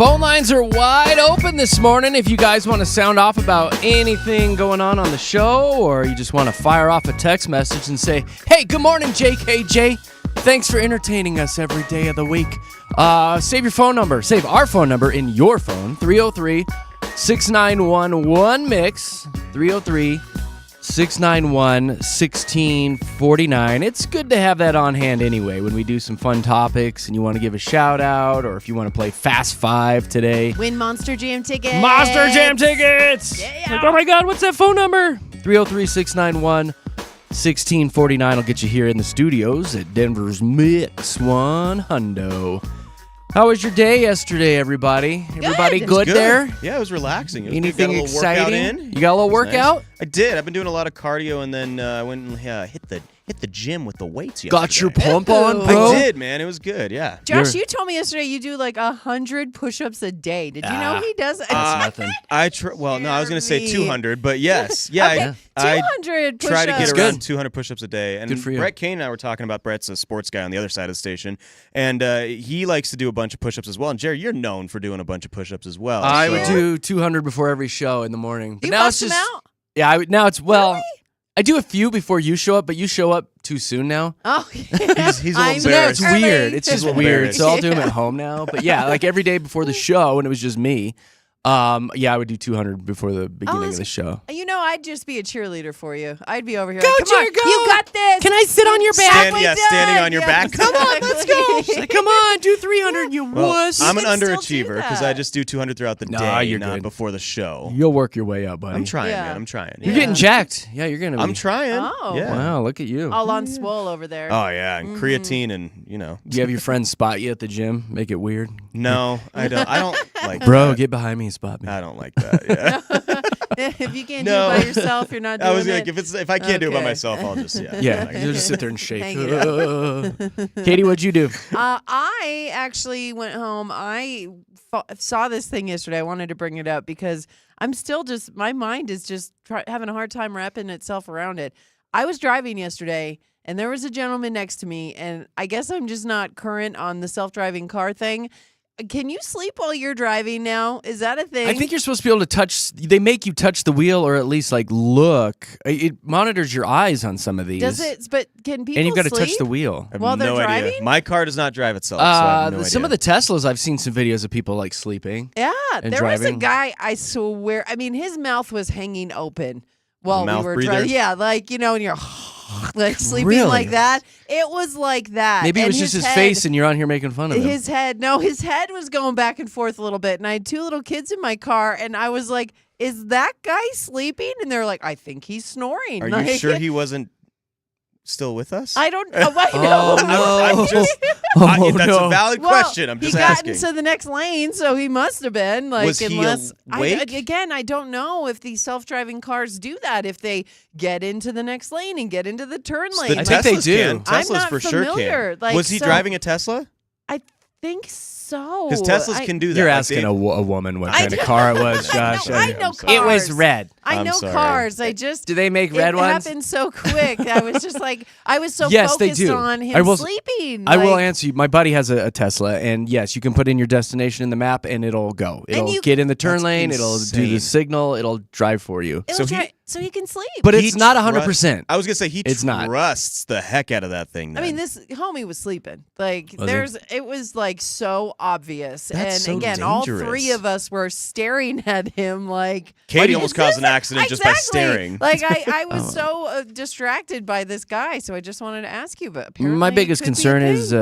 Phone lines are wide open this morning if you guys want to sound off about anything going on the show, or you just want to fire off a text message and say, hey, good morning, JKJ. Thanks for entertaining us every day of the week. Save your phone number. Save our phone number in your phone, 303-691-1MIX, 303-691-1649. It's good to have that on hand anyway when we do some fun topics and you want to give a shout out, or if you want to play Fast Five today. Win Monster Jam tickets. Monster Jam tickets! Yeah. Like, oh my God, what's that phone number? 303-691-1649 will get you here in the studios at Denver's Mix 1 Hundo. How was your day yesterday, everybody? Everybody good there? Yeah, it was relaxing. It was Anything got a little workout exciting? in. You got a little workout? Nice. I did. I've been doing a lot of cardio, and then I went and hit the gym with the weights yesterday. Got your pump on, bro? I did, man. It was good, yeah. Josh, you told me yesterday you do like 100 push-ups a day. Did you know he does? That's nothing. I was going to say 200, but yes. Yeah, okay. 200 push-ups. Try to get That's around good. 200 push-ups a day. And Good for you. Brett Kane and I were talking about, Brett's a sports guy on the other side of the station, and he likes to do a bunch of push-ups as well. And Jerry, you're known for doing a bunch of push-ups as well. I would do 200 before every show in the morning. But You now bust it's them just out? Yeah, now it's Really? I do a few before you show up, but you show up too soon now. Oh, He's a little I'm So now it's embarrassed. weird. It's just He's weird. So I'll do them Yeah. at home now. But yeah, like every day before the show, when it was just me, I would do 200 before the beginning of the show. You know, I'd just be a cheerleader for you. I'd be over here. Go, like, come Jerry, on, go. you got this. Can I sit on your back? Stand- We yeah, did. standing on your Yeah, back. Come on, Let's go. She's like, come on, do 300, you Well, wuss. I'm an can still do underachiever because that. I just do 200 throughout the Nah, day, you're not good. before the show. You'll work your way up, buddy. I'm trying, Yeah. man. I'm trying. You're Yeah. getting jacked. Yeah, you're going to be. I'm trying. Oh. Yeah. Wow, look at you. All on swole over there. Oh yeah, and creatine and Do you have your friends spot you at the gym? Make it weird? No, I don't. I don't like Bro, that. get behind me and spot me. I don't like that. Yeah. If you can't No. do it by yourself, you're not doing I was like, it. if I can't do it by Okay. myself, I'll just Yeah, you'll just sit there and shake. Hang it Katie, what'd you do? I actually went home. I saw this thing yesterday. I wanted to bring it up because I'm still just, my mind is just having a hard time wrapping itself around it. I was driving yesterday, and there was a gentleman next to me, and I guess I'm just not current on the self-driving car thing. Can you sleep while you're driving now? Is that a thing? I think you're supposed to be able to touch. They make you touch the wheel, or at least like look. It monitors your eyes on some of these. Does it? But can people And you've got to sleep? touch the wheel. I have While they're no idea. driving? My car does not drive itself. So I have no Some idea. of the Teslas, I've seen some videos of people like sleeping. Yeah, and there was a driving. guy, I swear, I mean, his mouth was hanging open while we mouth were breather? driving. Yeah, like, and you're like sleeping Really? like that. It was like that. Maybe it And was just his head- face, and you're on here making fun of him. His head was going back and forth a little bit. And I had two little kids in my car, and I was like, is that guy sleeping? And they're like, I think he's snoring. Are Like, you sure he wasn't still with us? I don't know. I Oh, know. no. I'm just. Oh, that's no. a valid Well, question. I'm just he got asking. into the next lane, so he must have been like. Was he unless awake? again, I don't know if these self-driving cars do that. If they get into the next lane and get into the turn lane, The I think they Teslas do. can. I'm Teslas not for sure familiar. can. Like, Was he so- driving a Tesla? I think so. Because Teslas can do that. You're Like, asking they- a woman what I kind of know. car it was, Josh. I know I'm sorry. It was cars. red. I I'm know sorry. cars. I just Do they make red it ones? happened so quick. I was just like, I was so Yes, they focused do. on I him will- sleeping. I will like- answer you. My buddy has a Tesla, and yes, you can put in your destination in the map, and it'll go. It'll you- get in the turn That's lane. It'll do the insane. signal. It'll drive for you. It'll So he- try- so he can sleep. But He it's not trust- 100%. I was gonna say he It's not. trusts the heck out of that thing. I then. mean, this homie was sleeping. Like, Was he? it was like so obvious. That's and so again, all dangerous. three of us were staring at him like. Katie "Is almost caused this an a-" accident just by Exactly. staring. Like, I was Oh. so distracted by this guy. So I just wanted to ask you, but apparently My it biggest could be a concern thing. is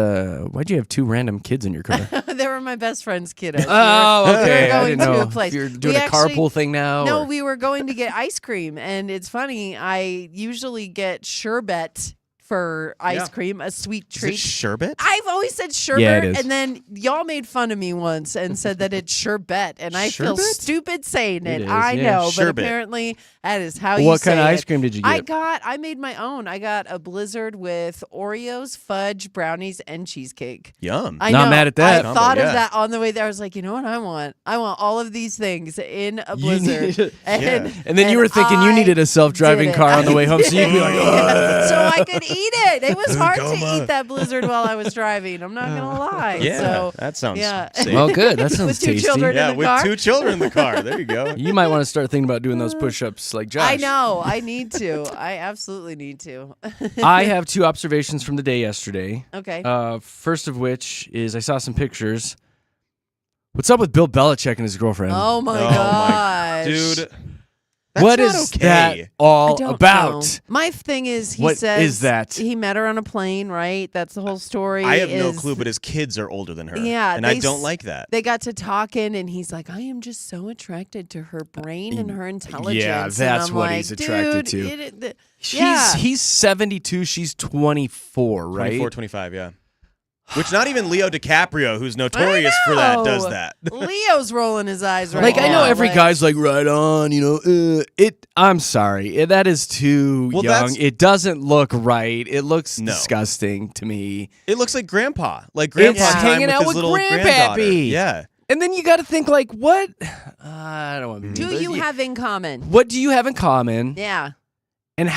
why'd you have two random kids in your car? They were my best friend's kiddos. Oh, We were okay. I going didn't to know a place. if you're doing We a actually- carpool thing now. No, or- we were going to get ice cream, and it's funny. I usually get sherbet for ice Yeah. cream, a sweet Is it treat. sherbet? I've always said sherbet, Yeah, it is. and then y'all made fun of me once and said that it's sherbet, and I feel Sherbet? stupid saying it. It is, I yeah. know, but Sherbet. apparently that is how you What say kind of it. ice cream did you get? I made my own. I got a Blizzard with Oreos, fudge, brownies, and cheesecake. Yum. I Not know. mad at that. I thought Yeah. of that on the way there. I was like, you know what I want? I want all of these things in a You Blizzard. need- and, Yeah. And then you were thinking you I needed a self-driving did it. car on the way home, so you'd be like, so I could eat it. It was hard to Coma. eat that blizzard while I was driving. I'm not gonna lie. Yeah, So, that sounds yeah. safe. Well, good. That sounds With two tasty. children. Yeah, in the with car? 2 children in the car. There you go. You might want to start thinking about doing those push-ups like Josh. I know. I need to. I absolutely need to. I have 2 observations from the day yesterday. Okay. First of which is I saw some pictures. What's up with Bill Belichick and his girlfriend? Oh my Oh, gosh, Dude. What That's is not that okay. I all don't about? know. My thing is, he What says is that? he met her on a plane, right? That's the whole story. I have no is clue, but his kids are older than her. Yeah, and I they don't s- like that. They got to talking, and he's like, "I am just so attracted to her brain and her intelligence." Yeah, And that's I'm what like, he's attracted "Dude, to." yeah. He's 72, she's 24, right? 24, 25, yeah. Which not even Leo DiCaprio, who's notorious for that, does know. that. Leo's rolling his eyes right Like now. I know every like, guy's like right on, I'm sorry, that is too Well, young. that's- It doesn't look right. It looks No. disgusting to me. It looks like Grandpa. Like Grandpa It's time hanging with out his with little Grandpappy. granddaughter. Yeah. And then you got to think like, what? I don't want to. Do you have in common? What do you have in common? Yeah. And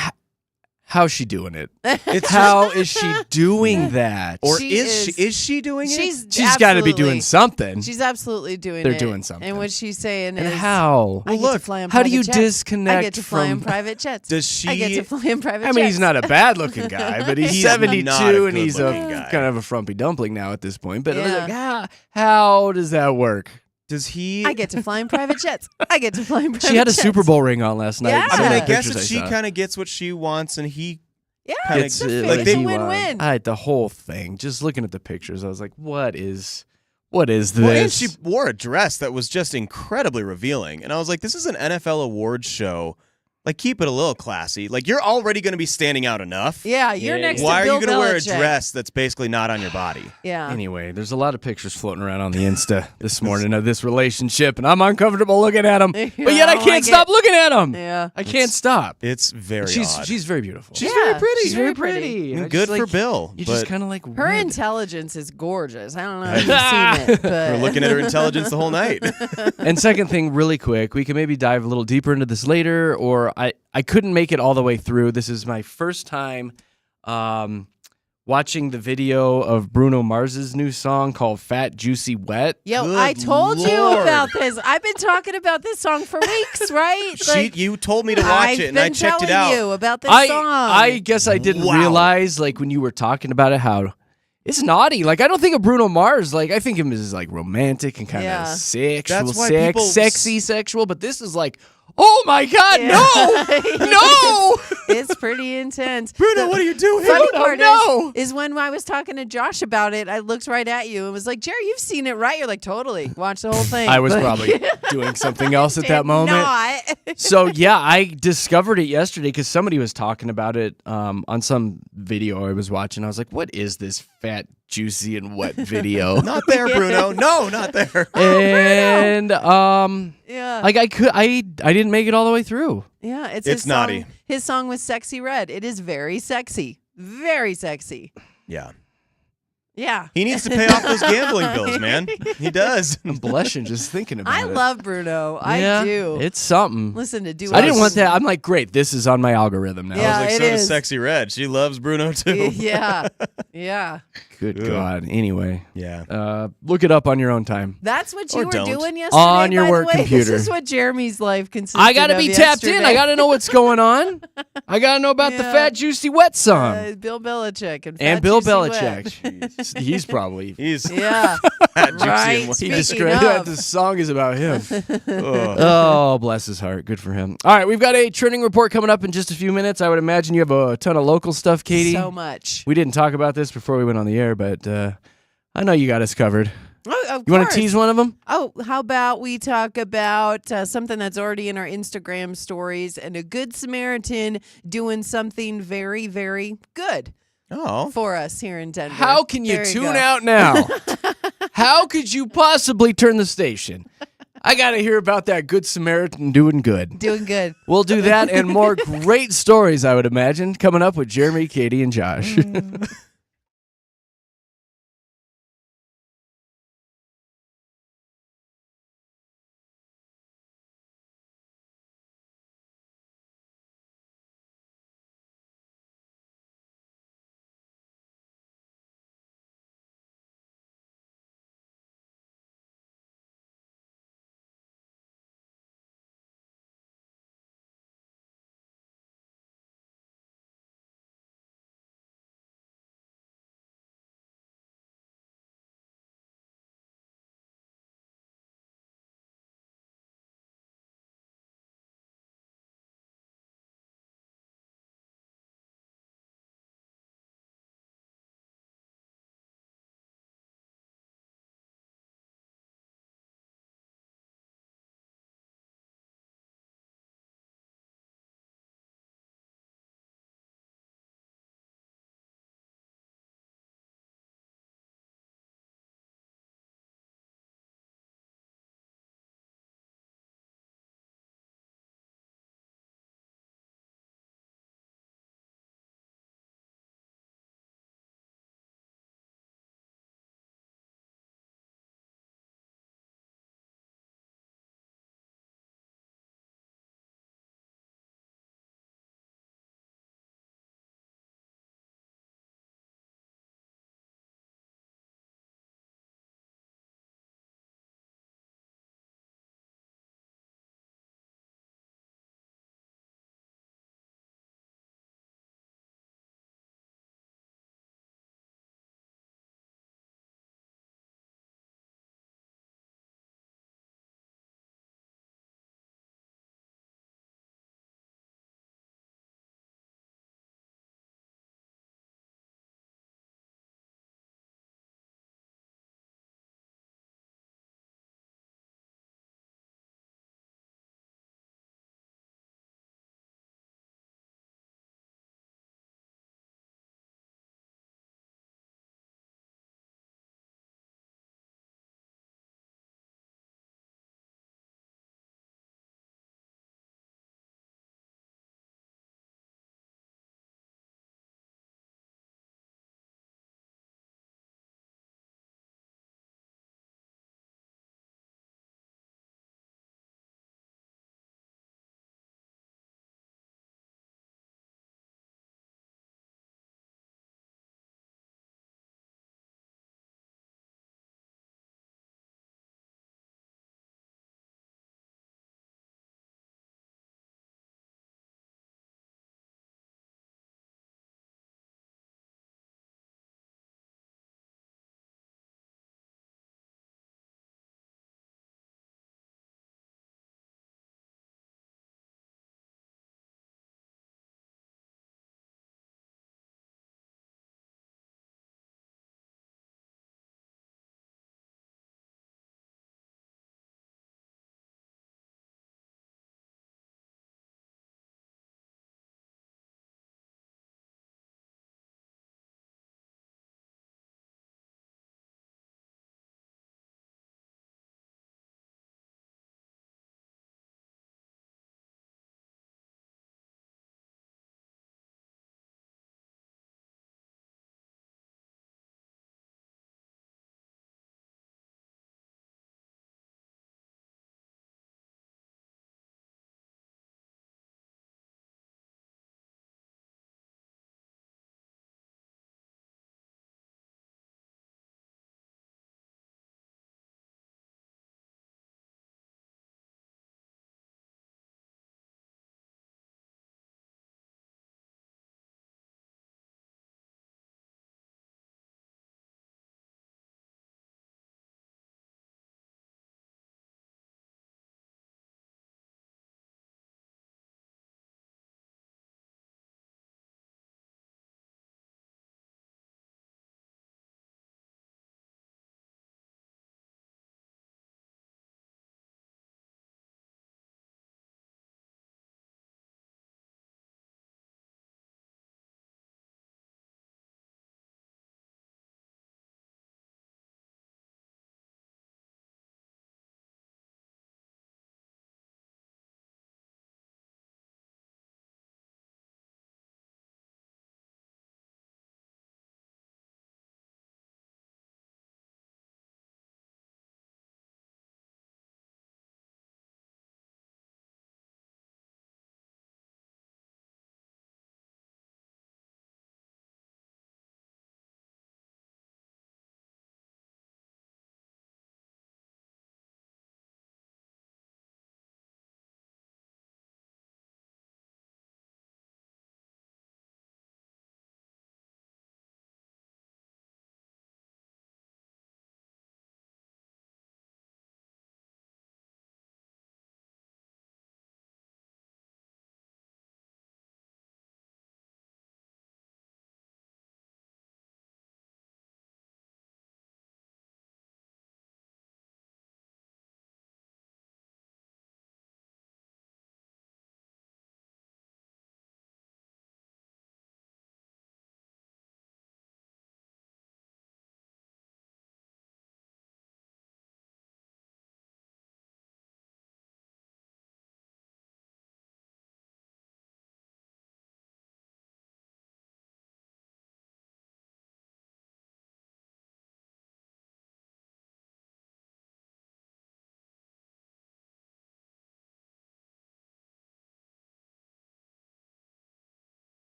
how's she doing it? It's How is she doing that? Or She is she doing it? She's got to be absolutely- doing something. She's absolutely doing They're it. doing something. And what she's saying And is, how? I get to look, fly on how do private you jets. disconnect I get to fly from- in private jets. Does I get she- to fly in private I jets. mean, he's not a bad-looking guy, but he's He's 72 not a and he's a good-looking guy. kind of a frumpy dumpling now at this point. But Yeah. like, how does that work? Does he? I get to fly in private jets. I get to fly in private She had a jets. Super Bowl ring on last night. Yeah. I mean, I Yeah. guess Pictures if she saw. kind of gets what she wants and he Yeah, kinda- it's, like, it's they- a win-win. The whole thing. Just looking at the pictures, I was like, what is this? Well, and she wore a dress that was just incredibly revealing. And I was like, this is an NFL awards show. Like, keep it a little classy. Like, you're already going to be standing out enough. Yeah, you're Yeah, next yeah. Why to are Bill you going to wear a Belichick. dress that's basically not on your body? Yeah. Anyway, there's a lot of pictures floating around on the Insta this morning of this relationship, and I'm uncomfortable looking at them. But yet I don't can't like stop it. looking at them. Yeah. I can't stop. It's very She's odd. very beautiful. She's Yeah, very pretty. She's very pretty. I mean, And good just, for like, Bill. You but just kind of like Her what? intelligence is gorgeous. I don't know if you've seen it, but we're looking at her intelligence the whole night. And second thing, really quick, we can maybe dive a little deeper into this later, or I couldn't make it all the way through. This is my first time watching the video of Bruno Mars's new song called Fat Juicy Wet. Yo, Good I told you Lord. about this. I've been talking about this song for weeks, right? You told me to watch I've it, and been I checked it telling out. you about this I song. guess I didn't Wow. realize, like, when you were talking about it, how it's naughty. Like, I don't think of Bruno Mars. Like, I think of him as, like, romantic and kind of Yeah. sexual, That's why people- sexy, sexual. But this is like, oh, my God, Yeah. no! It's pretty intense. Bruno, what are you doing? Funny Bruno, part no. is when I was talking to Josh about it, I looked right at you and was like, Jerry, you've seen it, right? You're like, totally. Watch the whole thing. I was But probably doing something else at did that moment. Not. So yeah, I discovered it yesterday because somebody was talking about it on some video I was watching. I was like, "What is this fat, juicy, and wet video?" Not there, Bruno. No, not there. And Yeah. like I didn't make it all the way through. Yeah, it's It's his naughty. Song. His song was Sexy Red. It is very sexy. Very sexy. Yeah. Yeah. He needs to pay off those gambling bills, man. He does. I'm blushing just thinking about I it. love Bruno. Yeah, I do. It's something. Listen to do I didn't want that. I'm like, great. This is on my algorithm now. Yeah. I was like, it so does is. Sexy Red. She loves Bruno too. Yeah. Yeah. Good Ugh. God. Anyway, Yeah. look it up on your own time. That's what you Or were don't. doing yesterday. On your by the work way. computer. This is what Jeremy's life consisted I gotta of be tapped in. yesterday. I gotta know what's going on. I gotta know about the Yeah. fat, juicy, wet song. Bill Belichick and, And Fat Bill Juicy Wet. Belichick. He's probably. He's Yeah. fat, juicy, Right. and wet. He Speaking described of. that the song is about him. Ugh. Oh, bless his heart. Good for him. All right, we've got a trending report coming up in just a few minutes. I would imagine you have a ton of local stuff, Katie. So much. We didn't talk about this before we went on the air, but I know you got us covered. Oh, of You want course. to tease one of them? Oh, how about we talk about something that's already in our Instagram stories and a good Samaritan doing something very, very good Oh. for us here in Denver. How can you There tune go. out now? How could you possibly turn the station? I got to hear about that good Samaritan doing good. Doing good. We'll do that and more great stories, I would imagine, coming up with Jeremy, Katie, and Josh.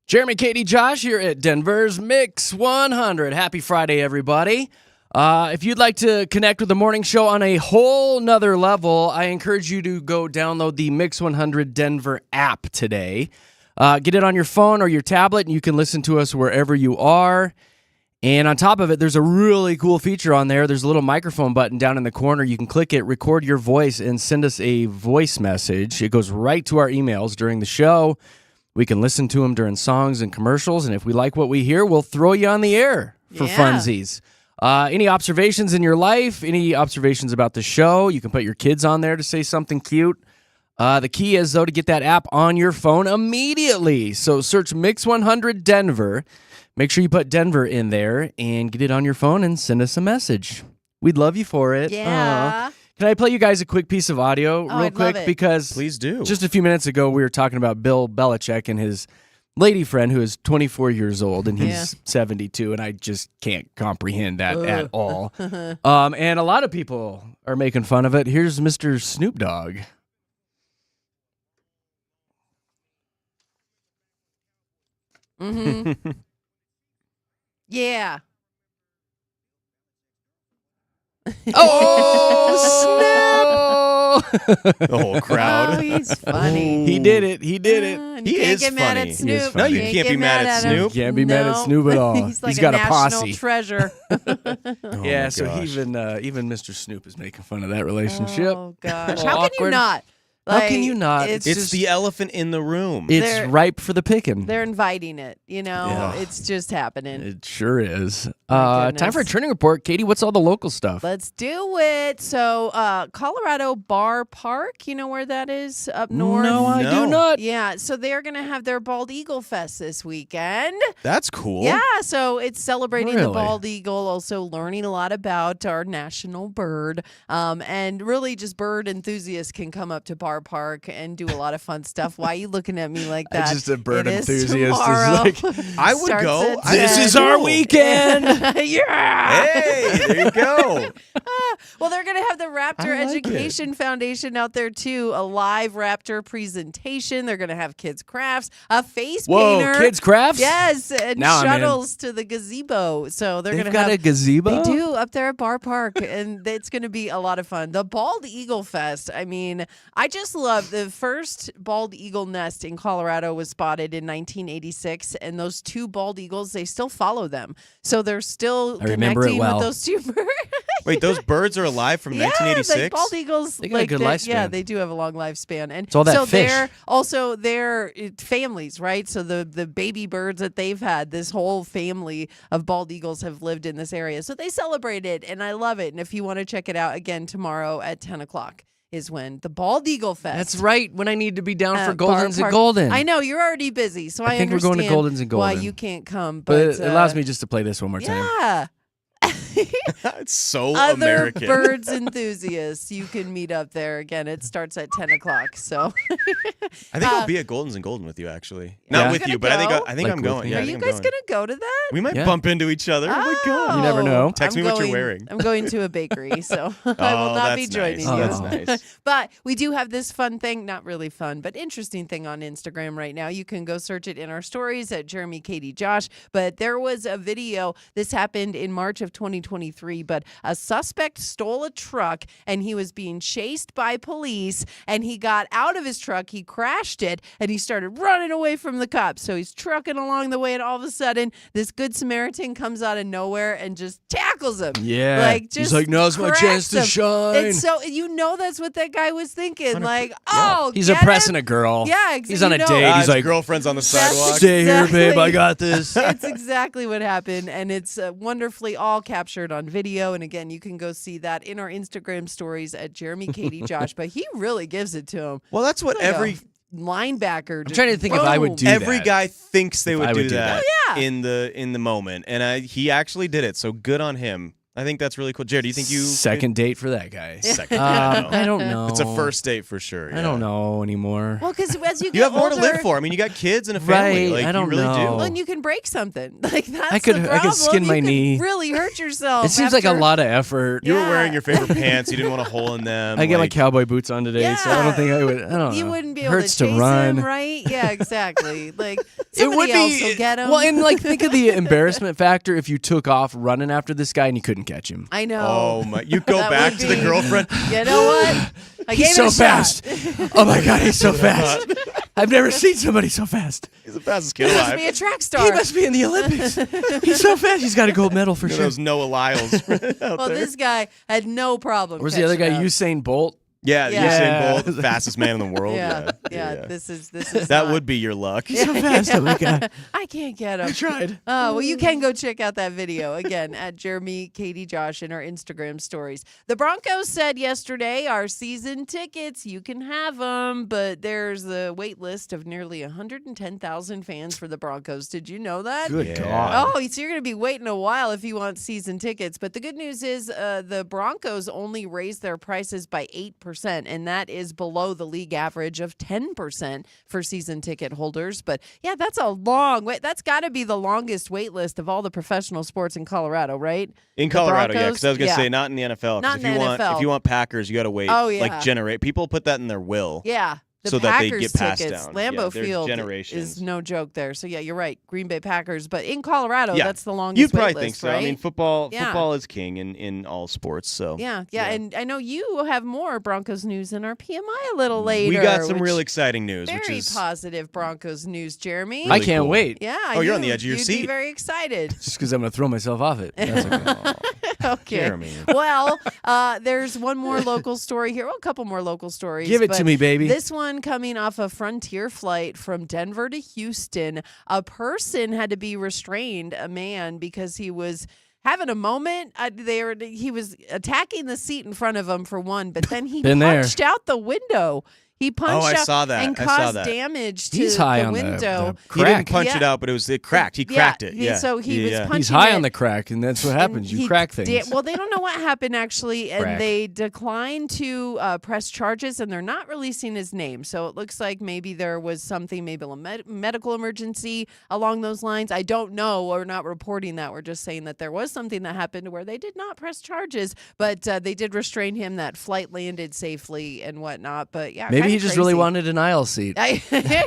Jeremy, Katy, Josh here at Denver's Mix 100. Happy Friday, everybody. If you'd like to connect with the morning show on a whole nother level, I encourage you to go download the Mix 100 Denver app today. Get it on your phone or your tablet, and you can listen to us wherever you are. And on top of it, there's a really cool feature on there. There's a little microphone button down in the corner. You can click it, record your voice, and send us a voice message. It goes right to our emails during the show. We can listen to them during songs and commercials, and if we like what we hear, we'll throw you on the air for funsies. Any observations in your life, any observations about the show, you can put your kids on there to say something cute. The key is, though, to get that app on your phone immediately. So search Mix 100 Denver. Make sure you put Denver in there and get it on your phone and send us a message. We'd love you for it. Yeah. Can I play you guys a quick piece of audio real I'd quick? love it. Because Please do. just a few minutes ago, we were talking about Bill Belichick and his lady friend who is 24 years old, and he's 72, and I just can't comprehend that at all. And a lot of people are making fun of it. Here's Mr. Snoop Dogg. Mm-hmm. Yeah. Oh, snap! The whole crowd. Oh, he's funny. He did it. He did it. And He you can't is get mad funny. at He is Snoop. funny. No, you Can't can't get be mad at him. Snoop. Can't be mad at No. Snoop at all. He's like He's got a national posse. treasure. Oh Yeah, my so gosh. even Mr. Snoop is making fun of that relationship. Oh gosh, Oh, how can you awkward. not? How can you not? It's, It's just- the elephant in the room. It's They're- ripe for the picking. they're inviting it. You know, Yeah. it's just happening. It sure is. My Time for a goodness. training report. Katie, what's all the local stuff? Let's do it. So, Colorado Bar Park, you know where that is up north? No, I No. do not. Yeah, so they're going to have their Bald Eagle Fest this weekend. That's cool. Yeah, so it's celebrating the Really? bald eagle, also learning a lot about our national bird. And really just bird enthusiasts can come up to Bar Park and do a lot of fun stuff. Why are you looking at me like that? Just a bird It is enthusiast is tomorrow. like, I would Starts go. at I- this 10. is our Cool. weekend. Yeah. Hey, there you go. Well, they're going to have the Raptor I like Education Foundation out there too. A live Raptor presentation. They're going to have kids crafts, a face Whoa, painter. kids crafts? Yes, and Now I'm in. shuttles to the gazebo. So they're They've going to got have a gazebo? They do up there at Bar Park, and it's going to be a lot of fun. The Bald Eagle Fest. I mean, I just love the first bald eagle nest in Colorado was spotted in 1986, and those two bald eagles, they still follow them. So they're still I remember it connecting well. with those two birds. Wait, those birds are alive from Yeah, 1986? like bald eagles. They got a like good they're- lifespan. Yeah, they do have a long lifespan, and It's all that so fish. they're also their families, right? So the baby birds that they've had, this whole family of bald eagles have lived in this area. So they celebrate it, and I love it. And if you want to check it out again tomorrow at 10:00 is when the Bald Eagle Fest. That's right. When I need to be down for at Bar Goldens and Park. Golden. I know you're already busy, so I think we're going to understand Goldens and why Golden. you can't come. but But it allows me just to play this one more time. yeah. It's so Other American. birds enthusiasts, you can meet up there. Again, it starts at 10:00. So, I think I'll be at Goldens and Golden with you, actually. Not Yeah. with You're you, gonna but I go? think Like I'm with going. me? Yeah, I are think you I'm guys going. gonna go to that? We might Yeah. bump into each other. Oh my God. You never know. Text me what you're wearing. I'm going to a bakery, so I will Oh, not be that's joining nice. you. Oh, that's nice. But we do have this fun thing, not really fun, but interesting thing on Instagram right now. You can go search it in our stories at Jeremy, Katy, Josh. But there was a video. This happened in March of 2023. But a suspect stole a truck and he was being chased by police. And he got out of his truck. He crashed it and he started running away from the cops. So he's trucking along the way, and all of a sudden, this good Samaritan comes out of nowhere and just tackles him. Yeah. Like, He's just like, now's my cracks chance to him. shine. It's so that's what that guy was thinking. 100%. Like, Yeah. oh, He's get oppressing him? a girl. Yeah, He's on a you know. date. Ah, He's his like, girlfriend's on the That's sidewalk. stay here, babe. Exactly. I got this. It's exactly what happened, and it's wonderfully all captured on video. And again, you can go see that in our Instagram stories at Jeremy, Katy, Josh. But he really gives it to him. Well, that's what Like every a linebacker. I'm trying to think if I would do every that. guy thinks they If would I do would do that that. Oh, yeah. in the moment, and he actually did it. So good on him. I think that's really cool. Jared, do you think you Second date for that guy. Second. I don't know. It's a first date for sure. I don't know anymore. Well, because as you get You have more older, to live for. I mean, you got kids and a family. Right, Like, I don't you really know. well, and you can break something. Like that's I could the problem. skin my you knee. Could really hurt yourself. It seems like a after- lot of effort. do. You were Yeah. wearing your favorite pants. You didn't want a hole in them. I get my like, cowboy boots on today, so I don't think I would. I don't know. You wouldn't be able Hurts to chase run. him, right? Yeah, exactly. Like It somebody would else be will get him. well, and like think of the embarrassment factor if you took off running after this guy and you couldn't catch him. I know. Oh my! You go That back would to the be- girlfriend. You know what? I gave He's it so a fast. shot. Oh my god, he's so fast. I've never seen somebody so fast. He's the fastest kid He must be alive. a track star. He must be in the Olympics. He's so fast. He's got a gold medal for One of sure. those Noah Lyles out well, there. this guy had no problem. Where's the other guy? catching up. Usain Bolt. Yeah, Yeah. Usain Bolt, fastest man in the world. Yeah. This is That not- would be your luck. He's so fast. Oh my god. I can't get him. I tried. Oh, well, you can go check out that video again at Jeremy, Katy, Josh in our Instagram stories. The Broncos said yesterday, our season tickets, you can have them, but there's a wait list of nearly 110,000 fans for the Broncos. Did you know that? Good Yeah. god. Oh, so you're going to be waiting a while if you want season tickets. But the good news is the Broncos only raised their prices by 8%, and that is below the league average of 10% for season ticket holders. But yeah, that's a long wait. That's got to be the longest wait list of all the professional sports in Colorado, right? In Colorado, yeah, Broncos? because I was gonna Yeah. say not in the NFL. 'Cause Not if in you the want, NFL. if you want Packers, you got to wait. Oh, yeah. Like generate. People put that in their will. Yeah. The So that they Packers get passed tickets, down. Lambeau Yeah, they're Field generations. is no joke there. So yeah, you're right. Green Bay Packers, but in Colorado, Yeah. that's the longest You'd wait probably list, think so. right? I mean, football Yeah. is king in all sports. So Yeah, Yeah. and I know you will have more Broncos news in our PMI a little later. we got some which- real exciting news, which very is positive Broncos news, Jeremy. I Really can't cool. wait. Yeah, Oh, you're on knew the edge of your you'd seat. Be very excited. Just because I'm going to throw myself off it. That's okay. Okay. Jeremy. Well, there's one more local story here. Well, a couple more local stories. Give it to but me, baby. This one coming off a Frontier flight from Denver to Houston. A person had to be restrained, a man, because he was having a moment. He was attacking the seat in front of him for one, but then he Been there. punched out the window. He punched I out saw that. and I saw caused that. damage to He's high the on window. the he didn't crack. punch it Yeah. out, but it cracked. He cracked it. Yeah. So he was punching He's high it. on the crack, and that's what happens. And You he crack things. well, they don't know what happened actually, and Crack. they declined to press charges, and they're not releasing his name. So it looks like maybe there was something, maybe a medical emergency along those lines. I don't know. We're not reporting that. We're just saying that there was something that happened where they did not press charges, but they did restrain him. That flight landed safely and whatnot. But yeah, Maybe kinda he just really crazy. wanted an aisle seat.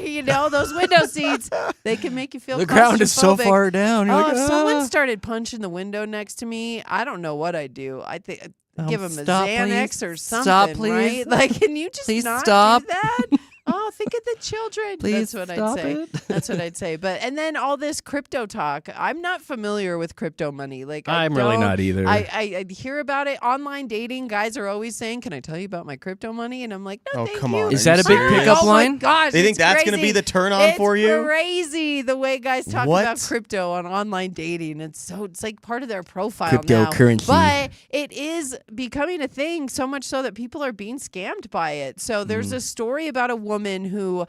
You know, those window seats, they can make you feel The ground is so claustrophobic. far down. You're Oh, like, if someone "Ah." started punching the window next to me, I don't know what I'd do. I think give him a Stop, Xanax please. or something, Stop, please. right? Like, can you just Please not stop. do that? Oh, think of the children. Please That's what stop I'd say. it. That's what I'd say. But and then all this crypto talk. I'm not familiar with crypto money. Like I'm really don't- not either. I hear about it. Online dating guys are always saying, "Can I tell you about my crypto money?" And I'm like, "No, Oh, thank come you." on. Is that a big serious? pickup Oh line? my gosh! They think it's that's going to crazy. be the turn on for you? It's crazy the way guys talk What? about crypto on online dating. It's like part of their profile now. Cryptocurrency. But it is becoming a thing, so much so that people are being scammed by it. So there's a story about a woman who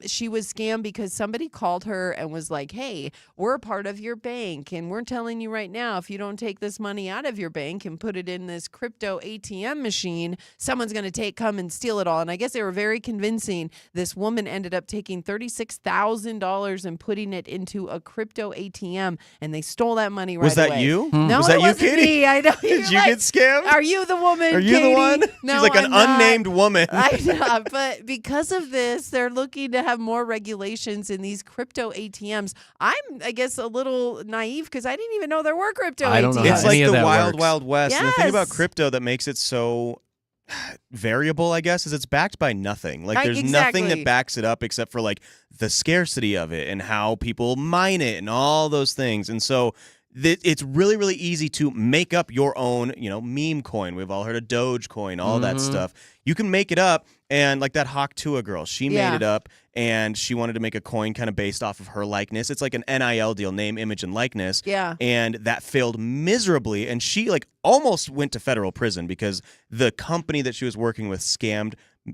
she was scammed because somebody called her and was like, "Hey, we're a part of your bank, and we're telling you right now, if you don't take this money out of your bank and put it in this crypto ATM machine, someone's going to come and steal it all." And I guess they were very convincing. This woman ended up taking $36,000 and putting it into a crypto ATM, and they stole that money right Was that away. you? No, Was that it you, wasn't Katie? me. I know. Did you get scammed? Are you the woman? Are you the Katie? one? No, She's like an I'm not. unnamed woman. I know, but because of this, they're looking to have more regulations in these crypto ATMs. I guess, a little naive because I didn't even know there were crypto I don't know ATMs. how It's like any of the that wild, works. wild west. And the thing about Yes. crypto that makes it so variable, I guess, is it's backed by nothing. Like, Right, there's exactly. nothing that backs it up except for like the scarcity of it and how people mine it and all those things. And so it's really, really easy to make up your own, meme coin. We've all heard of Dogecoin, all that stuff. You can make it up, and like that Hawk Tua girl, she Yeah. made it up, and she wanted to make a coin kind of based off of her likeness. It's like an NIL deal, name, image, and likeness. Yeah. And that failed miserably, and she like almost went to federal prison because the company that she was working with scammed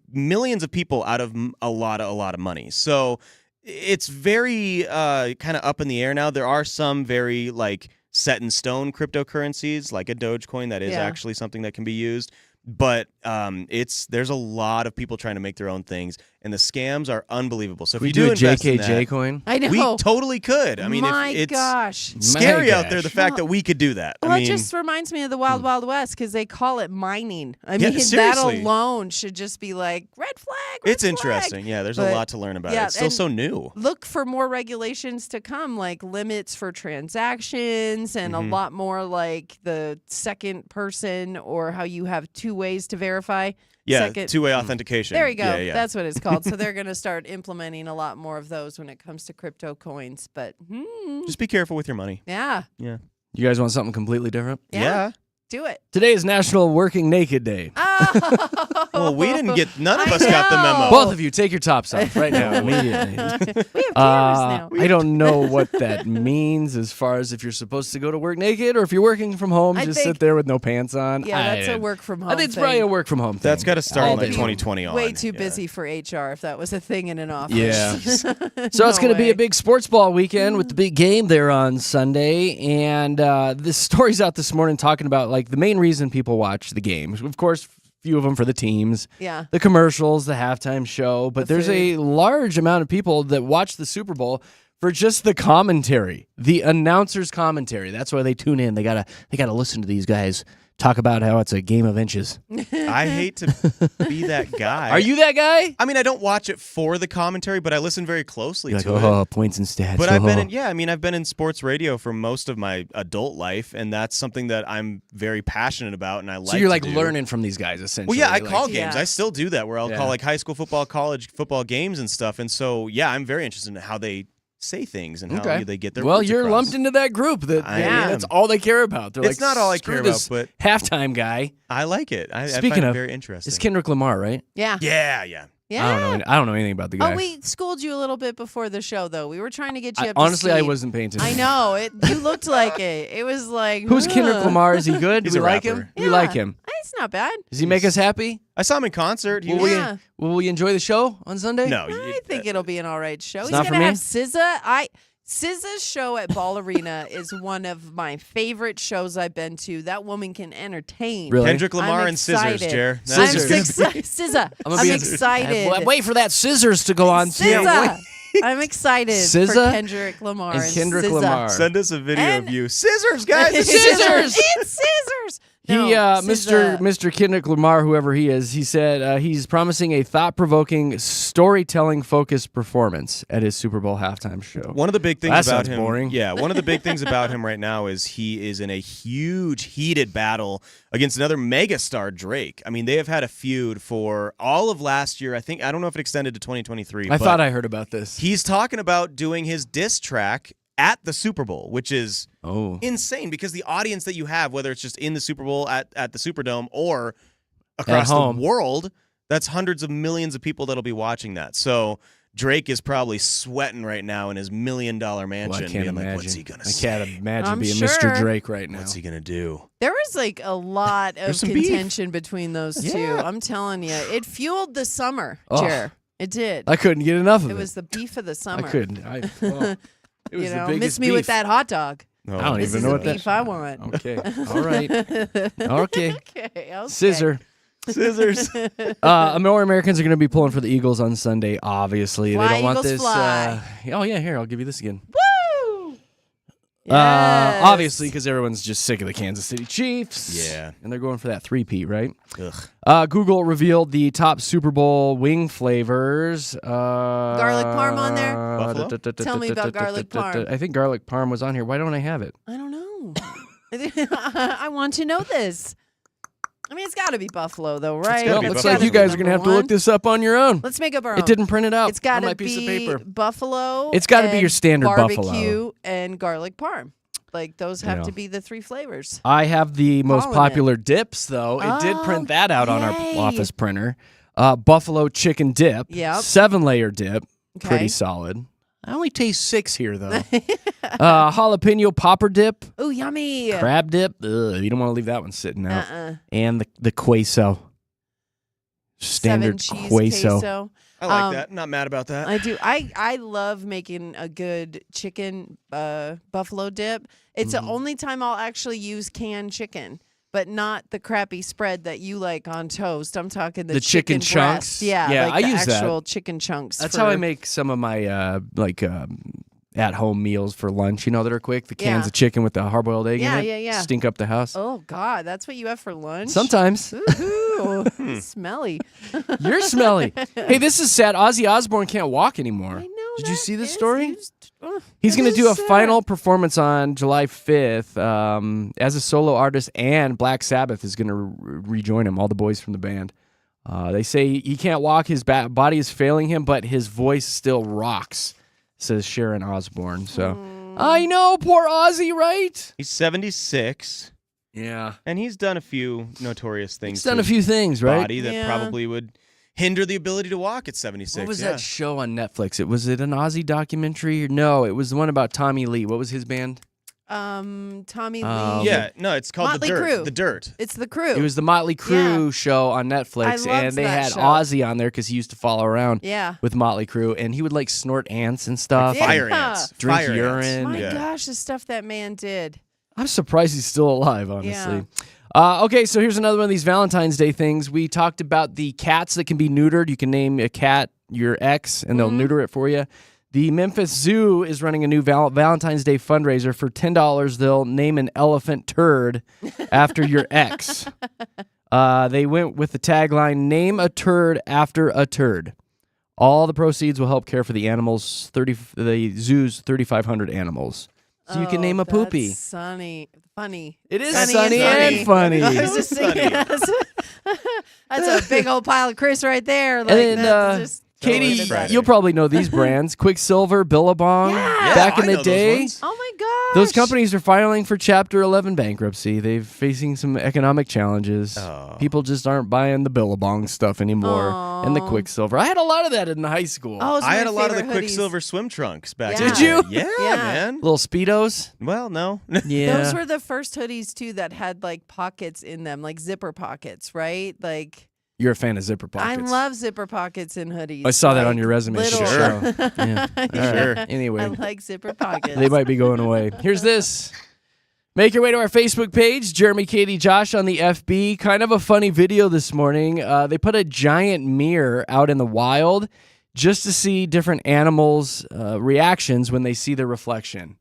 millions of people out of a lot of money. So it's very kind of up in the air now. There are some very like set in stone cryptocurrencies like a Dogecoin that is Yeah. actually something that can be used. But there's a lot of people trying to make their own things, and the scams are unbelievable. So if We you do a invest in JKJ that, coin. I know. we totally could. I mean, My it's gosh. scary My out there, the gosh. fact that we could do that. Well, I mean, it just reminds me of the Wild Wild West because they call it mining. I Yeah, mean, that seriously. alone should just be like red flag. Red it's flag. interesting. Yeah, there's But, a lot to learn about yeah, it. It's still and so new. Look for more regulations to come, like limits for transactions and a lot more like the second person or how you have 2 ways to verify. Yeah, Second. two-way authentication. There you go. Yeah, yeah. That's what it's called. So they're going to start implementing a lot more of those when it comes to crypto coins. But Just be careful with your money. yeah, Yeah. You guys want something completely different? yeah, do it. Today is National Working Naked Day. Oh, Well, we didn't get. None of I us got the know. memo. Both of you, take your tops off right now, immediately. we have cameras now. I don't know what that means as far as if you're supposed to go to work naked or if you're working from home, I just think- sit there with no pants on. Yeah, that's a work from home. I think it's thing. probably a work from home thing. That's got to start All in like day. 2020 on. Way too Yeah. busy for HR if that was a thing in an office. Yeah. So it's No going to be way. a big sports ball weekend with the big game there on Sunday. And this story's out this morning talking about like the main reason people watch the games. Of course, few of them for the teams, Yeah. the commercials, the halftime show. But The there's a food. large amount of people that watch the Super Bowl for just the commentary, the announcers' commentary. That's why they tune in. They gotta listen to these guys talk about how it's a game of inches. I hate to be that guy. Are you that guy? I mean, I don't watch it for the commentary, but I listen very closely You're like, to it. oh, points and stats. But I've been oh. I've been in sports radio for most of my adult life, and that's something that I'm very passionate about, and I like. So you're to like do. learning from these guys, essentially. Well, yeah, I like- call games. Yeah. I still do that, where I'll Yeah. call like high school football, college football games and stuff. And so, yeah, I'm very interested in how they say things and how Okay. they get their. Well, words you're across. lumped into that group. I am. That's all they care about. They're It's like, not all I "Screw care about, this but- halftime guy. I like it. I Speaking find it of, very interesting. It's Kendrick Lamar, right? Yeah. Yeah, yeah. Yeah. I don't know anything about the guy. Oh, we schooled you a little bit before the show, though. We were trying to get you up to Honestly, I speed. wasn't paying attention. I know. You looked like it. It was like. Who's Kendrick ugh. Lamar? Is he good? He's Do we a like rapper. him? We like him. It's not bad. Does he make us happy? I saw him in concert. He Will was, Yeah. will we enjoy the show on Sunday? No, I think it'll be an all right show. He's not for gonna me? have SZA. SZA's show at Ball Arena is one of my favorite shows I've been to. That woman can entertain. Really? Kendrick Lamar I'm and Scissors, excited. Jer. I'm Scissors. SZA. gonna I'm be excited. Wait for that scissors to go on. too. SZA. I'm excited for SZA Kendrick Lamar and Kendrick SZA. Lamar. Send us a video And- of you. Scissors, guys. It's Scissors! It's scissors. He, No, Mr. Kendrick Lamar, whoever he is, he said he's promising a thought-provoking, storytelling-focused performance at his Super Bowl halftime show. One of the big things That about sounds him, boring. yeah, one of the big things about him right now is he is in a huge, heated battle against another megastar, Drake. I mean, they have had a feud for all of last year. I don't know if it extended to 2023. I but thought I heard about this. he's talking about doing his diss track at the Super Bowl, which is insane because the audience that you have, whether it's just in the Super Bowl at the Superdome or across the home. world, that's hundreds of millions of people that'll be watching that. So Drake is probably sweating right now in his $1 million mansion. Well, I can't being imagine. like, what's he gonna I say? can't imagine I'm being sure. Mr. Drake right now. What's he gonna do? There was like a lot of There's some beef. contention between those two. Yeah. I'm telling you, it fueled the summer, Oh. Jer. It did. I couldn't get enough of It it. was the beef of the I summer. couldn't. It was You the know, biggest miss me beef. with that hot dog. Oh, I don't This even is know the what that. beef I want. Okay. All right. Okay. Okay. Scissor. Scissors. More Americans are going to be pulling for the Eagles on Sunday. Obviously, Fly, they don't want Eagles, this. fly. Oh yeah, here I'll give you this again. Woo! Yes. Obviously, because everyone's just sick of the Kansas City Chiefs. Yeah. and they're going for that three-peat, right? Ugh. Google revealed the top Super Bowl wing flavors. Garlic parm on there? Buffalo? Tell me about garlic parm. I think garlic parm was on here. Why don't I have it? I don't know. I want to know this. I mean, it's got to be buffalo, though, right? gotta Well, be looks buffalo. like you guys are going to have to look this up on your own. Let's make up our own. It didn't print it out It's got on my to piece of be paper. buffalo. It's gotta be your and standard barbecue buffalo. and garlic parm. Like those have know. to be the three flavors. I have the most Calling popular dips, though. It did Oh, print that out on our yay. office printer. Buffalo chicken dip. Yep. 7-layer dip. Okay. Pretty solid. I only taste 6 here, though. Jalapeno popper dip. Oh, yummy. Crab dip. Ugh, you don't want to leave that one sitting out. Uh-uh. And the queso. standard 7-cheese queso. I like that. Not mad about that. I do. I love making a good chicken buffalo dip. It's the only time I'll actually use canned chicken, but not the crappy spread that you like on toast. I'm talking the chicken breast. chunks? Yeah, Yeah, like I the use that. actual chicken chunks. That's how I make some of my at-home meals for lunch, that are quick. The cans of chicken with the hard-boiled egg in it. Yeah. Stink up the house. Oh, God. That's what you have for lunch? Sometimes. Ooh, smelly. You're smelly. Hey, this is sad. Ozzy Osbourne can't walk anymore. I know. Did you see this that story? is- He's that going to is do a sad. final performance on July 5th as a solo artist, and Black Sabbath is going to rejoin him, all the boys from the band. They say he can't walk. His body is failing him, but his voice still rocks, says Sharon Osbourne. So I know, poor Ozzy, right? He's 76, Yeah. and he's done a few notorious things. He's done to a few things, his right? body that Yeah. probably would hinder the ability to walk at 76. What was yeah. that show on Netflix? Was it an Ozzy documentary? No, it was the one about Tommy Lee. What was his band? Tommy Um, Lee. Yeah, no, it's called Motley The Dirt. Crue. The Dirt. It's the crew. It was the Motley Crue show on Netflix, I loved and they that had show. Ozzy on there because he used to follow around Yeah. with Motley Crue, and he would like snort ants and stuff. Yeah. Fire ants. Drink Fire urine. Ants. My Yeah. gosh, the stuff that man did. I'm surprised he's still alive, honestly. Okay, so here's another one of these Valentine's Day things. We talked about the cats that can be neutered. You can name a cat your ex, and they'll neuter it for you. The Memphis Zoo is running a new Valentine's Day fundraiser. For $10, they'll name an elephant turd after your ex. They went with the tagline, "Name a turd after a turd." All the proceeds will help care for the animals, the zoo's 3500 animals. So you can name a poopy. That's funny. It is Sunny sunny and and funny. I was just thinking, that's a big old pile of Chris right there. Like, And then, that's just Katie, It's Friday. you'll probably know these brands. Quicksilver, Billabong. Yeah. Back I in know the those day, ones. oh my gosh. those companies are filing for Chapter 11 bankruptcy. They're facing some economic challenges. Oh. People just aren't buying the Billabong stuff anymore and the Aw. Quicksilver. I had a lot of that in high school. Oh, it's I my had a lot of the favorite hoodies. Quicksilver swim trunks back Yeah. in Did the you? day. Yeah, Yeah. man. Little Speedos. Well, no. Yeah. Those were the first hoodies too that had like pockets in them, like zipper pockets, right? Like You're a fan of zipper pockets. I love zipper pockets in hoodies. I saw that on like, your resume. little- Sure. Yeah. All right. Sure. Anyway. I like zipper pockets. They might be going away. Here's this. Make your way to our Facebook page, Jeremy, Katy, Josh on the FB. Kind of a funny video this morning. They put a giant mirror out in the wild just to see different animals' reactions when they see the reflection.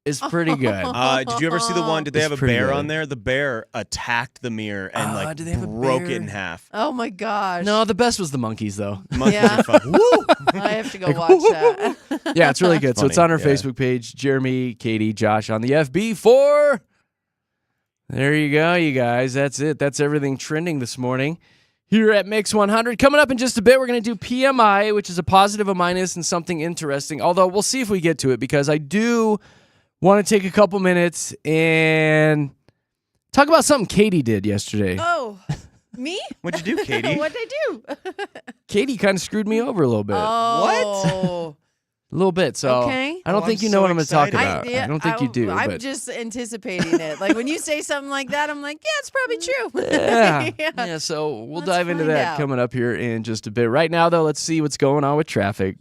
It's pretty good. Did you ever see the one? Did they It's have a pretty bear good. on there? The bear attacked the mirror and did they have a broke bear? it in half. Oh my gosh. No, the best was the monkeys, though. Monkeys Yeah. are fun. Woo! I have to go Like, watch that. Yeah, it's really good. So it's on Funny, our yeah. Facebook page, Jeremy, Katy, Josh on the FB for. There you go, you guys. That's it. That's everything trending this morning here at Mix 100. Coming up in just a bit, we're going to do PMI, which is a positive, a minus, and something interesting. Although we'll see if we get to it because I do want to take a couple minutes and talk about something Katy did yesterday. Oh, me? What'd you do, Katie? What'd I do? Katy kind of screwed me over a little bit. Oh. A little bit. So Okay. I don't Oh, think I'm you know so what I'm going to talk excited. about. I don't think you do. I'm but just anticipating it. Like when you say something like that, I'm like, yeah, it's probably true. Yeah. Yeah. Yeah, so we'll Let's dive into find that out. coming up here in just a bit. Right now, though, let's see what's going on with traffic.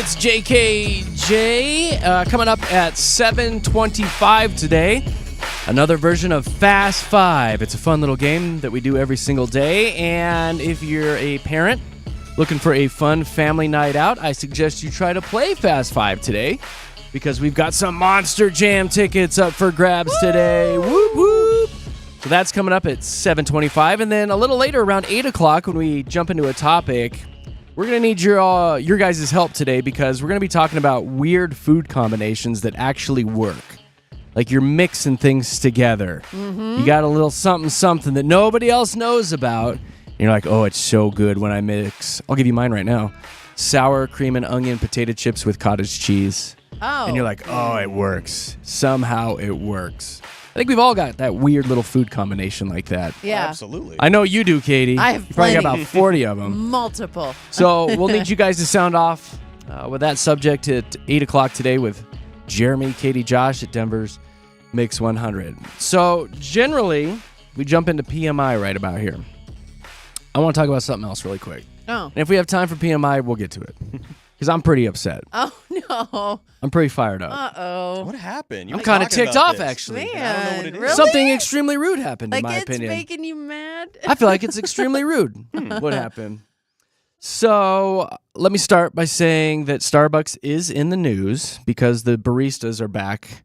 It's JKJ coming up at 7:25 today. Another version of Fast Five. It's a fun little game that we do every single day. And if you're a parent looking for a fun family night out, I suggest you try to play Fast Five today because we've got some Monster Jam tickets up for grabs today. Whoop, whoop. So that's coming up at 7:25. And then a little later, around 8 o'clock, when we jump into a topic, we're going to need your guys' help today because we're going to be talking about weird food combinations that actually work. Like you're mixing things together. You got a little something that nobody else knows about. And you're like, oh, it's so good when I mix. I'll give you mine right now. Sour cream and onion potato chips with cottage cheese. Oh. And you're like, oh, it works. Somehow it works. I think we've all got that weird little food combination like that. Yeah. Absolutely. I know you do, Katie. I have You probably got plenty. about 40 of them. Multiple. So we'll need you guys to sound off with that subject at 8 o'clock today with Jeremy, Katy, Josh at Denver's Mix 100. So generally, we jump into PMI right about here. I want to talk about something else really quick. Oh. And if we have time for PMI, we'll get to it. Because I'm pretty upset. Oh, no. I'm pretty fired up. Uh-oh. What happened? You I'm were kind of talking ticked about off, this. actually. And I don't know what it is. Really? Something extremely rude happened, Like in my it's opinion. making you mad? I feel like it's extremely rude. What happened? So let me start by saying that Starbucks is in the news because the baristas are back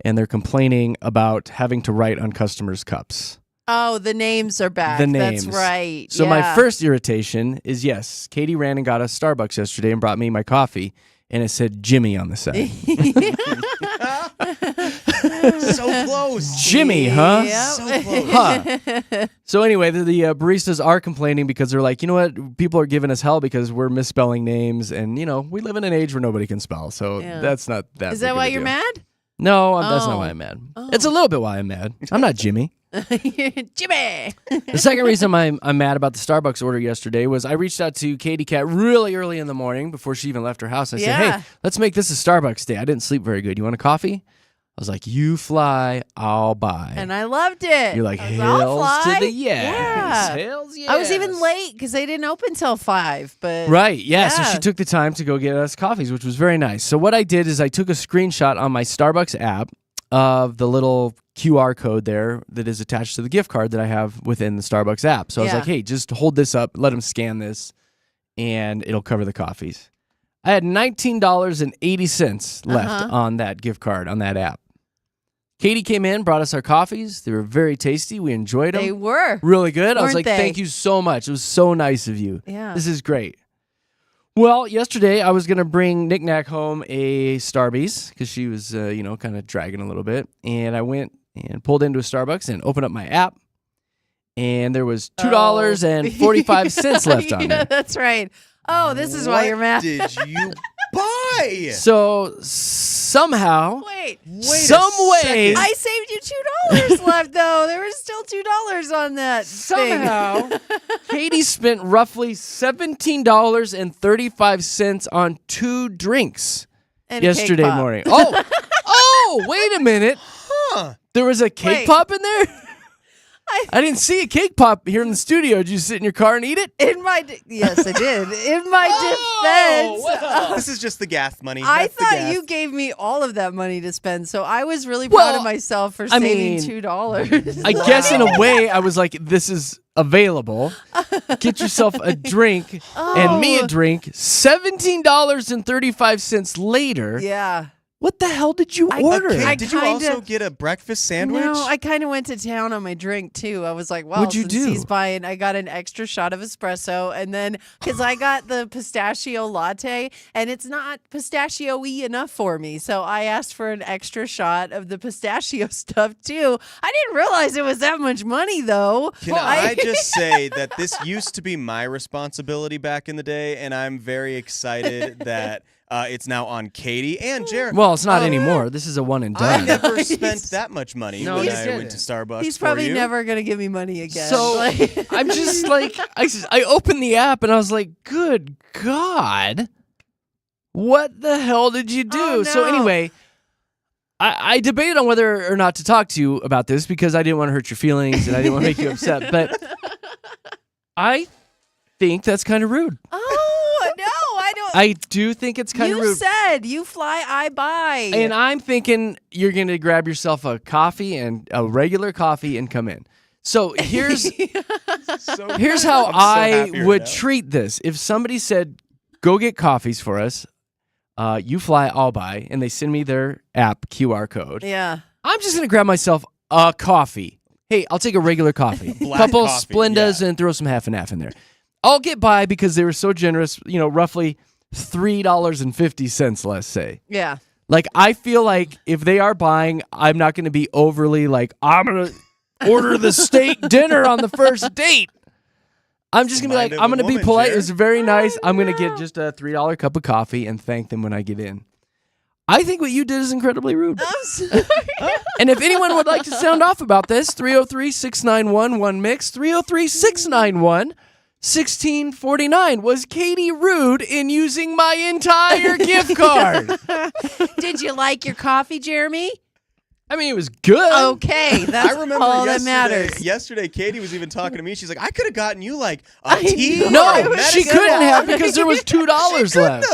and they're complaining about having to write on customers' cups. Oh, the names are back. The names. That's right. So my Yeah. first irritation is, yes, Katie ran and got us Starbucks yesterday and brought me my coffee, and it said Jimmy on the side. So close. Jimmy, huh? Yep. So close. Huh. So anyway, the baristas are complaining because they're like, you know what? People are giving us hell because we're misspelling names, and, you know, we live in an age where nobody can spell, so Yeah. that's not that Is big that of why a you're deal. mad? No, that's not Oh. why I'm mad. Oh. It's a little bit why I'm mad. I'm not Jimmy. Jimmy. The second reason I'm mad about the Starbucks order yesterday was I reached out to Katie Cat really early in the morning before she even left her house. I said, Yeah. hey, let's make this a Starbucks day. I didn't sleep very good. You want a coffee? I was like, you fly, I'll buy. And I loved it. You're like, I was, "I'll hails to fly." the yes. Yeah. Hails yes. I was even late because they didn't open till 5. But Right, yeah. So Yeah. she took the time to go get us coffees, which was very nice. So what I did is I took a screenshot on my Starbucks app of the little QR code there that is attached to the gift card that I have within the Starbucks app. So I was Yeah. like, hey, just hold this up, let them scan this, and it'll cover the coffees. I had $19.80 left Uh-huh. on that gift card on that app. Katie came in, brought us our coffees. They were very tasty. We enjoyed them. they were. Really good. I was Weren't like, they? thank you so much. It was so nice of you. Yeah. This is great. Well, yesterday I was going to bring Knick Knack home a Starbucks because she was, kind of dragging a little bit. And I went and pulled into a Starbucks and opened up my app. And there was $2.45 left on Yeah, there. that's right. Oh, this is why you're mad. What did you buy? So somehow, Wait. some way, I saved you $2 left though. There was still $2 on that thing. somehow, Katie spent roughly $17.35 on 2 drinks And a cake yesterday pop. morning. Oh, wait a minute. Huh. There was a cake Wait. pop in there? I didn't see a cake pop here in the studio. Did you sit in your car and eat it? Yes, I did. In my defense, wow. This is just the gas money. I That's the thought gas. you gave me all of that money to spend, so I was really proud Well, of myself for I saving mean, $2. I guess in a way, I was like, this is available. Get yourself a drink and me a Oh. drink. $17.35 later. Yeah. What the hell did you I- order? Okay, I did you kinda- also get a breakfast sandwich? No, I kind of went to town on my drink too. I was like, well, What'd you since do? he's buying, I got an extra shot of espresso, and then because I got the pistachio latte, and it's not pistachio-y enough for me, so I asked for an extra shot of the pistachio stuff too. I didn't realize it was that much money though. Can I just say that this used to be my responsibility back in the day, and I'm very excited that it's now on Katie and Jared. Well, it's not anymore. This is a one and I done. never spent that much money No, when you I went to didn't. Starbucks. He's for probably you. never gonna give me money again. So Like- I'm just like, I opened the app and I was like, good God, what the hell did you do? Oh, So no. anyway, I debated on whether or not to talk to you about this because I didn't want to hurt your feelings and I didn't want to make you upset. But I think that's kind of rude. Oh no, I I do think it's kind of You rude. said you fly, I buy. And I'm thinking you're going to grab yourself a coffee and a regular coffee and come in. So here's how I would treat this. If somebody said, go get coffees for us, you fly, I'll buy, and they send me their app QR code. Yeah. I'm just going to grab myself a coffee. Hey, I'll take a regular coffee. Couple coffee, Splendas and throw some half and half in there. I'll get by because they were so generous, roughly $3.50, let's say. Yeah. Like, I feel like if they are buying, I'm not going to be overly like, I'm going to order the steak dinner on the first date. I'm just going to be like, I'm going to be polite. It was very nice. I'm going to get just a $3 cup of coffee and thank them when I get in. I think what you did is incredibly rude. I'm sorry. And if anyone would like to sound off about this, 303-691-1MIX, 303-691-1649. Was Katie rude in using my entire gift card? Did you like your coffee, Jeremy? I mean, it was good. Okay, that's I remember all that matters. yesterday, Katie was even talking to me. She's like, I could have gotten you like a tea. know. No, I or a she medicine." couldn't have because there was $2 left.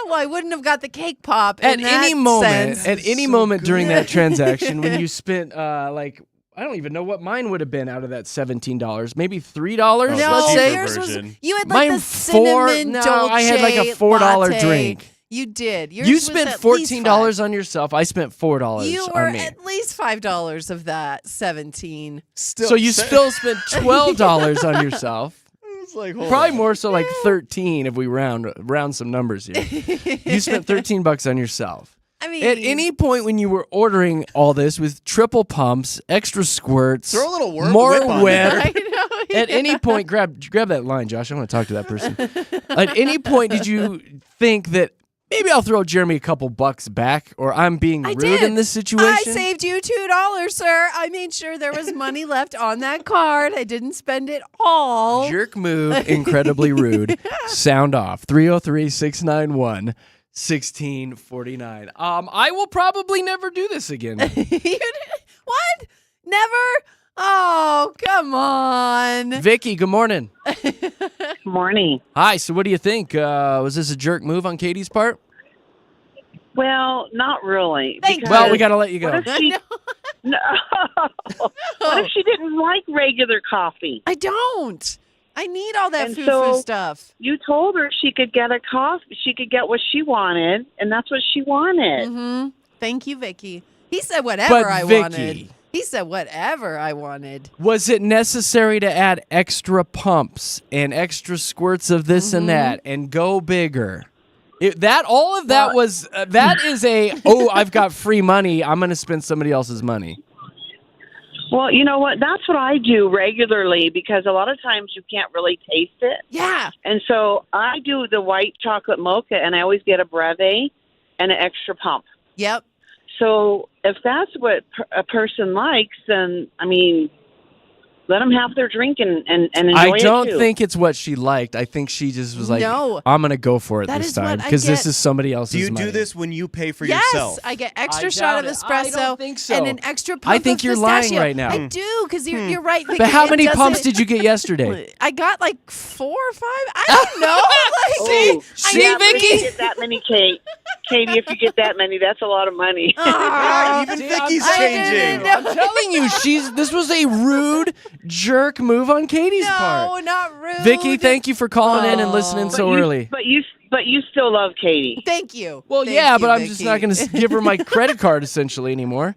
Well, I wouldn't have got the cake pop At in any that moment, sense. at any moment during that transaction, when you spent I don't even know what mine would have been out of that $17. Maybe $3. No, let's say. yours was version. you had like Mine the cinnamon dolce I had like a $4 latte. drink. You did. Yours You was spent at least $14 on yourself. I spent $4 You on were me. at least $5 of that 17. So you still spent $12 on yourself. It's like, hold Probably on. more so like 13 if we round some numbers here. You spent $13 on yourself. I mean, At any point when you were ordering all this with triple pumps, extra squirts, Throw a little more whip on whip. there. I know. At any point, grab that line, Josh. I want to talk to that person. At any point, did you think that maybe I'll throw Jeremy a couple bucks back, or I'm being I rude did. in this situation? I saved you $2, sir. I made sure there was money left on that card. I didn't spend it all. Jerk move, incredibly rude. Sound off. 303-691-1649. I will probably never do this again. What? Never? Oh, come on. Vicky, good morning. Morning. Hi, so what do you think? Was this a jerk move on Katie's part? Well, not really. Thank because Well, we got to let you go. What if she, no, what if she didn't like regular coffee? I don't. I need all that And foo-foo so- stuff. You told her she could get a coffee. She could get what she wanted, and that's what she wanted. Mm-hmm. Thank you, Vicky. He said whatever But I Vicky, wanted. He said whatever I wanted. was it necessary to add extra pumps and extra squirts of this and that and go bigger? All of that was that is I've got free money. I'm going to spend somebody else's money. Well, you know what? That's what I do regularly because a lot of times you can't really taste it. Yeah. And so I do the white chocolate mocha, and I always get a breve and an extra pump. Yep. So if that's what a person likes, then, I mean, let them have their drink and enjoy I it, don't too. think it's what she liked. I think she just was like, No. I'm going to go for it That this is what time I because this get. is somebody else's Do you money. do this when you pay for Yes, yourself? I get extra I shot of doubt it. espresso I don't think so. and an extra pump I think of you're lying pistachio. right now. I do, because you're right. Vicky. But how It many pumps doesn't- did you get yesterday? I got like 4 or 5. I don't know. Like, See, yeah, but if Vicky? you get that many, Katie, if you get that many, that's a lot of money. Aw, Even See, Vicky's I changing. didn't I'm telling you, this was a rude jerk move on Katie's no, part. not rude. Vicky, thank you for calling in and listening Oh. so early. But you still love Katie. Thank you. Well, Thank yeah, you, but I'm just not Vicky. going to give her my credit card essentially anymore.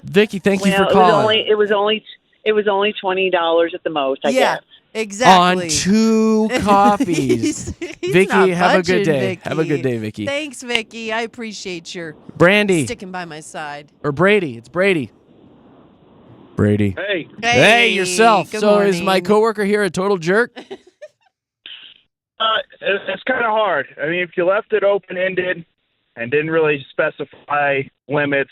Vicky, thank you Well, for calling. it was only $20 at the most, I Yeah, guess. exactly. On 2 coffees. He's Vicky, not have a good budging, day. Vicky. Have a good day, Vicky. Thanks, Vicky. I appreciate your Brandy sticking by my side. or Brady. It's Brady. Brady. Hey, Hey, yourself. Good So is my morning. coworker here a total jerk? it's kind of hard. I mean, if you left it open-ended and didn't really specify limits,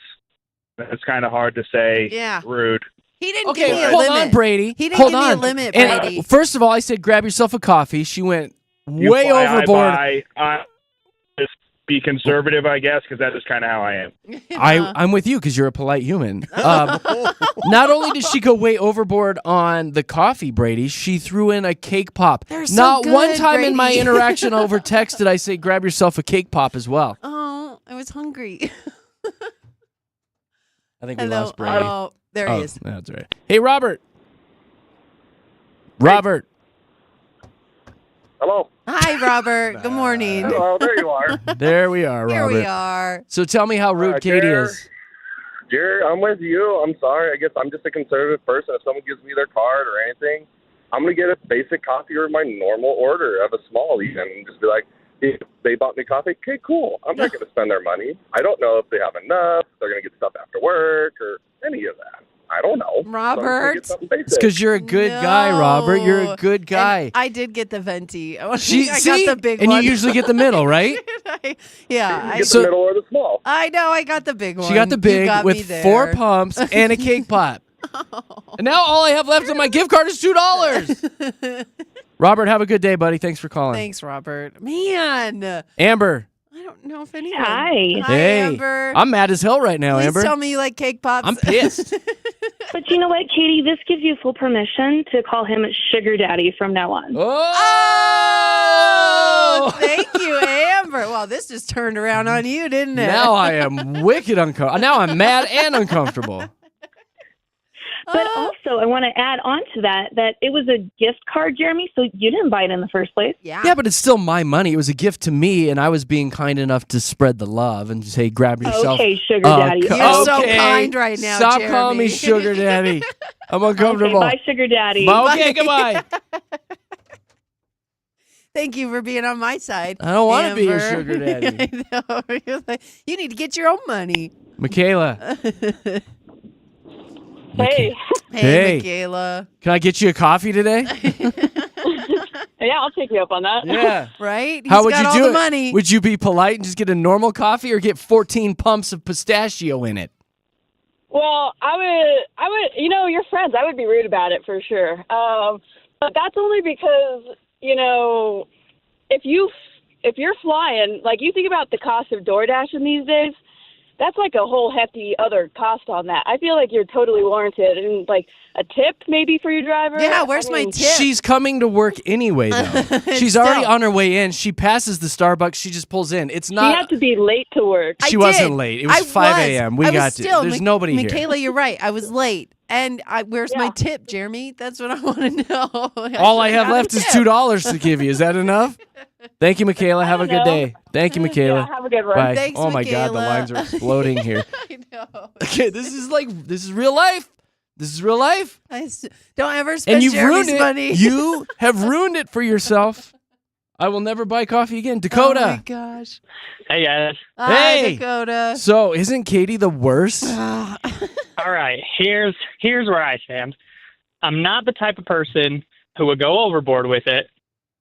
it's kind of hard to say Yeah. rude. He didn't Okay, give me a hold limit. on, Brady. He didn't hold give me a on. limit, And, Brady. first of all, I said grab yourself a coffee. She went You way fly, overboard. I be conservative, I guess, because that is kind of how I am. I'm with you because you're a polite human. Not only did she go way overboard on the coffee, Brady, she threw in a cake pop. They're so Not good, one time in my Brady. interaction over text did I say, grab yourself a cake pop as well. Oh, I was hungry. I think we Hello. lost Brady. Oh, there he is. That's right. Hey, Robert. Robert. Hello. Hi, Robert. Good morning. Hello, there you are. There we are, Here Robert. we are. So tell me how rude Katie Jared, is. Jared, I'm with you. I'm sorry. I guess I'm just a conservative person. If someone gives me their card or anything, I'm going to get a basic coffee or my normal order of a small even and just be like, if they bought me coffee, okay, cool. I'm not going to spend their money. I don't know if they have enough, if they're going to get stuff after work or any of that. I don't know. Robert. So I'm gonna get something basic. It's because you're a good guy, Robert. You're a No. good guy. And I did get the venti. I See, got the big and one. you usually get the middle, right? Yeah. Get So- the middle or the small. I know. I got the big one. She got the You big got me with there. 4 pumps and a cake pop. And now all I have left on my gift card is $2. Robert, have a good day, buddy. Thanks for calling. Thanks, Robert. Man, Amber. I don't know if anyone. Hi. Hi, Hey. Amber. I'm mad as hell right now, Please Amber. tell me you like cake pops. I'm pissed. But you know what, Katie? This gives you full permission to call him Sugar Daddy from now on. Oh, Oh! thank you, Amber. Well, this just turned around on you, didn't it? Now I am wicked uncomfortable. Now I'm mad and uncomfortable. But also, I want to add on to that it was a gift card, Jeremy, so you didn't buy it in the first place. Yeah, but it's still my money. It was a gift to me, and I was being kind enough to spread the love and say, grab yourself. Okay, Sugar Daddy. You're so Okay. kind right now, Stop Jeremy. calling me Sugar Daddy. I'm Okay, uncomfortable. bye, Sugar Daddy. Okay, goodbye. Thank you for being on my side. I don't want to be your Amber. sugar daddy. I know. You're like, you need to get your own money. Michaela. Hey. Hey. Michaela. Can I get you a coffee today? Yeah, I'll take you up on that. Yeah. Right? He's How would got you all do the it? money. Would you be polite and just get a normal coffee or get 14 pumps of pistachio in it? Well, I would, your friends, I would be rude about it for sure. But that's only because, if you're flying, like you think about the cost of DoorDash in these days, that's like a whole hefty other cost on that. I feel like you're totally warranted. And like a tip maybe for your driver. Yeah, where's my tip? She's coming to work anyway, though. She's Still. already on her way in. She passes the Starbucks. She just pulls in. It's You not. have to be late to work. She I wasn't did. late. It was I 5 a.m. We I was got still, to. There's nobody here. Michaela, you're right. I was late. And where's my Yeah. tip, Jeremy? That's what I want to know. All I have got a left is tip. $2 to give you. Is that enough? Thank you, Michaela. Have a good know. day. Thank you, Michaela. Yeah, have a good one. Bye. Thanks, oh my God, the Michaela. lines are exploding here. I know. Okay, this is real life. This is real life. Don't ever spend And you've Jeremy's ruined it. money. You have ruined it for yourself. I will never buy coffee again. Oh my Dakota. gosh. Hey guys. Hi, Hey. Dakota. So isn't Katie the worst? All right. Here's where I stand. I'm not the type of person who would go overboard with it.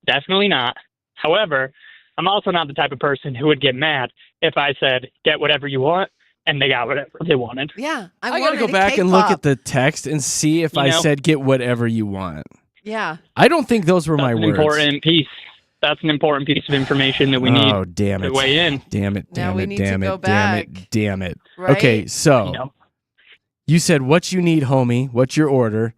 Definitely not. However, I'm also not the type of person who would get mad if I said, get whatever you want, and they got whatever they wanted. Yeah. I gotta wanted go a back cake and look pop. at the text and see if You I know? said get whatever you want. Yeah. I don't think those were That's my an words. important piece. That's an important piece of information that we need Oh, damn to it. weigh in. Damn it. Now Damn we it. need to Damn go it. Damn it. back. Damn it. Right? Okay, so You know? you said what you need, homie. What's your order?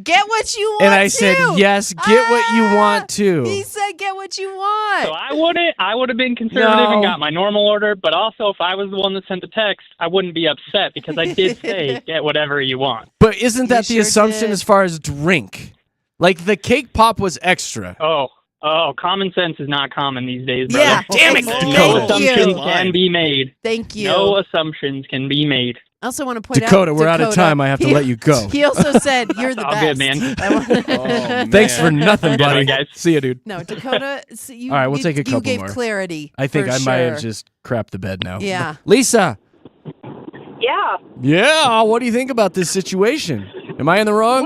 Get what you want And I to. said, yes, get what you want to. He said, get what you want. So I would have been conservative No. and got my normal order, but also if I was the one that sent the text, I wouldn't be upset because I did say get whatever you want. But isn't that the sure assumption did. as far as drink? Like the cake pop was extra. Oh, common sense is not common these days, brother. Yeah. Damn it, No Dakota. Thank assumptions you. can be made. Thank you. No assumptions can be made. I also want to point Dakota, out, we're out of time. I have to let you go. He also said, you're the All best. good, man. I want- Oh, Thanks for man. nothing, Good buddy. one, guys. See you, dude. No, Dakota, you, All right, we'll take a you couple gave more. clarity. I think for I might have sure. just crapped the bed now. Yeah. Lisa. Yeah. Yeah, what do you think about this situation? Am I in the wrong?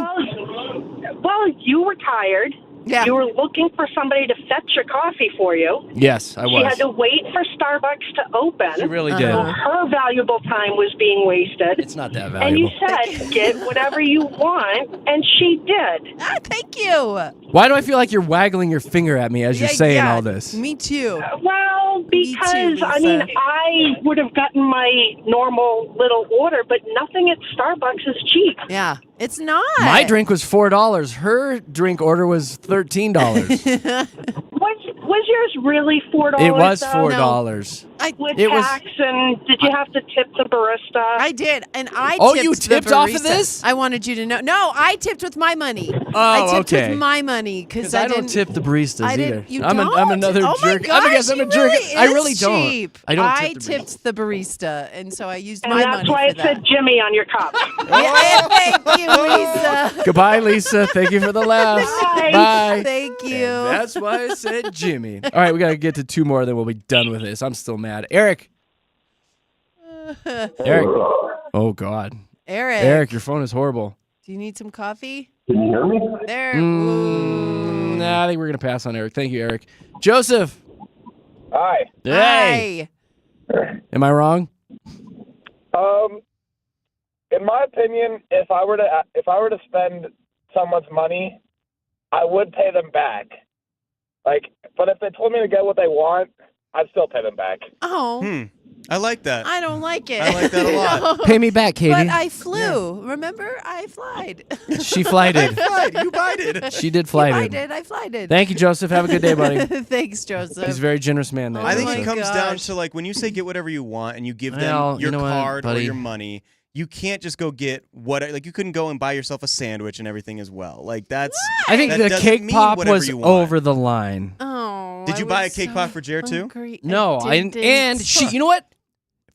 Well, you were tired. Yeah. You were looking for somebody to fetch your coffee for you. Yes, I She had was. to wait for Starbucks to open. She really Uh-huh. did. So her valuable time was being wasted. It's not that And you valuable. said, get whatever you want, and she did. Ah, thank you. Why do I feel like you're waggling your finger at me as you're saying all this? Me too. Well, because I mean, Lisa. I would have gotten my normal little order, but nothing at Starbucks is cheap. Yeah, it's not. My drink was $4. Her drink order was $13. Was yours really $4? It was though? $4. With It was- tax, and did you have to tip the barista? I did, and I Oh, tipped you the tipped off of barista. this? I wanted you to know. No, I tipped with my money. Oh, I tipped okay. with my money because I don't tip the baristas I either. didn't. You I'm don't? another oh jerk. My gosh, I guess I'm a you jerk. Really I is really don't. cheap. I don't I tip the tipped the barista, and so I used and my that's money why for it that. said Jimmy on your cup. Yeah, thank you, Lisa. Goodbye, Lisa. Thank you for the laughs. Bye. Bye. Thank you. And that's why I said Jimmy. All right, we got to get to 2 more, then we'll be done with this. I'm still mad. Eric. Eric. Oh, God. Eric, your phone is horrible. Do you need some coffee? Can you hear me? There. Nah, I think we're going to pass on Eric. Thank you, Eric. Joseph. Hi. Hey. Hi. Am I wrong? In my opinion, if I were to spend someone's money, I would pay them back. But if they told me to get what they want, I'd still pay them back. Oh. I like that. I don't like it. I like that a lot. Pay me back, Katie. But I flew. Remember? I flied. She flighted. You bided. She did flighted. I flighted. Thank you, Joseph. Have a good day, buddy. Thanks, Joseph. He's a very generous man. That Oh I think my it comes down gosh. to like when you say get whatever you want and you give them Well, your you know what, card or buddy? your money, you can't just go get what like you couldn't go and buy yourself a sandwich and everything as well. Like that's I think that the doesn't cake mean pop whatever was you want. over the line. Oh. Did you I buy a was cake so pop for Jared too? hungry. No, I didn't. and she. You know what?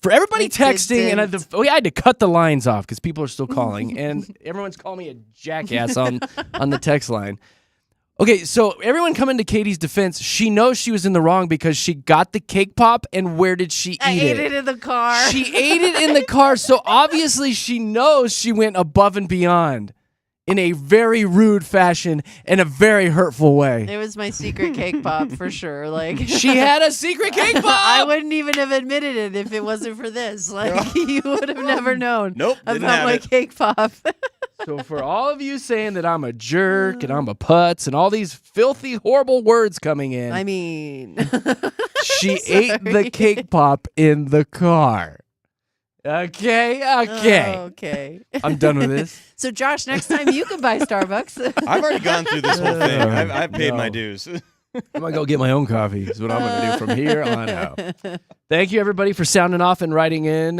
For everybody I texting, and didn't. I had to cut the lines off because people are still calling, and everyone's calling me a jackass on the text line. Okay, so everyone coming to Katie's defense, she knows she was in the wrong because she got the cake pop, and where did she eat I ate it in the car. She ate it in the car, so obviously she knows she went above and beyond in a very rude fashion and a very hurtful way. It was my secret cake pop for sure. Like She had a secret cake pop. I wouldn't even have admitted it if it wasn't for this. Like you would have never known Nope, didn't about have my it. cake pop. So for all of you saying that I'm a jerk and I'm a putz and all these filthy, horrible words coming in, I mean, she ate the cake pop in the car. Okay. okay. I'm done with this. So Josh, next time you can buy Starbucks. I've already gone through this whole thing. I've paid my No. dues. I'm going to go get my own coffee is what I'm going to do from here on out. Thank you, everybody, for sounding off and writing in.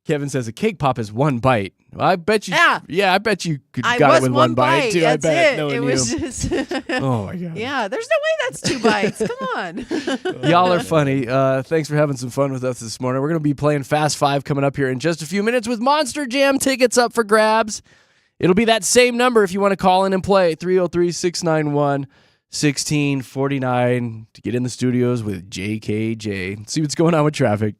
Kevin says a cake pop is one bite. Well, I bet you. Yeah. I bet you I got was it with one bite, too. That's I bet. it. knowing It you. was just. Oh, my God. Yeah, there's no way that's 2 bites. Come on. Y'all are funny. Thanks for having some fun with us this morning. We're going to be playing Fast Five coming up here in just a few minutes with Monster Jam tickets up for grabs. It'll be that same number if you want to call in and play, 303-691-1649 to get in the studios with JKJ. See what's going on with traffic.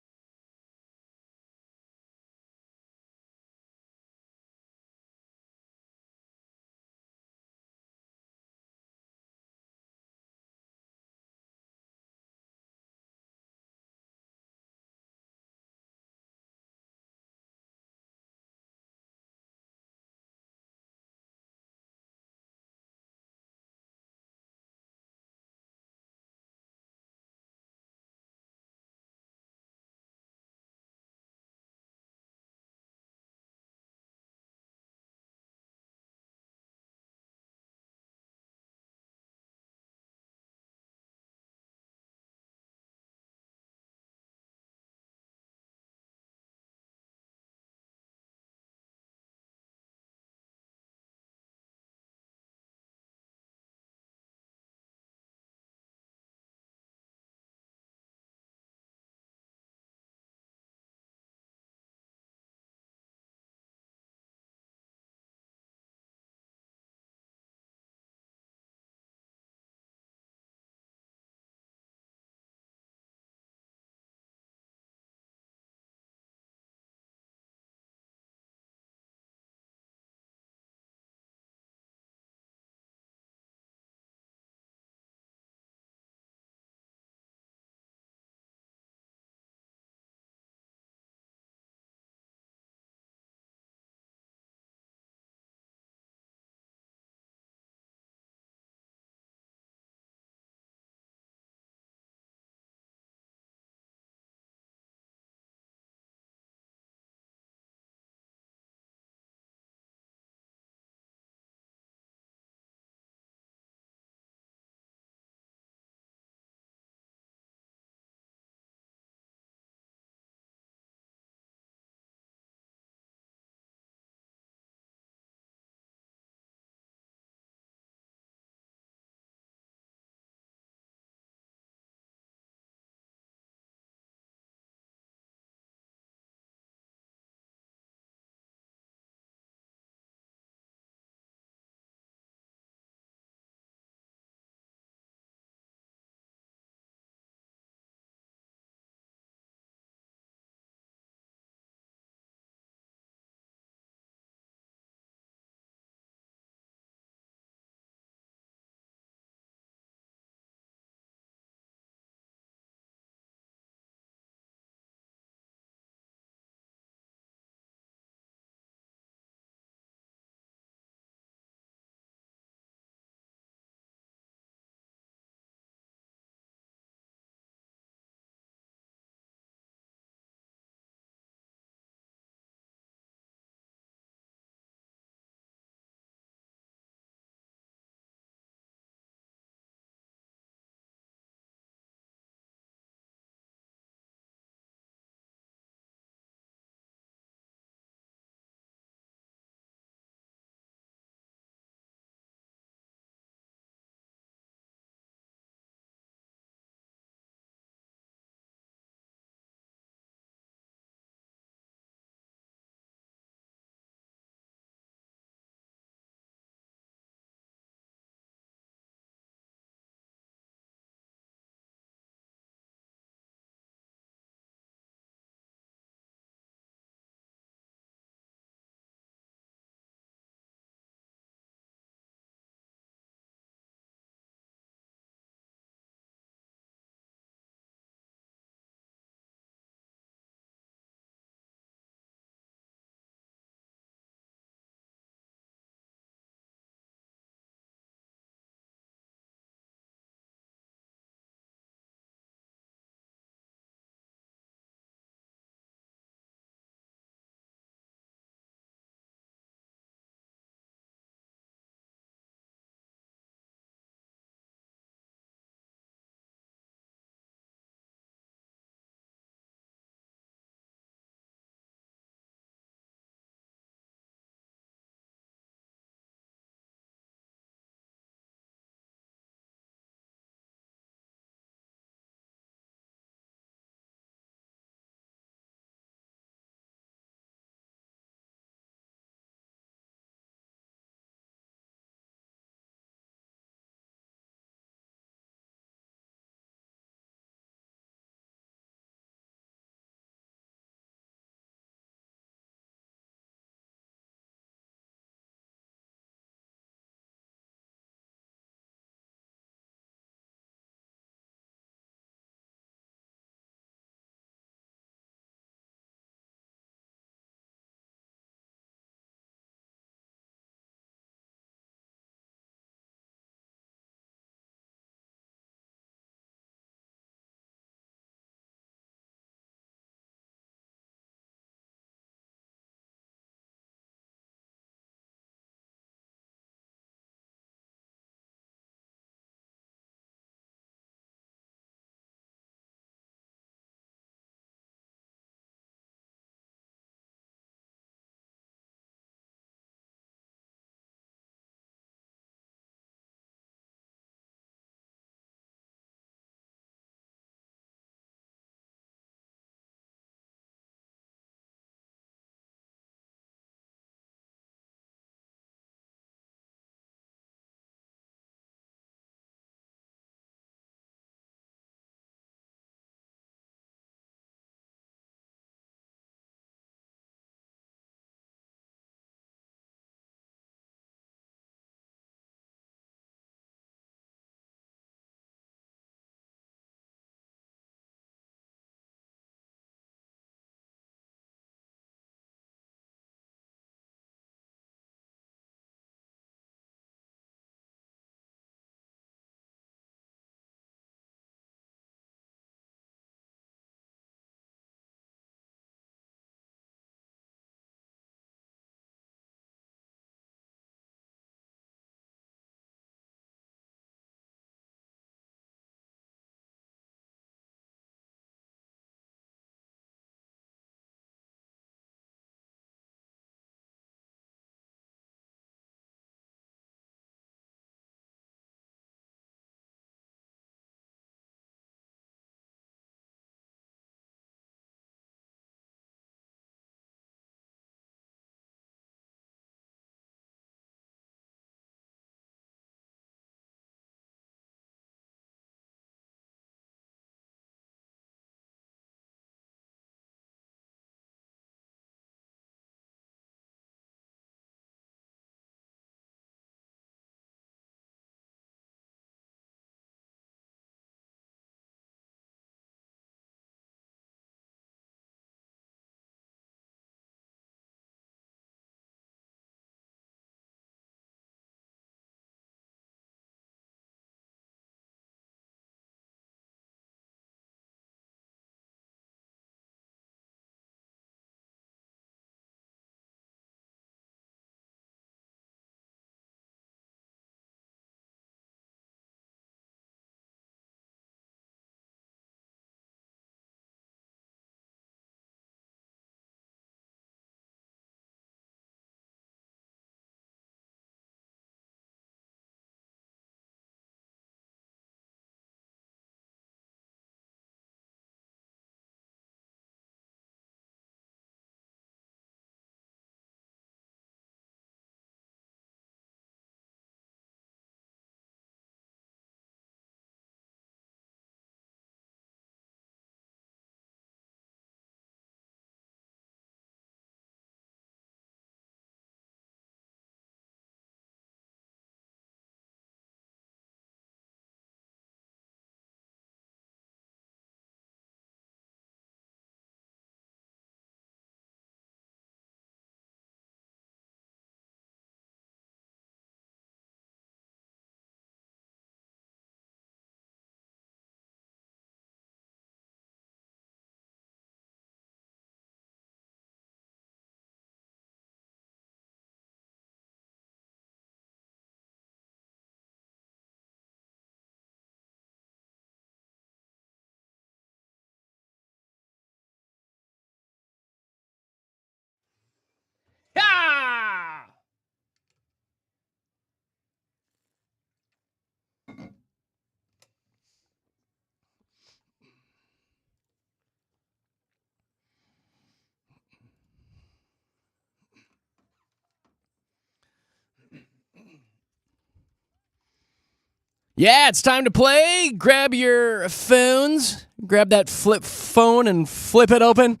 Yeah, it's time to play. Grab your phones. Grab that flip phone and flip it open.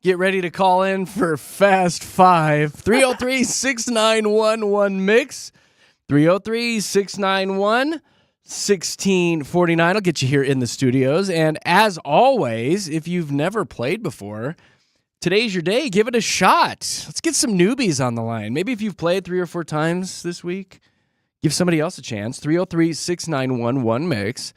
Get ready to call in for Fast 5. 303-6911-MIX. 303-691-1649. I'll get you here in the studios. And as always, if you've never played before, today's your day. Give it a shot. Let's get some newbies on the line. Maybe if you've played 3 or 4 times this week, give somebody else a chance. 303-691-1MIX.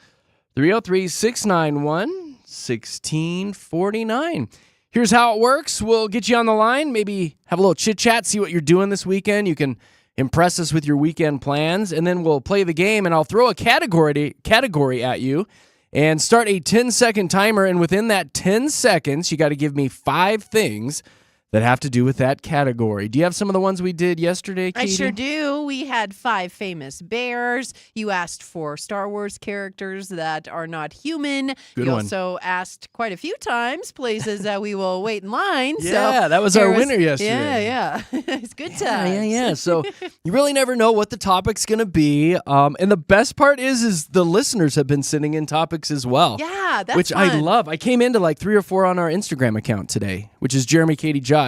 303-691-1649. Here's how it works. We'll get you on the line, maybe have a little chit-chat, see what you're doing this weekend. You can impress us with your weekend plans, and then we'll play the game, and I'll throw a category at you and start a 10-second timer, and within that 10 seconds, you got to give me 5 things that have to do with that category. Do you have some of the ones we did yesterday, Katie? I sure do. We had 5 famous bears. You asked for Star Wars characters that are not human. Good you one. also asked quite a few times places that we will wait in line. Yeah, so that was our winner yesterday. Yeah. It's good times. Yeah. So you really never know what the topic's going to be. And the best part is the listeners have been sending in topics as well. Yeah, that's which fun. I love. I came into like 3 or 4 on our Instagram account today, which is Jeremy, Katy, Josh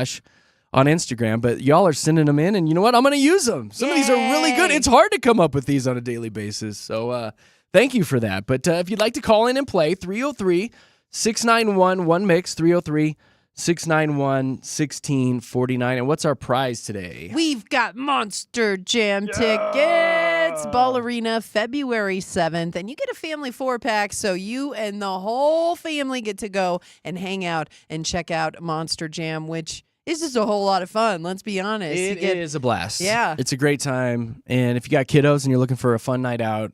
on Instagram. But y'all are sending them in, and you know what? I'm going to use them. Some of these are really good. It's hard to come up with these on a daily basis. So thank you for that. But if you'd like to call in and play, 303-691-1MIX, 303-691-1649. And what's our prize today? We've got Monster Jam tickets, Ball Arena, February 7th, and you get a family 4-pack, so you and the whole family get to go and hang out and check out Monster Jam, which is just a whole lot of fun, let's be honest. It is a blast. Yeah. It's a great time. And if you got kiddos and you're looking for a fun night out,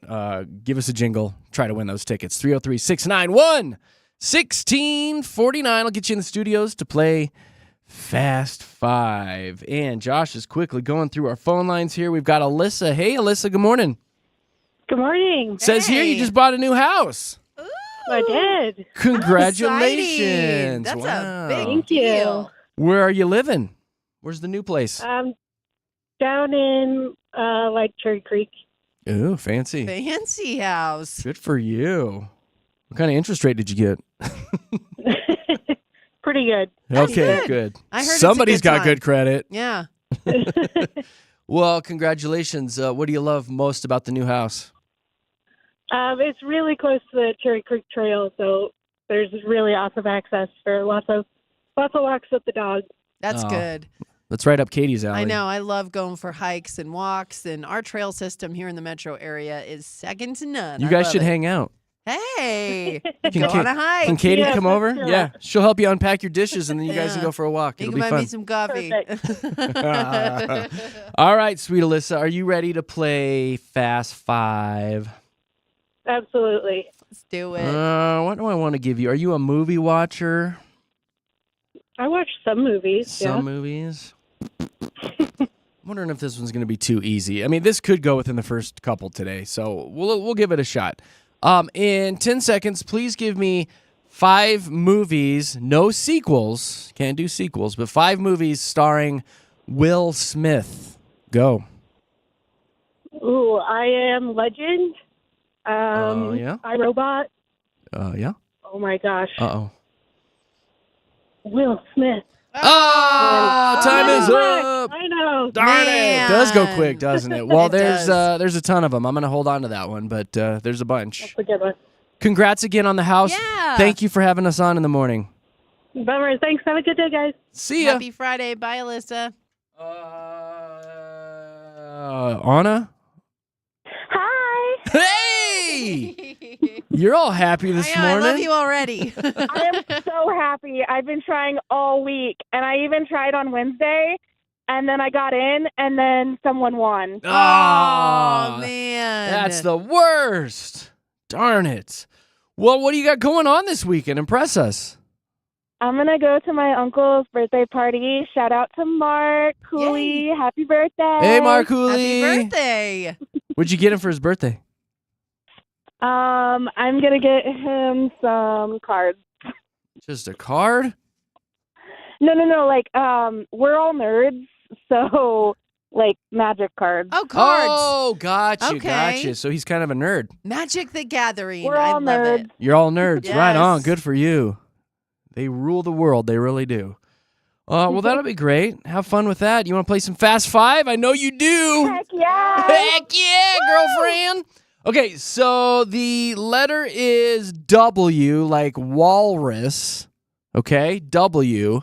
give us a jingle. Try to win those tickets. 303-691-1649. I'll get you in the studios to play Fast 5. And Josh is quickly going through our phone lines here. We've got Alyssa. Hey, Alyssa, good morning. Good morning. Says here you just bought a new house. I did. Congratulations. That's Wow. a big Thank deal. you. Where are you living? Where's the new place? Down in like Cherry Creek. Ooh, fancy. Fancy house. Good for you. What kind of interest rate did you get? Pretty good. Okay, good. I heard it's a Somebody's good got time. good credit. Yeah. Well, congratulations. What do you love most about the new house? It's really close to the Cherry Creek Trail, so there's really awesome access for lots of walks with the dog. That's Oh, good. That's right up Katie's alley. I know. I love going for hikes and walks, and our trail system here in the metro area is second to none. You I guys love should it. hang out. Hey, Can go Ka- on a hike. Can Katie Yeah, come for over? sure. Yeah, she'll help you unpack your dishes, and then you guys can Yeah. go for a walk. You It'll can be buy me fun. some coffee. All right, sweet Alyssa, are you ready to play Fast 5? Absolutely. Let's do it. What do I want to give you? Are you a movie watcher? I watch some movies. Some movies. I'm wondering if this one's going to be too easy. I mean, this could go within the first couple today, so we'll give it a shot. In 10 seconds, please give me 5 movies, no sequels. Can't do sequels, but 5 movies starring Will Smith. Go. Ooh, I Am Legend. Yeah. iRobot. Yeah. Oh my gosh. Uh-oh. Will Smith. Oh, time is up. I know. Darn Man. it. Does go quick, doesn't it? Well, It there's does. there's a ton of them. I'm going to hold on to that one, but there's a bunch. That's a good one. Congrats again on the house. Yeah. Thank you for having us on in the morning. Bummer. Thanks. Have a good day, guys. See ya. Happy Friday. Bye, Alyssa. Anna? Hi. Hey! You're all happy this I morning. love you already. I am so happy. I've been trying all week, and I even tried on Wednesday, and then I got in, and then someone won. Oh, man. That's the worst. Darn it. Well, what do you got going on this weekend? Impress us. I'm going to go to my uncle's birthday party. Shout out to Mark Cooley. Happy birthday. Hey, Mark Cooley. Happy birthday. What'd you get him for his birthday? I'm going to get him some cards. Just a card? No. Like, we're all nerds, so like magic cards. Oh, cards. Oh, gotcha, Okay. gotcha. So he's kind of a nerd. Magic the Gathering. We're I all love nerds. it. You're all nerds. Right on. Yes. Good for you. They rule the world. They really do. Well, that'll be great. Have fun with that. You want to play some Fast Five? I know you do. Heck yeah! Heck yeah, girlfriend. Okay, so the letter is W, like walrus. Okay, W.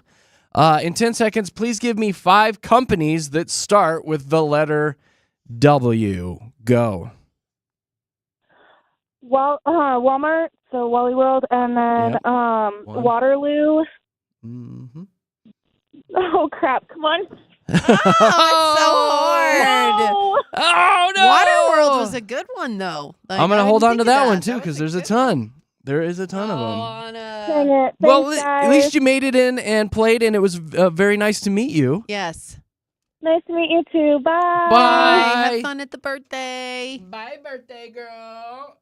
In 10 seconds, please give me 5 companies that start with the letter W. Go. Walmart, so Wally World, and then Yep. One. Waterloo. Mm-hmm. Oh crap! Come on. Oh, it's so hard. No. Oh, no. Waterworld was a good one, though. Like, I'm going to I hold didn't on to think of that one, too, That because was there's a good ton. There is a ton of one. them. Dang Anna. it. Well, Thanks, at guys. least you made it in and played, and it was very nice to meet you. Yes. Nice to meet you too. Bye. Bye. Have fun at the birthday. Bye, birthday girl.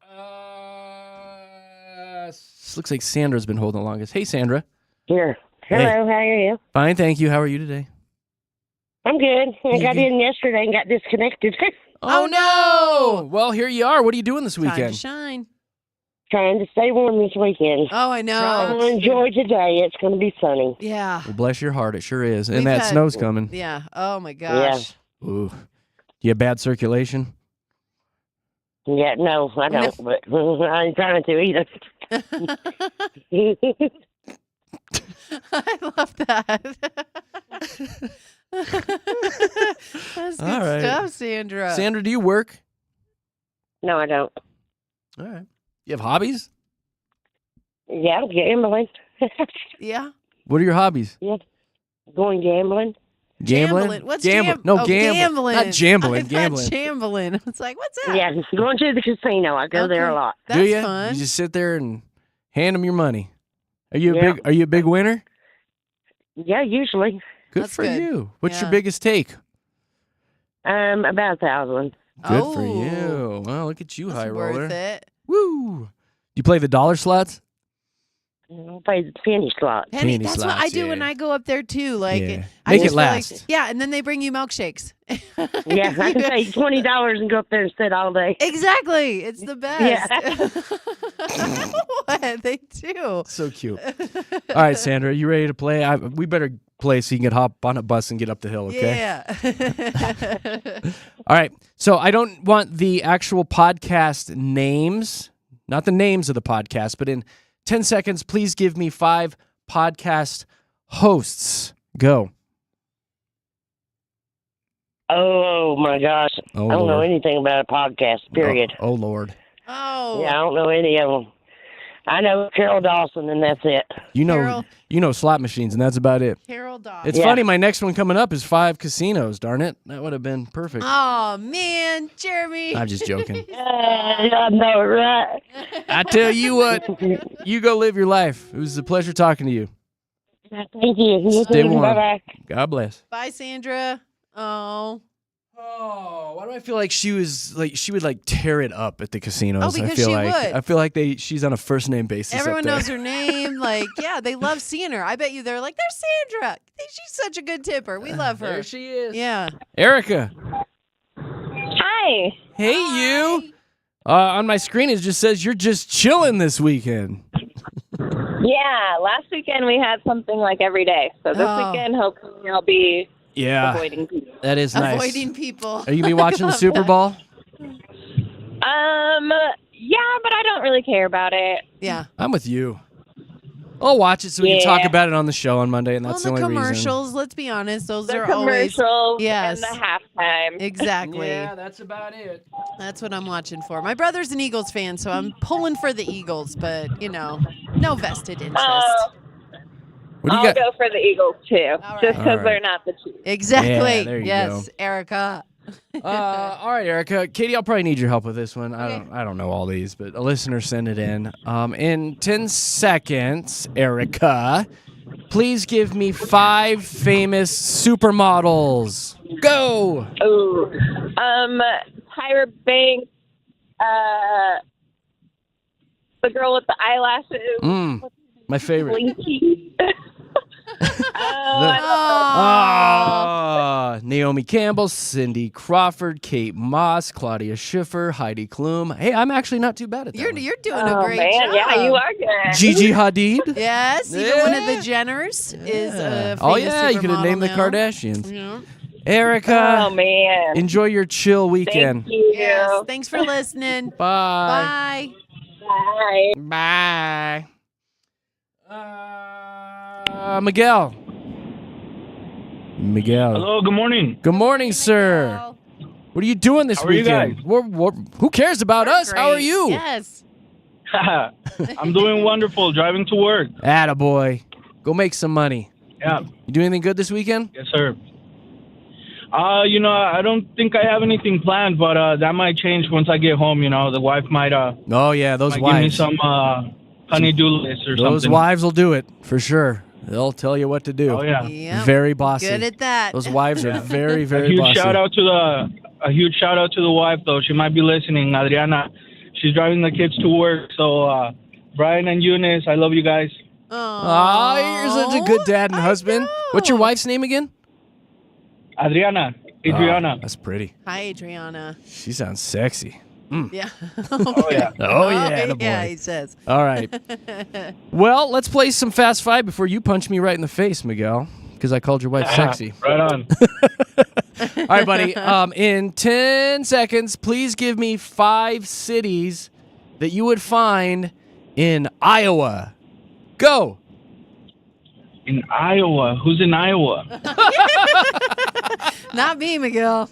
Looks like Sandra's been holding the longest. Hey, Sandra. Here. Hello, Hey. how are you? Fine, thank you. How are you today? I'm good. I You got good? in yesterday and got disconnected. Oh, no. Well, here you are. What are you doing this Time to weekend? shine. Trying to stay warm this weekend. Oh, I know. Trying to enjoy today. It's going to be sunny. Yeah. Well, bless your heart. It sure is. And We've that had- snow's coming. Yeah. Oh, my gosh. Ooh. You have bad circulation? Yeah, no, I don't. But I ain't trying to either. I love that. That's good All right. stuff, Sandra. Sandra, do you work? No, I don't. All right. You have hobbies? Yeah, I'm gambling. Yeah. What are your hobbies? Yeah, going gambling. Gambling? What's gambling? No, gambling. gambling. Not jambling. I thought Gambling. Chambling. It's like, what's that? Yeah, going to the casino. I go there a Okay. lot. That's do you? fun. You just sit there and hand them your money. Are you a Yeah. big? Are you a big winner? Yeah, usually. Good That's for good. you. What's Yeah. your biggest take? About 1,000. Good Oh, for you. Well, look at you, That's high worth roller. it. Woo! You play the dollar slots? I play the penny slot. Penny, Penny that's what I slots, do when yeah. I go up there too. Like, Yeah. I Make it just feel like- last. yeah, and then they bring you milkshakes. Yeah, I can pay $20 and go up there and sit all day. Exactly. It's the best. What? They do. So cute. All right, Sandra, you ready to play? We better play so you can hop on a bus and get up the hill, okay? Yeah. All right. So I don't want the actual podcast names, not the names of the podcast, but in 10 seconds, please give me 5 podcast hosts. Go. Oh my gosh. Oh, I don't know Lord. anything about a podcast, period. Oh, Lord. Oh. Yeah, I don't know any of them. I know Carol Dawson, and that's it. Carol. You know slot machines, and that's about it. Carol Dawson. It's Yeah. funny, my next one coming up is 5 casinos, darn it. That would have been perfect. Oh, man. Jeremy. I'm just joking. I know, right? I tell you what, you go live your life. It was a pleasure talking to you. Thank you. You Stay too. warm. Bye-bye. God bless. Bye, Sandra. Oh. Oh, why do I feel like she would like tear it up at the casinos? Oh, because I feel she like would. I feel like she's on a first name basis. Everyone up there. knows her name. Like, yeah, they love seeing her. I bet you they're like, there's Sandra. She's such a good tipper. We love her. There she is. Yeah. Erica. Hi. Hey, you. On my screen, it just says you're just chilling this weekend. Yeah, last weekend we had something like every day. So this Oh. weekend, hopefully, I'll be Yeah, avoiding people. that is nice. Avoiding people. Are you gonna be watching the Super Bowl? Yeah, but I don't really care about it. Yeah. I'm with you. I'll watch it so we can talk about it on the show on Monday, and that's Well, the the only reason. commercials, let's be honest, those The are always commercials yes. and the halftime. Exactly. Yeah, that's about it. That's what I'm watching for. My brother's an Eagles fan, so I'm pulling for the Eagles, but no vested interest. What do you I'll got? go for the Eagles too, right. just because All right. they're not the Chiefs. Exactly. Yeah, there you yes, go. Erica. All right, Erica. Katie, I'll probably need your help with this one. I don't know all these, but a listener sent it in. In 10 seconds, Erica, please give me 5 famous supermodels. Go. Ooh, Tyra Banks, the girl with the eyelashes, My favorite. Blinky. Oh, Naomi Campbell, Cindy Crawford, Kate Moss, Claudia Schiffer, Heidi Klum. Hey, I'm actually not too bad at that. You're doing a great man, job. yeah, you are good. Gigi Hadid. Yes, even one of the Jenners is a famous Oh yeah, you could have supermodel named the now. Kardashians. Yeah. Erica. Oh man. Enjoy your chill weekend. Thank you. Yes, thanks for listening. Bye. Bye. Bye. Bye. Miguel. Hello, good morning. Good morning, sir. What are you doing this How are you weekend? Who cares about us? How are you? Yes. I'm doing wonderful, driving to work. Attaboy. Go make some money. Yeah. You do anything good this weekend? Yes, sir. I don't think I have anything planned, but that might change once I get home. The wife might Oh yeah, those might wives. give me some honey-do list or Those something. wives will do it for sure. They'll tell you what to do. Oh yeah. Yep. Very bossy. Good at that. Those wives are very, A very huge bossy. shout out to the wife though. She might be listening, Adriana. She's driving the kids to work. So Brian and Eunice, I love you guys. Oh, you're such a good dad and husband. What's your wife's name again? Adriana. Oh, that's pretty. Hi, Adriana. She sounds sexy. Yeah. Oh yeah. Oh yeah, the yeah, boy. he says. All right. Well, let's play some Fast Five before you punch me right in the face, Miguel, because I called your wife sexy. Right on. All right, buddy. In 10 seconds, please give me 5 cities that you would find in Iowa. Go. In Iowa. Who's in Iowa? Not me, Miguel.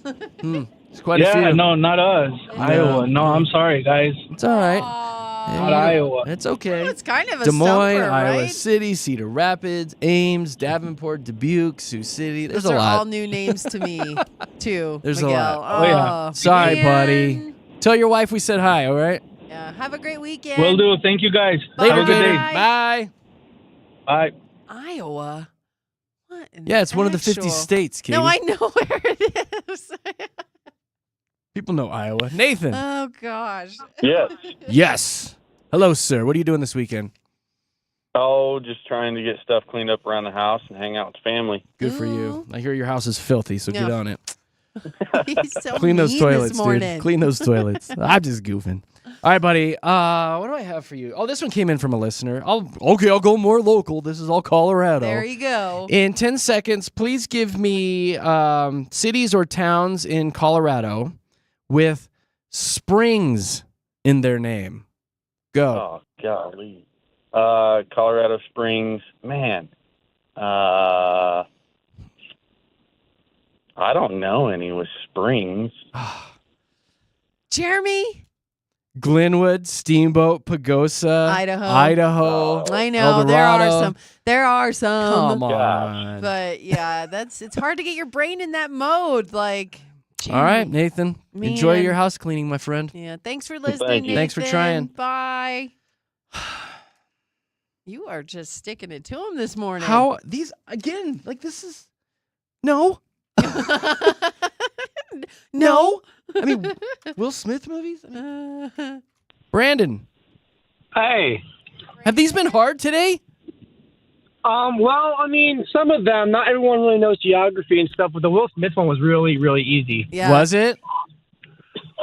It's quite a few. Yeah, no, not us. Iowa. No, I'm sorry, guys. It's all right. Not Iowa. It's okay. It's kind of a Des Moines, stumper, Iowa right? City, Cedar Rapids, Ames, Davenport, Dubuque, Sioux City. There's Those a are lot. all new names to me, too. There's Miguel. a lot. Oh, yeah. Sorry, man. buddy. Tell your wife we said hi, all right? Yeah. Have a great weekend. Will do. Thank you, guys. Later, Have a good Gator. day. Bye. Bye. Iowa. What? in Yeah, it's one of the 50 actual- states, Katie. No, I know where it is. People know Iowa. Nathan. Oh gosh. Yes. Yes. Hello, sir. What are you doing this weekend? Oh, just trying to get stuff cleaned up around the house and hang out with family. Good for you. I hear your house is filthy, so get Yeah. on it. He's so Clean those mean toilets, this morning. dude. Clean those toilets. I'm just goofing. All right, buddy. What do I have for you? Oh, this one came in from a listener. I'll go more local. This is all Colorado. There you go. In 10 seconds, please give me cities or towns in Colorado with springs in their name. Go. Oh, golly. Colorado Springs. Man. I don't know any with springs. Jeremy. Glenwood, Steamboat, Pagosa, Idaho. I know Eldorado. there are some. Come on. But yeah, it's hard to get your brain in that mode. Like, All right, Nathan. Enjoy Man. your house cleaning, my friend. yeah. Thanks for listening. you. Thanks for Nathan. trying. Bye. You are just sticking it to him this morning. How these again? Like this is no. No. I mean, Will Smith movies. I mean, Brandon. Hey. Have these been hard today? Well, I mean, some of them. Not everyone really knows geography and stuff, but the Will Smith one was really, really easy. Yeah. Was it?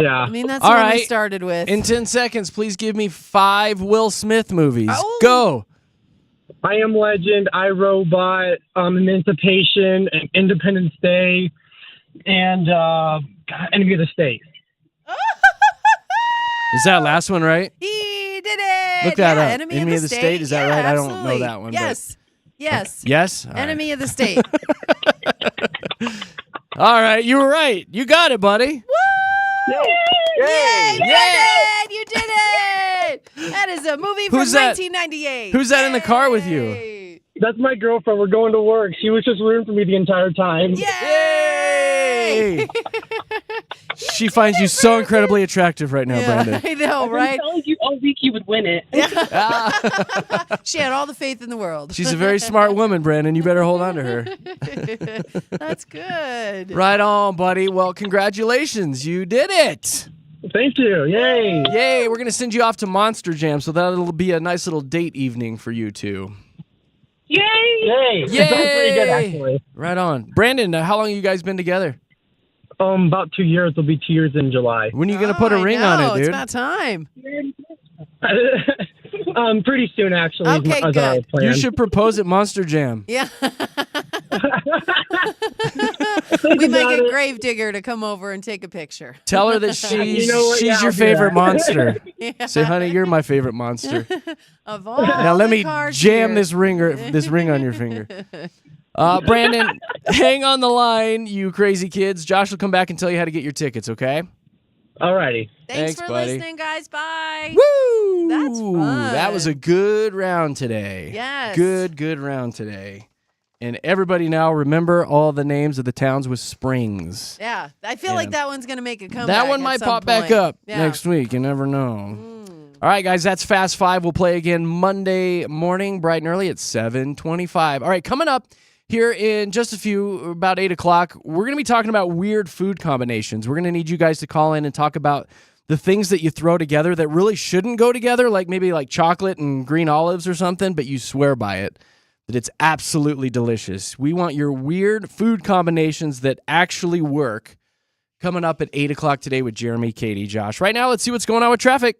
Yeah. I mean, that's All what we right. started with. In 10 seconds, please give me 5 Will Smith movies. Oh. Go. I Am Legend, I, Robot, Emancipation, and Independence Day, and Enemy of the State. Is that last one right? He did it. Look that yeah, up. Enemy of the State. Is that Yeah, right? absolutely. I don't know that one. Yes. Yes. But yes? All right. Enemy of the State. All right. You were right. You got it, buddy. Yay! You did it! You did it! That is a movie from Who's that? 1998. Who's that in the car with you? That's my girlfriend. We're going to work. She was just rooting for me the entire time. Yay! She finds you so incredibly attractive right now, Brandon. I know, right? telling you all week you would win it. She had all the faith in the world. She's a very smart woman, Brandon. You better hold on to her. That's good. Right on, buddy. Well, congratulations. You did it. Thank you. Yay. Yay. We're going to send you off to Monster Jam, so that'll be a nice little date evening for you two. Yay! Yay! That's pretty good, actually. Right on. Brandon, how long have you guys been together? About 2 years. It'll be 2 years in July. When are you going to put a ring on it, dude? It's about time. Pretty soon, actually. Okay, is our good. plan. You should propose at Monster Jam. Yeah. We might get Gravedigger to come over and take a picture. Tell her that she's Yeah, your I'll do favorite that. monster. Yeah. Say, honey, you're my favorite monster. Of all Now let the me cars jam here. this ring on your finger. Brandon, hang on the line, you crazy kids. Josh will come back and tell you how to get your tickets, okay? Alrighty. Thanks for buddy. listening, guys. Bye. Woo! That's fun. That was a good round today. Yes. Good round today. And everybody now remember all the names of the towns with springs. Yeah, I feel like that one's going to make a comeback. That one at might some pop back point. up Yeah. next week. You never know. All right, guys, that's Fast Five. We'll play again Monday morning, bright and early at 7:25. All right, coming up here in just a few, about 8 o'clock, we're going to be talking about weird food combinations. We're going to need you guys to call in and talk about the things that you throw together that really shouldn't go together, like maybe like chocolate and green olives or something, but you swear by it, that it's absolutely delicious. We want your weird food combinations that actually work. Coming up at 8 o'clock today with Jeremy, Katy, Josh. Right now, let's see what's going on with traffic.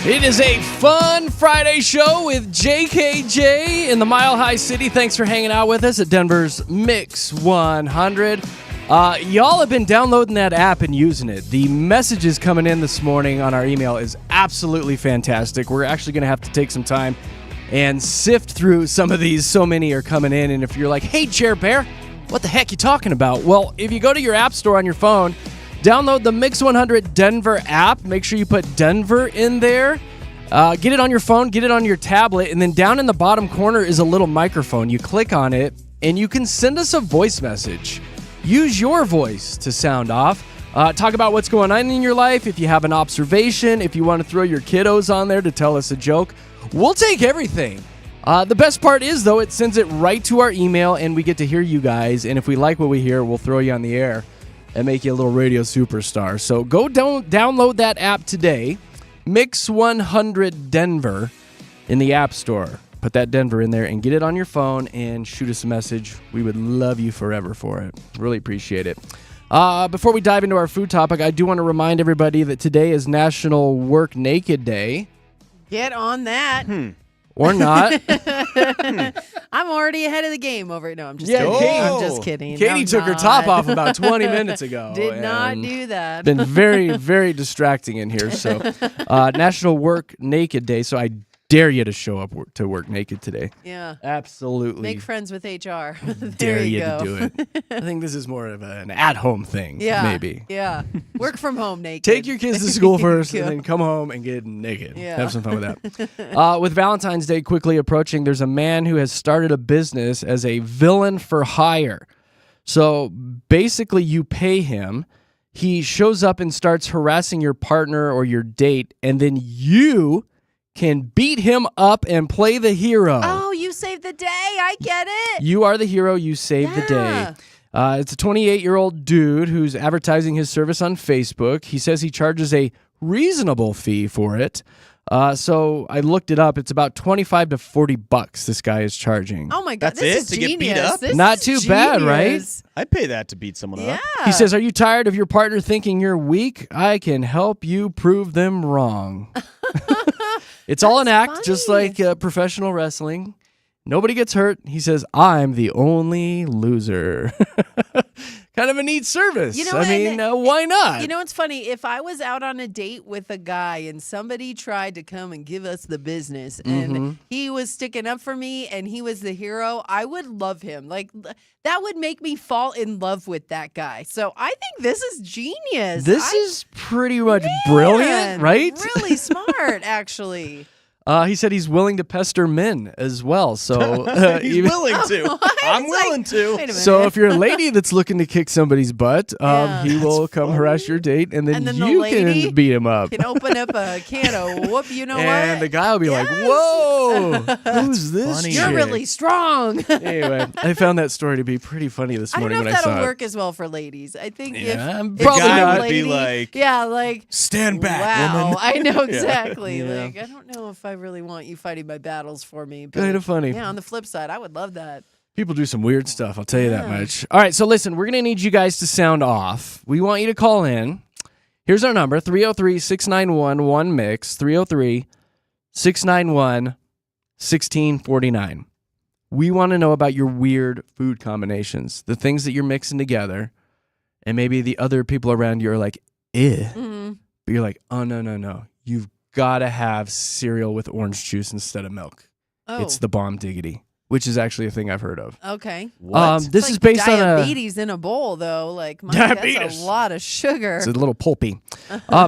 It is a fun Friday show with JKJ in the Mile High City. Thanks for hanging out with us at Denver's Mix 100. Y'all have been downloading that app and using it. The messages coming in this morning on our email is absolutely fantastic. We're actually going to have to take some time and sift through some of these. So many are coming in. And if you're like, hey, Chair Bear, what the heck you talking about? Well, if you go to your app store on your phone, download the Mix 100 Denver app. Make sure you put Denver in there. Get it on your phone, get it on your tablet, and then down in the bottom corner is a little microphone. You click on it, and you can send us a voice message. Use your voice to sound off. Talk about what's going on in your life. If you have an observation, if you want to throw your kiddos on there to tell us a joke, we'll take everything. The best part is, though, it sends it right to our email, and we get to hear you guys. And if we like what we hear, we'll throw you on the air and make you a little radio superstar. So go download that app today, Mix 100 Denver, in the App Store. Put that Denver in there and get it on your phone and shoot us a message. We would love you forever for it. Really appreciate it. Before we dive into our food topic, I do want to remind everybody that today is National Work Naked Day. Get on that. Or not. I'm already ahead of the game over it. No, I'm just Yeah, kidding. Katie- I'm just kidding. Katie I'm took her not. top off about 20 minutes ago. Did not and do that. Been very, very distracting in here. So, National Work Naked Day. So I dare you to show up to work naked today. Yeah. Absolutely. Make friends with HR. Dare there you go. to do it. I think this is more of an at-home thing. Yeah. Maybe. Yeah. Work from home naked. Take your kids to school first Go. and then come home and get naked. Yeah. Have some fun with that. With Valentine's Day quickly approaching, there's a man who has started a business as a villain for hire. So basically you pay him. He shows up and starts harassing your partner or your date, and then you can beat him up and play the hero. Oh, you saved the day. I get it. You are the hero. You saved the day. It's a 28-year-old dude who's advertising his service on Facebook. He says he charges a reasonable fee for it. So I looked it up. It's about $25 to $40 this guy is charging. Oh my God, That's this it? is To genius. get beat up? This Not is too bad, right? genius. I'd pay that to beat someone up. He says, are you tired of your partner thinking you're weak? I can help you prove them wrong. It's all an act, just like professional wrestling. Nobody gets hurt. He says, I'm the only loser. Kind of a neat service. You know, I mean, why not? You know, it's funny. If I was out on a date with a guy and somebody tried to come and give us the business and he was sticking up for me and he was the hero, I would love him. Like, that would make me fall in love with that guy. So I think this is genius. This is pretty much brilliant, right? Really smart, actually. He said he's willing to pester men as well. So He's willing to. I'm willing to. Wait a minute. So if you're a lady that's looking to kick somebody's butt, he will come harass your date, and then the you lady can beat him up. Can open up a can of whoop, you know And what? the guy will be like, "Whoa, who's this? funny. You're chick?" really strong. Anyway, I found that story to be pretty funny this I don't morning know if when I that'll saw work as well for ladies. I think Yeah, if probably some not. Would be lady- like, yeah, like stand back, wow, woman. I know Yeah. exactly. Yeah. Like I don't know if I really want you fighting my battles for me. But Kinda funny. Yeah, on the flip side, I would love that. it. People do some weird stuff. I'll tell you that much. All right, so listen, we're gonna need you guys to sound off. We want you to call in. Here's our number: 303-691-1MIX. 303-691-1649. We want to know about your weird food combinations, the things that you're mixing together, and maybe the other people around you are like, "Eh," but you're like, "Oh no, you've got to have cereal with orange juice instead of milk. Oh, It's the bomb diggity," which is actually a thing I've heard of. okay. This It's is like based on a diabetes in a bowl, though. Like that's Diabetes. a lot of sugar. It's a little pulpy.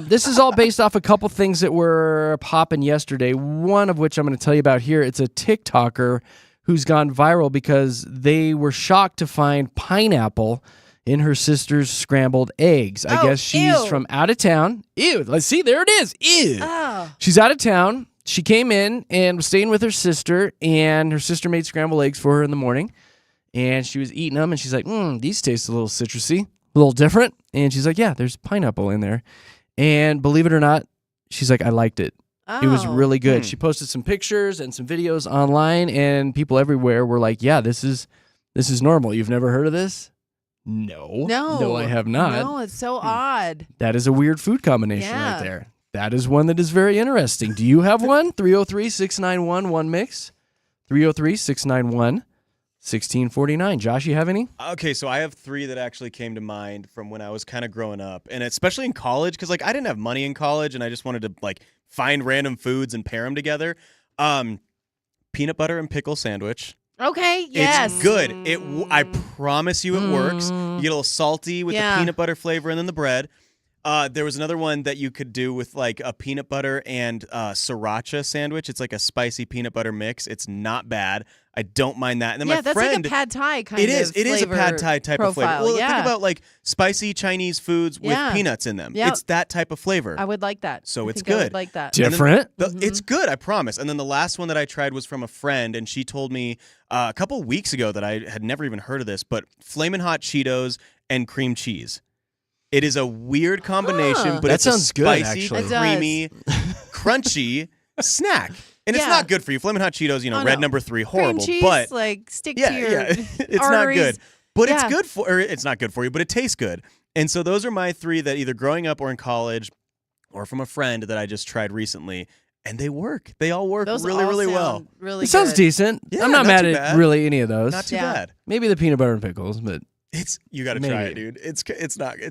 This is all based off a couple things that were popping yesterday, one of which I'm going to tell you about here. It's a TikToker who's gone viral because they were shocked to find pineapple in her sister's scrambled eggs. I guess she's ew. from out of town. Ew. Let's see. There it is. Ew. Oh. She's out of town. She came in and was staying with her sister, and her sister made scrambled eggs for her in the morning, and she was eating them, and she's like, these taste a little citrusy, a little different. And she's like, yeah, there's pineapple in there. And believe it or not, she's like, I liked it. It was Oh. really good. She posted some pictures and some videos online, and people everywhere were like, yeah, this is normal. You've never heard of this? No. No. No, I have not. No, it's so odd. That is a weird food combination Yeah. right there. That is one that is very interesting. Do you have one? 303-691-1Mix. 303-691-1649. Josh, you have any? Okay, so I have 3 that actually came to mind from when I was kind of growing up, and especially in college, because like I didn't have money in college, and I just wanted to like find random foods and pair them together. Peanut butter and pickle sandwich. Okay, yes. It's good. I promise you it works. You get a little salty with the peanut butter flavor and then the bread. There was another one that you could do with like a peanut butter and sriracha sandwich. It's like a spicy peanut butter mix. It's not bad. I don't mind that. And then my that's friend, like a pad thai kind of It is a pad thai type of flavor. profile. Well, think about like spicy Chinese foods with peanuts in them. Yep. It's that type of flavor. I would like that. So it's think I good. would like that. Different? It's good, I promise. And then the last one that I tried was from a friend, and she told me a couple weeks ago that I had never even heard of this, but Flamin' Hot Cheetos and cream cheese. It is a weird combination, but That it's sounds a good, spicy, actually. It does. creamy, crunchy snack. And it's Yeah. not good for you. Flamin' Hot Cheetos, Oh, red no. number 3, Cream horrible. cheese, but like stick yeah, to your it's arteries. not good. But it's Yeah. good for, or it's not good for you, but it tastes good. And so those are my 3 that either growing up or in college or from a friend that I just tried recently. And they work. They all work Those really, all really sound well. Really It sounds good. decent. Yeah, I'm not not mad too at bad. really any of those. Not too Yeah. bad. Maybe the peanut butter and pickles, but You got to try Maybe. it, dude. It's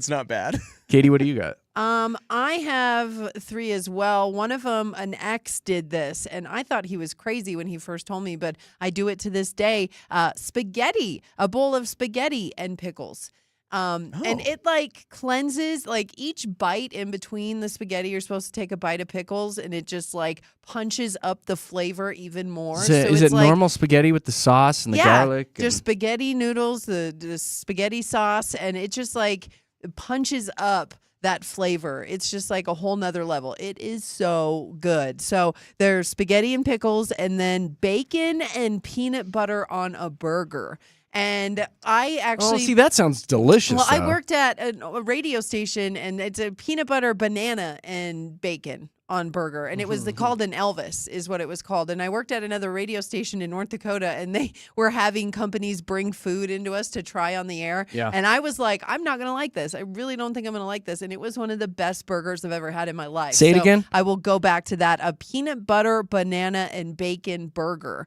not bad. Katie, what do you got? I have 3 as well. One of them, an ex did this, and I thought he was crazy when he first told me, but I do it to this day. Spaghetti, a bowl of spaghetti and pickles. And it like cleanses, like each bite in between the spaghetti, you're supposed to take a bite of pickles, and it just like punches up the flavor even more. Is it like, normal spaghetti with the sauce and the garlic? just spaghetti noodles, the spaghetti sauce, and it just like punches up that flavor. It's just like a whole nother level. It is so good. So there's spaghetti and pickles, and then bacon and peanut butter on a burger. And I actually see, that sounds delicious. Well, I though. worked at a radio station, and it's a peanut butter, banana, and bacon on burger, and it was called an Elvis, is what it was called. And I worked at another radio station in North Dakota, and they were having companies bring food into us to try on the air. Yeah. And I was like, I'm not gonna like this. I really don't think I'm gonna like this. And it was one of the best burgers I've ever had in my life. Say it again? I will go back to that. A peanut butter, banana, and bacon burger.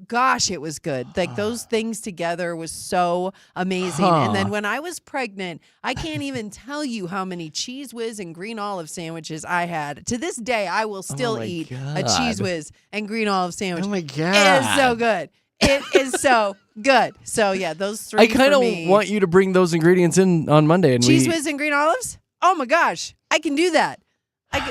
Gosh, it was good. Like those things together was so amazing. And then when I was pregnant, I can't even tell you how many Cheese Whiz and green olive sandwiches I had. To this day, I will still eat a Cheese Whiz and green olive sandwich. Oh my God. It is so good. It is so good. So yeah, those 3 I kind for of me. want you to bring those ingredients in on Monday. And Cheese Whiz and green olives? Oh my gosh, I can do that.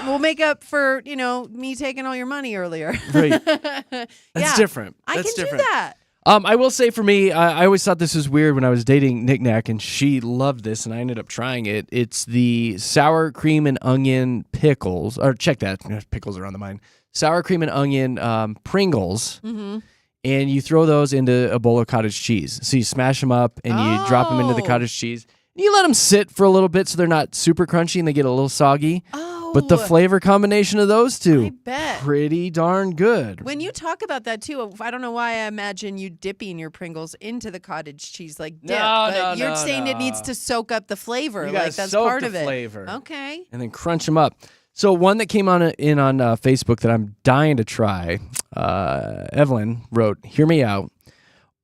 We'll make up for, me taking all your money earlier. Right. That's different. I That's can different. do that. I will say for me, I always thought this was weird when I was dating Knick Knack, and she loved this, and I ended up trying it. It's the sour cream and onion pickles. Or check that. Pickles are on the mind. Sour cream and onion Pringles. Mm-hmm. And you throw those into a bowl of cottage cheese. So you smash them up, and you drop them into the Oh. cottage cheese. You let them sit for a little bit so they're not super crunchy and they get a little soggy. But the flavor combination of those two, I bet. pretty darn good. When you talk about that too, I don't know why I imagine you dipping your Pringles into the cottage cheese like dip. But you're saying it needs to soak up the flavor. You Like gotta that's soak part the of it. flavor. Okay. And then crunch them up. So one that came on Facebook that I'm dying to try, Evelyn wrote, hear me out,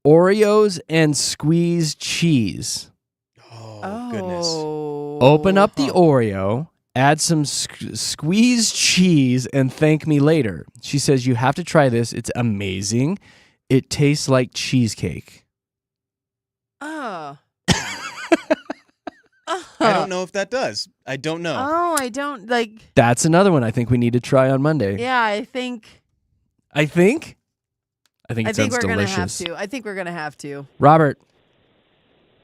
Oreos and squeezed cheese. Oh, goodness. Open up the Oreo, add some squeezed cheese, and thank me later. She says, you have to try this. It's amazing. It tastes like cheesecake. Oh. I don't know if that does. I don't know. Oh, I don't like. That's another one I think we need to try on Monday. Yeah, I think I think it sounds we're delicious. gonna have to. I think we're gonna have to. Robert.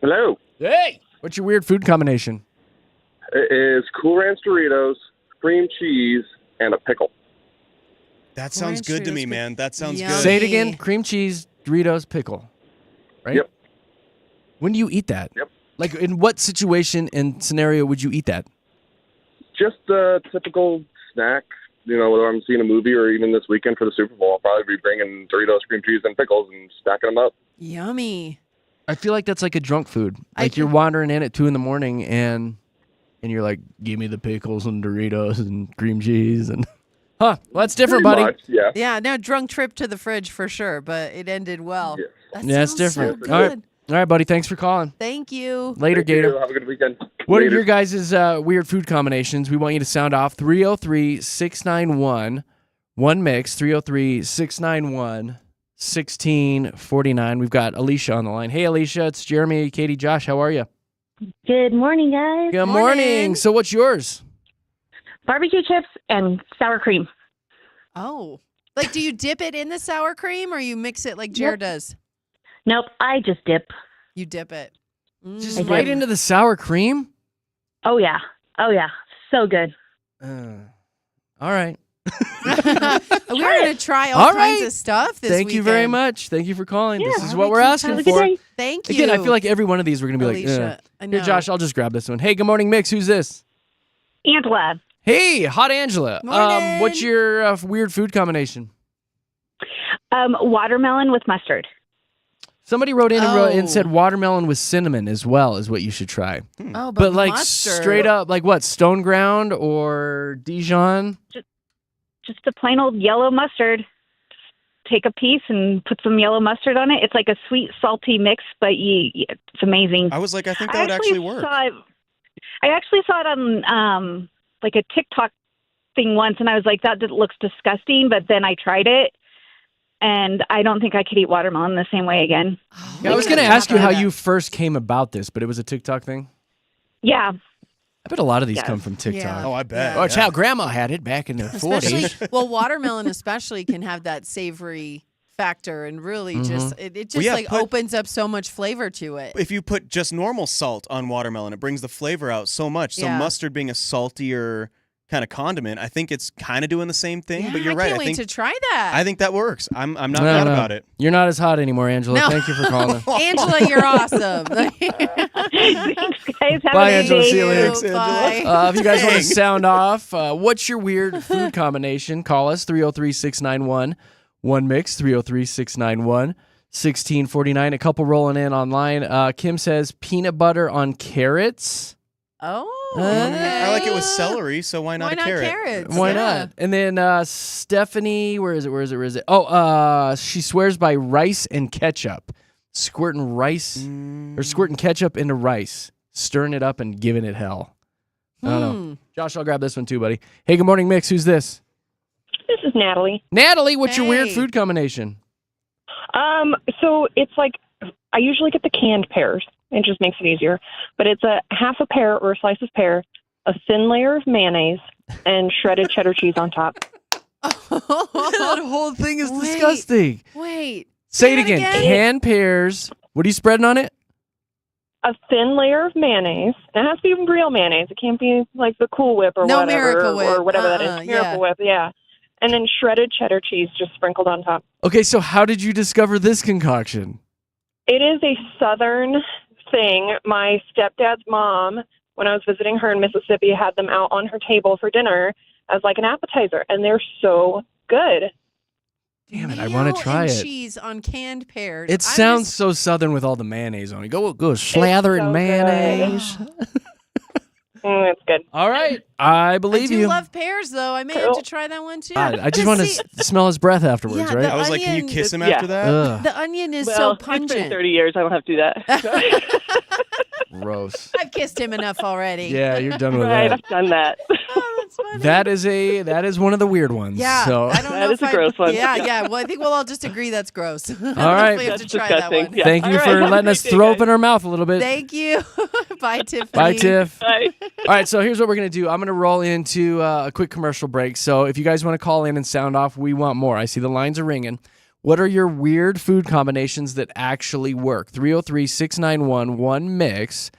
Hello. Hey. What's your weird food combination? It is Cool Ranch Doritos, cream cheese, and a pickle. That sounds good to me, man. That sounds good. Say it again. Cream cheese, Doritos, pickle. Right? Yep. When do you eat that? Yep. Like, in what situation and scenario would you eat that? Just a typical snack. Whether I'm seeing a movie or even this weekend for the Super Bowl, I'll probably be bringing Doritos, cream cheese, and pickles and stacking them up. Yummy. I feel like that's like a drunk food. Like you're wandering in at 2 a.m. and and you're like, give me the pickles and Doritos and cream cheese and. Huh? Well, that's different, Pretty buddy. much, yeah. Yeah, no, drunk trip to the fridge for sure, but it ended well. That Yeah, it's sounds different. So All right. good. All right, buddy. Thanks for calling. Thank you. Later, Thank you. Gator. Have a good weekend. What Later. are your guys' weird food combinations? We want you to sound off 303-691 one mix 303-691-1649. We've got Alicia on the line. Hey, Alicia, it's Jeremy, Katy, Josh. How are you? Good morning, guys. Good morning. So what's yours? Barbecue chips and sour cream. Oh. Like, do you dip it in the sour cream or you mix it like Jared does? Nope, I just dip. You dip it. Just right into the sour cream? Oh, yeah. Oh, yeah. So good. All right. We're going to try all kinds of stuff this Thank you very weekend. much. Thank you for calling. Yeah, this is all what right, we're have asking a good for. day. Thank Again, you. I feel like every one of these we're going to be Alicia, I like, know. here, Josh, I'll just grab this one. Hey, good morning, Mix. Who's this? Angela. Hey, hot Angela. Morning. What's your weird food combination? Watermelon with mustard. Somebody wrote in and said watermelon with cinnamon as well is what you should try. Oh, but like mustard. straight up, like what? Stone ground or Dijon? Just a plain old yellow mustard. Just take a piece and put some yellow mustard on it. It's like a sweet, salty mix, but it's amazing. I was like, I think that would actually work. I actually saw it on like a TikTok thing once, and I was like, that looks disgusting. But then I tried it, and I don't think I could eat watermelon the same way again. Yeah, I was going to ask you how you first came about this, but it was a TikTok thing? Yeah. I bet a lot of these Yes. come from TikTok. Yeah. Oh, I bet. Oh, it's how grandma had it back in the 40s. Especially, well, watermelon especially can have that savory factor and really just, it just Well, yeah, like opens up so much flavor to it. If you put just normal salt on watermelon, it brings the flavor out so much. So Yeah. mustard being a saltier kind of condiment, I think it's kind of doing the same thing. But you're I right. can't wait to try that. I think that works. I'm not No, mad no. about it. You're not as hot anymore, Angela. No. Thank you for calling. Angela, you're awesome. Thanks, guys. Have Bye, a Angela. good See you day. later. Bye. If you guys want to Dang. sound off, what's your weird food combination? Call us 303-691 one mix 303-691-1649. A couple rolling in online. Kim says peanut butter on carrots. Oh, I like it with celery, so why not Why a not carrot? carrots? Why Yeah. not? And then Stephanie, where is it? Oh, she swears by rice and ketchup. Squirting ketchup into rice, stirring it up and giving it hell. I don't know. Josh, I'll grab this one too, buddy. Hey, good morning, Mix. Who's this? This is Natalie. Natalie, what's your weird Hey. food combination? So it's like I usually get the canned pears. It just makes it easier. But it's a half a pear or a slice of pear, a thin layer of mayonnaise, and shredded cheddar cheese on top. That whole thing is disgusting. Wait. Say it again. Canned pears. What are you spreading on it? A thin layer of mayonnaise. It has to be real mayonnaise. It can't be like the Cool Whip or No whatever. Miracle Whip. Or whatever that Uh-uh, is. Miracle yeah. Whip, yeah. And then shredded cheddar cheese just sprinkled on top. Okay, so how did you discover this concoction? It is a Southern thing. My stepdad's mom, when I was visiting her in Mississippi, had them out on her table for dinner as like an appetizer, and they're so good. Damn it, I want to try and it. cheese on canned pears. It sounds so southern with all the mayonnaise on it. Go slather it in so mayonnaise. It's good. All right, I believe I do you. love pears, though. I may have to try that one too. I just want to smell his breath afterwards, Yeah, right? the I was like, can you onion- kiss him Yeah. after that? Ugh, The onion is Well, so it's been pungent. 30 years. I don't have to do that. gross. I've kissed him enough already. Yeah, you're done with Right, that. I've done that. Oh, that's funny. That is one of the weird ones. Yeah, So. I don't know That is if a gross one. Yeah, yeah. Well, I think we'll all just agree that's gross. All right. We have to That's try disgusting. that one. Yeah. Thank you All right, for have a letting great us day, throw guys. open our mouth a little bit. Thank you. Bye, Tiffany. Bye, Tiff. Bye. All right, so here's what we're going to do. I'm going to roll into a quick commercial break. So if you guys want to call in and sound off, we want more. I see the lines are ringing. What are your weird food combinations that actually work? 303-691-1MIX.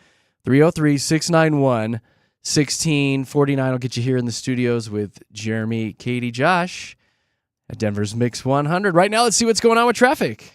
303-691-1649. I'll get you here in the studios with Jeremy, Katy, Josh at Denver's Mix 100. Right now, let's see what's going on with traffic.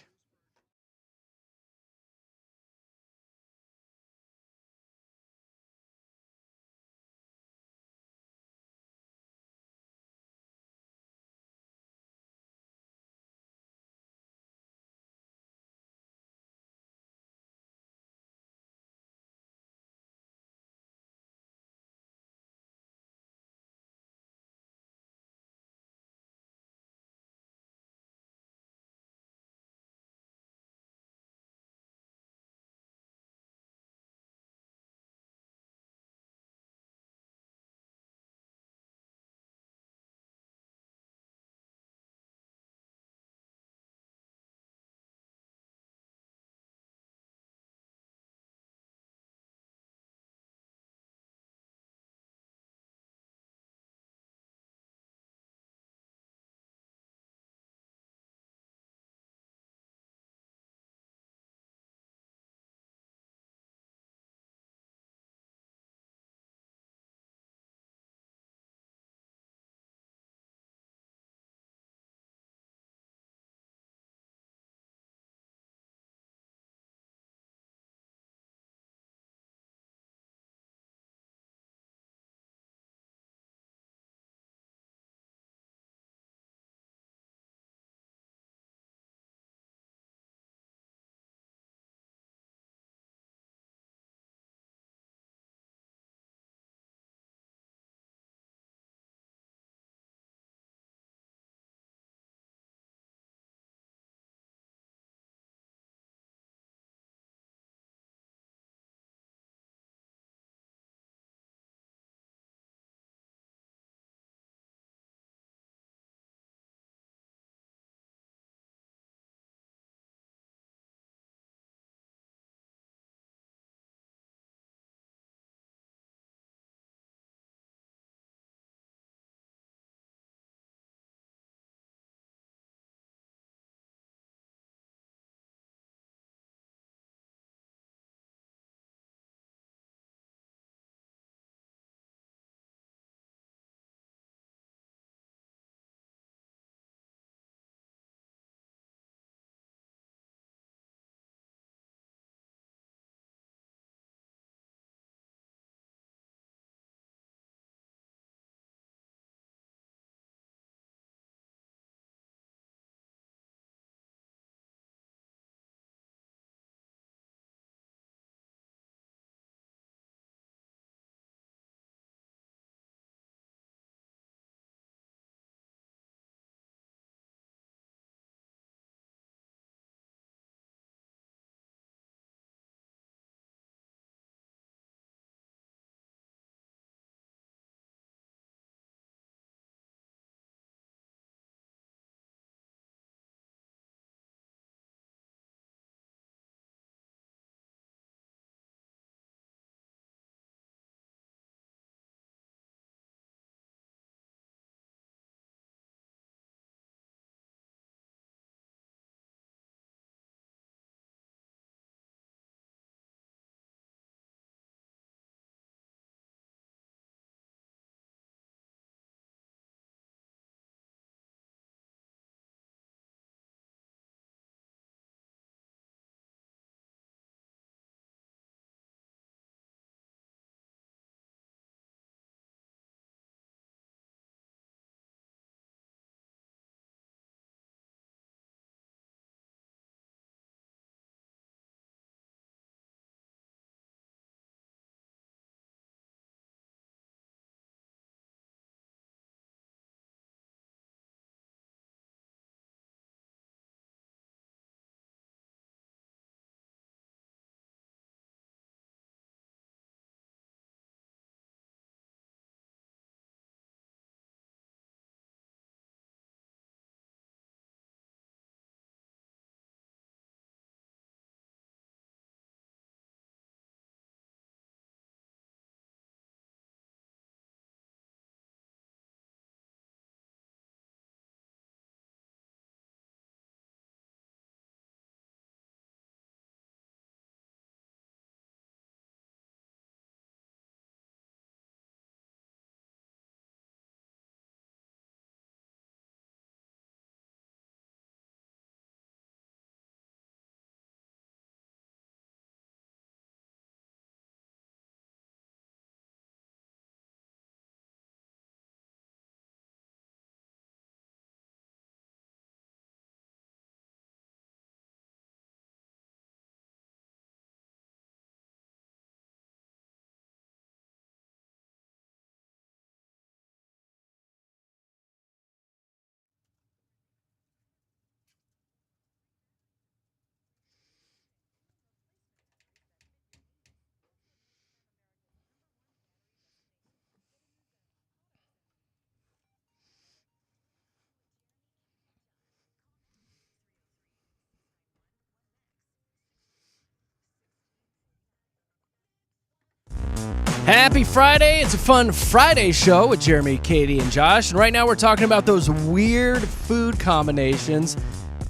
Happy Friday. It's a fun Friday show with Jeremy, Katy, and Josh. And right now we're talking about those weird food combinations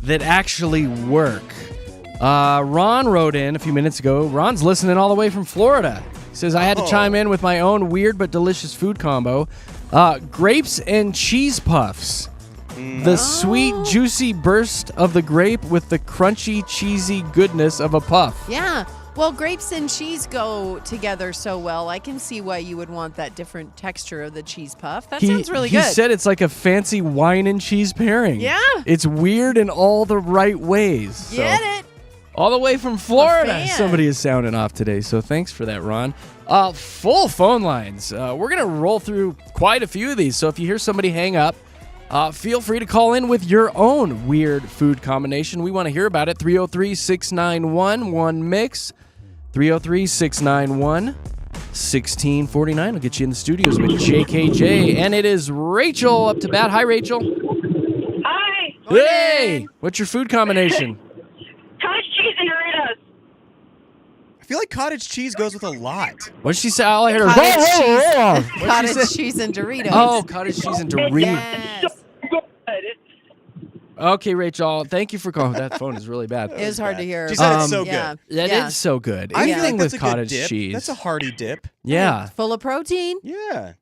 that actually work. Ron wrote in a few minutes ago. Ron's listening all the way from Florida. He says, I had to chime in with my own weird but delicious food combo. Grapes and cheese puffs. The sweet, juicy burst of the grape with the crunchy, cheesy goodness of a puff. Yeah. Well, grapes and cheese go together so well. I can see why you would want that different texture of the cheese puff. That sounds really good. He said it's like a fancy wine and cheese pairing. Yeah. It's weird in all the right ways. Get it? All the way from Florida. Somebody is sounding off today, so thanks for that, Ron. Full phone lines. We're going to roll through quite a few of these, so if you hear somebody hang up, feel free to call in with your own weird food combination. We want to hear about it. 303-691-1MIX. 303-691-1649. I'll get you in the studios with JKJ. And it is Rachel up to bat. Hi, Rachel. Hi. Hey. What's your food combination? Cottage cheese and Doritos. I feel like cottage cheese goes with a lot. What did she say? All I heard her. Cottage cheese and Doritos. Oh, cottage cheese and Doritos. Yes. Okay, Rachel. Thank you for calling. That phone is really bad. It is hard to hear. She said it's so good. Yeah. That is so good. I feel Anything like that's with a good cottage dip. cheese. That's a hearty dip. Yeah. Full of protein. Yeah.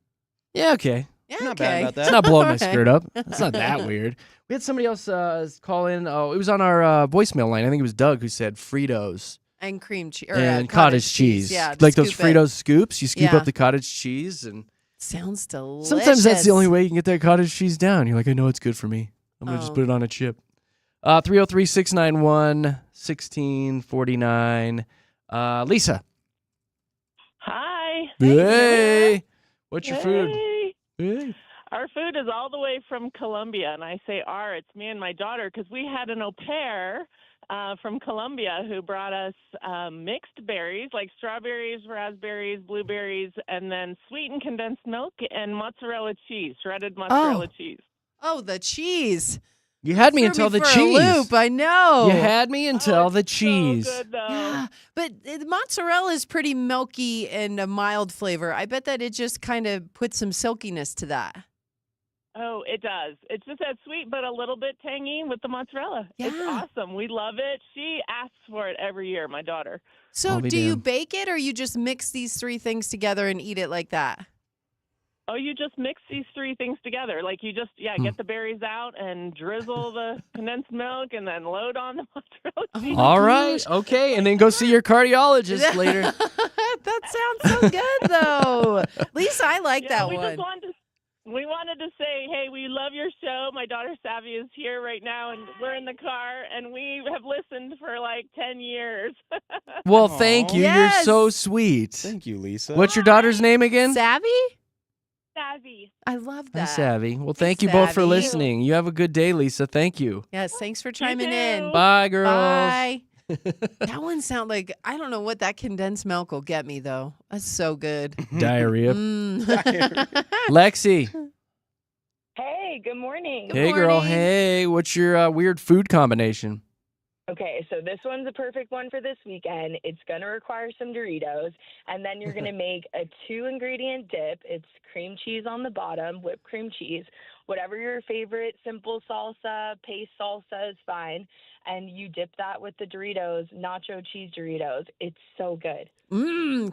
Yeah, okay. Yeah, Not bad about that. It's not blowing my Okay. skirt up. It's not that weird. We had somebody else call in. Oh, it was on our voicemail line. I think it was Doug who said Fritos And cream cheese. and cottage cheese. Yeah. Like those scoop it. Fritos scoops. You scoop Yeah. up the cottage cheese. And Sounds delicious. sometimes that's the only way you can get that cottage cheese down. You're like, I know it's good for me. I'm going to just put it on a chip. 303-691-1649. Lisa. Hi. Hey. What's your food? Hey. Our food is all the way from Colombia, and I say our, it's me and my daughter, because we had an au pair from Colombia who brought us mixed berries, like strawberries, raspberries, blueberries, and then sweetened condensed milk and mozzarella cheese, shredded mozzarella cheese. Oh, the cheese. You had me Threw until the for a cheese. loop, I know. You had me until the cheese. So good, though. Yeah, but the mozzarella is pretty milky and a mild flavor. I bet that it just kind of puts some silkiness to that. Oh, it does. It's just that sweet, but a little bit tangy with the mozzarella. Yeah. It's awesome. We love it. She asks for it every year, my daughter. So do you bake it or you just mix these three things together and eat it like that? Oh, you just mix these three things together. Like you just, get the berries out and drizzle the condensed milk and then load on the mozzarella cheese. All right. Okay. And then go see your cardiologist later. That sounds so good, though. Lisa, I like that we one. We wanted to say, hey, we love your show. My daughter Savvy is here right now, and we're in the car, and we have listened for like 10 years. Well, thank you. Yes. You're so sweet. Thank you, Lisa. What's your daughter's name again? Savvy? Savvy. I love Hi, that. Savvy. Well, thank you both for Savvy. listening. You have a good day, Lisa. Thank you. Yes, thanks for chiming in. Bye, girls. Bye. That one sounds like, I don't know what that condensed milk will get me, though. That's so good. Diarrhea. Mm. Lexi. Hey, good morning. Hey, girl. Hey, what's your weird food combination? Okay, so this one's a perfect one for this weekend. It's going to require some Doritos, and then you're going to make a 2-ingredient dip. It's cream cheese on the bottom, whipped cream cheese, whatever your favorite simple salsa, paste salsa is fine, and you dip that with the Doritos, nacho cheese Doritos. It's so good.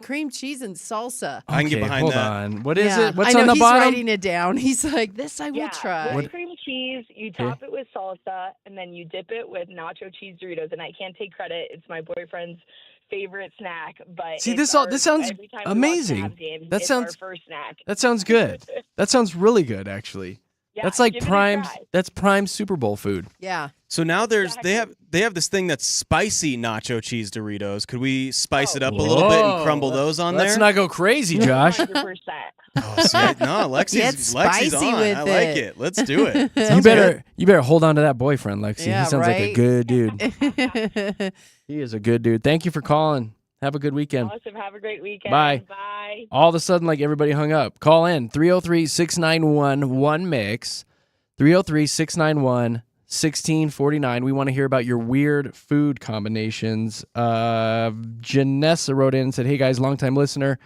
Cream cheese and salsa. I can get behind hold that. on. What is it? What's I know on the he's bottom? writing it down. He's like, this I will try. Whipped cream cheese, you top it with salsa, and then you dip it with nacho cheese Doritos. And I can't take credit. It's my boyfriend's favorite snack. But See, it's this sounds every time we watch amazing. Cavs games, That it's sounds our first snack. That sounds good. That sounds really good, actually. Yeah, that's like give it a prime. try. That's prime Super Bowl food. Yeah. So now they have this thing that's spicy nacho cheese Doritos. Could we spice it up a little bit and crumble those on Let's there? not go crazy, Josh. 100%. Oh, see, no, Lexi's spicy on. with I like it. it. Let's do it. You better hold on to that boyfriend, Lexi. Yeah, he sounds like a right? good dude. He is a good dude. Thank you for calling. Have a good weekend. Awesome. Have a great weekend. Bye. Bye. All of a sudden, like everybody hung up. Call in 303-691-1MIX. 303-691-1649. We want to hear about your weird food combinations. Janessa wrote in and said, hey guys, longtime listener.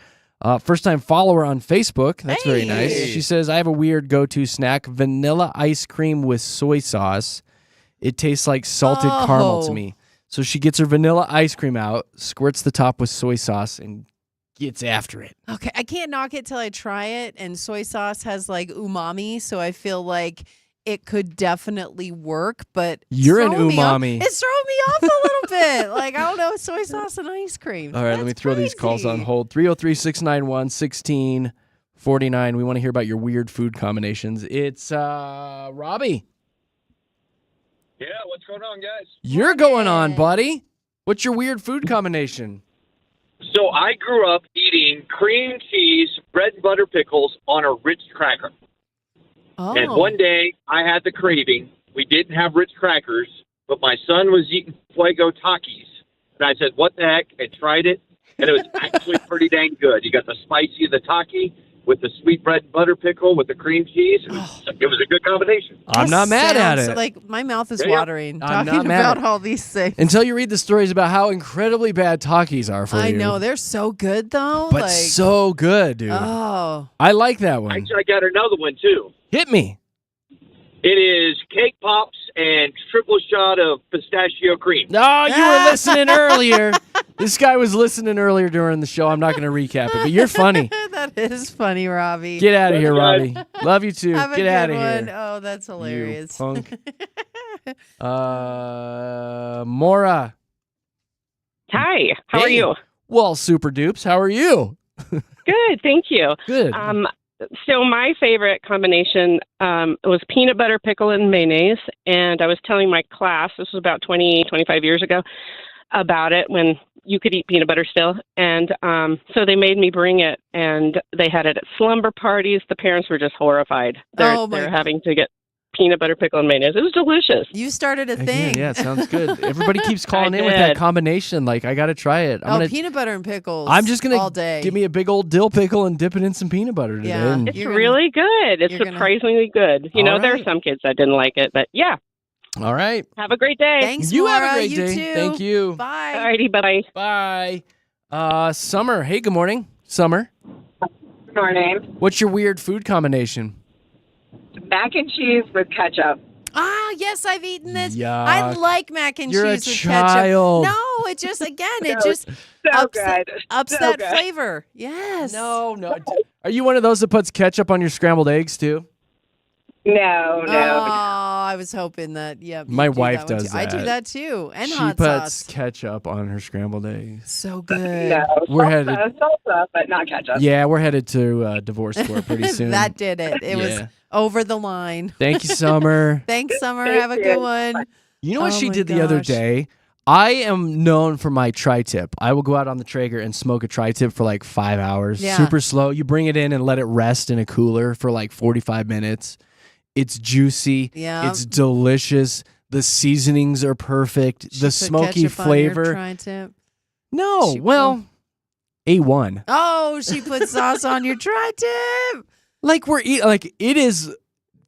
First-time follower on Facebook. That's very nice. She says, I have a weird go-to snack, vanilla ice cream with soy sauce. It tastes like salted caramel to me. So she gets her vanilla ice cream out, squirts the top with soy sauce, and gets after it. Okay, I can't knock it till I try it, and soy sauce has like umami, so I feel like it could definitely work, but You're an throwing me off- umami. It's throwing me off a little bit. Like, I don't know, soy sauce and ice cream. All right, let me throw these calls on hold. 303-691-1649. We want to hear about your weird food combinations. It's Robbie. Yeah, what's going on, guys? You're going on, buddy. What's your weird food combination? So I grew up eating cream cheese, bread and butter pickles on a Ritz cracker. Oh. And one day I had the craving. We didn't have Ritz crackers, but my son was eating Fuego Takis. And I said, what the heck? And tried it. And it was actually pretty dang good. You got the spicy of the Taki with the sweet bread and butter pickle with the cream cheese. It was a good combination. I'm not mad at Sounds it. like my mouth is Yeah, yeah. watering I'm talking not mad about at- all these things. Until you read the stories about how incredibly bad Takis are for you. I know they're so good though. But like, so good, dude. oh, I like that one. Actually, I got another one, too. Hit me. It is cake pops and triple shot of pistachio cream. No, you were listening earlier. This guy was listening earlier during the show. I'm not going to recap it, but you're funny. that is funny, Robbie. Get out of here, Robbie. Love you too. Have a Get good out of one. here. Oh, that's hilarious. You punk. Mora. Hi, how are Hey. you? Well, super dupes. How are you? Good, thank you. Good. So my favorite combination was peanut butter, pickle, and mayonnaise. And I was telling my class, this was about 25 years ago, about it when you could eat peanut butter still. And so they made me bring it, and they had it at slumber parties. The parents were just horrified. They're having to get peanut butter, pickle, and mayonnaise. It was delicious. You started a Again, thing. yeah, it sounds good. Everybody keeps calling I in with that did. combination. Like, I got to try it. Peanut butter and pickles. I'm just all going day. to give me a big old dill pickle and dip it in some peanut butter today. Yeah. and- It's really good. It's you're gonna- surprisingly good. You know, All there are right. some kids that didn't like it, but yeah. All right. Have a great day. Thanks, You have a Maura. great You day. too. Thank you. Bye. Alrighty, Bye. bye. Summer. Hey, good morning. Summer. Good morning. What's your weird food combination? Mac and cheese with ketchup. Ah, yes, I've eaten this. Yuck. I like mac and You're a cheese with child. ketchup. No, it just it No, just so ups, good. ups So that good. flavor. Yes. No. Are you one of those that puts ketchup on your scrambled eggs too? No, Oh, I was hoping that. Yeah. My you'd do wife that one does too. I do that. that too, and She hot puts sauce. ketchup on her scrambled eggs. So good. No, We're salsa, headed- salsa, but not ketchup. Yeah, we're headed to divorce court pretty soon. That did it. It was Yeah. over the line. Thank you, Summer. Thanks, Summer. Thank Have a you. good one. You know what Oh she my did the other gosh. day? I am known for my tri-tip. I will go out on the Traeger and smoke a tri-tip for like 5 hours. Yeah. Super slow. You bring it in and let it rest in a cooler for like 45 minutes. It's juicy. Yeah. It's delicious. The seasonings are perfect. She the put smoky ketchup on your flavor. tri-tip. No, She well, A1. Oh, she put sauce on your tri-tip. Like it is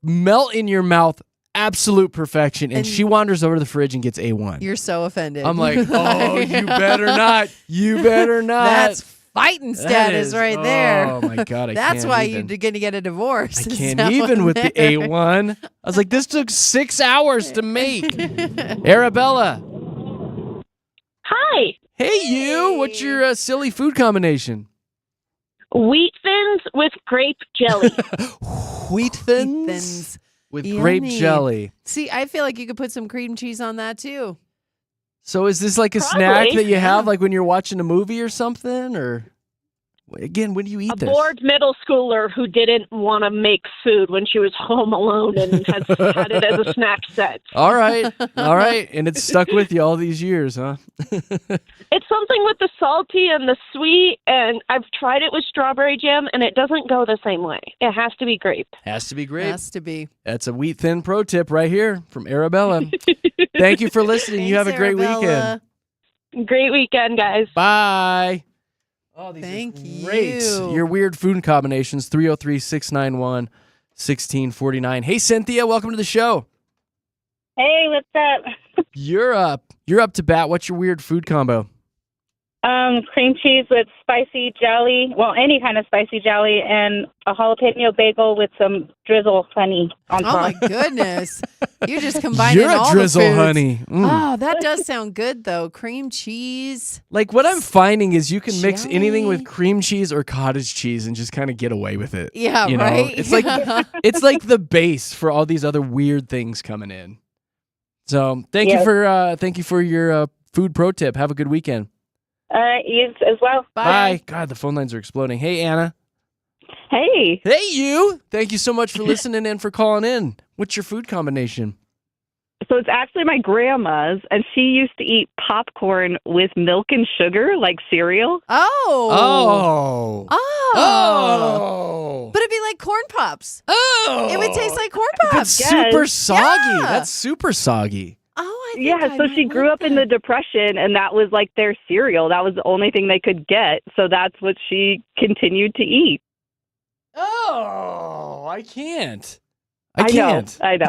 melt in your mouth, absolute perfection. And she wanders over to the fridge and gets A1. You're so offended. I'm like, oh, you better not. You better not. That's fighting That status is- right there. Oh my God, I That's can't why even. you're going to get a divorce. I Is can't that even one with the there? A1. I was like, this took 6 hours to make. Arabella. Hi. Hey, you. What's your silly food combination? Wheat thins with grape jelly. Wheat thins with grape Yummy. jelly. See, I feel like you could put some cream cheese on that too. So is this like a Probably, snack that you have yeah. like when you're watching a movie or something? Or again, when do you eat A this? bored middle schooler who didn't want to make food when she was home alone and had it as a snack set. All right. All right. And it's stuck with you all these years, huh? It's something with the salty and the sweet, and I've tried it with strawberry jam, and it doesn't go the same way. It has to be grape. Has to be grape. Has to be. That's a wheat thin pro tip right here from Arabella. Thank you for listening. You have a Thanks, great Arabella. weekend. Great weekend, guys. Bye. Oh, these Thank are great. you. Your weird food combinations, 303-691-1649. Hey, Cynthia, welcome to the show. Hey, what's up? You're up. You're up to bat. What's your weird food combo? cream cheese with spicy jelly. Well, any kind of spicy jelly, and a jalapeno bagel with some drizzle honey on top. Oh my goodness! You're just combining You're a all drizzle the foods. honey. Oh, that does sound good though. Cream cheese. Like what I'm finding is you can mix anything Jelly. with cream cheese or cottage cheese and just kind of get away with it. Yeah, you know? right? It's like the base for all these other weird things coming in. So thank you for your food pro tip. Have a good weekend. You as well. Bye. God, the phone lines are exploding. Hey, Anna. Hey. Hey, you. Thank you so much for listening and for calling in. What's your food combination? So it's actually my grandma's, and she used to eat popcorn with milk and sugar, like cereal. Oh. Oh. But it'd be like corn pops. Oh. It would taste like corn pops. That's super soggy. Yeah. That's super soggy. Yeah, so she grew up in the Depression, and that was like their cereal. That was the only thing they could get. So that's what she continued to eat. Oh, I can't. I can't. know.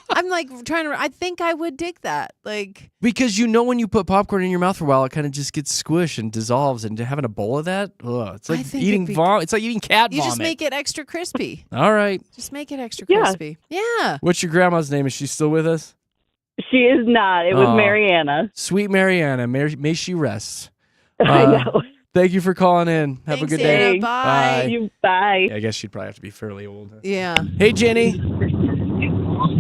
I'm like I think I would dig that. Like, Because you know when you put popcorn in your mouth for a while, it kind of just gets squished and dissolves. And having a bowl of that, it's like think eating it'd be- vomit. It's like eating cat you vomit. just make it extra crispy. All right. Just make it extra Yeah. crispy. Yeah. What's your grandma's name? Is she still with us? She is not. It was Aw. Mariana. Sweet Mariana. May she rest. I know. Thank you for calling in. Have a Thanks, good day. Anna. Bye. Bye. Yeah, I guess she'd probably have to be fairly old. Yeah. Hey, Jenny.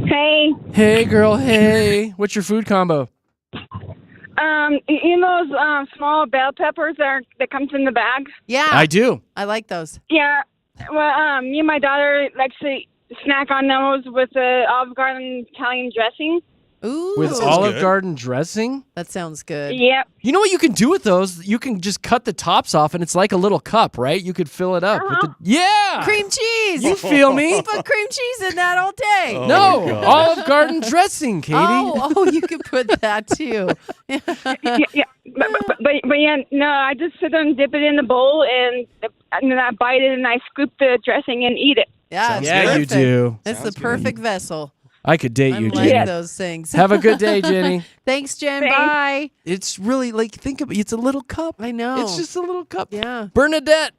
Hey. Hey, girl. Hey. What's your food combo? You know those small bell peppers that comes in the bag? Yeah. I do. I like those. Yeah. Well, me and my daughter like to snack on those with the Olive Garden Italian dressing. Ooh. With Olive Garden dressing? That sounds good. Yep. You know what you can do with those? You can just cut the tops off, and it's like a little cup, right? You could fill it up with the Cream cheese. You feel me? You put cream chease in that all day. Oh no, Olive Garden dressing, Katie. Oh, you could put that too. yeah. But yeah, no, I just sit there and dip it in the bowl, and then I bite it and I scoop the dressing and eat it. Yeah, it's Yeah, you perfect. do. That's Sounds the perfect vessel. I could date I you, like Jenny. those things. Have a good day, Jenny. Thanks, Jen. Thanks. Bye. It's really like think of it. It's a little cup. I know. It's just a little cup. Yeah. Bernadette.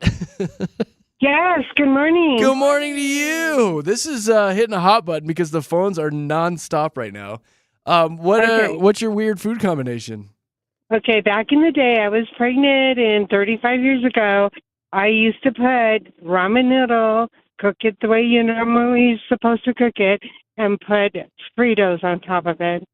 Yes, good morning. Good morning to you. This is hitting a hot button because the phones are nonstop right now. What's your weird food combination? Okay, back in the day, I was pregnant, and 35 years ago, I used to put ramen noodle, cook it the way you normally supposed to cook it, and put Fritos on top of it.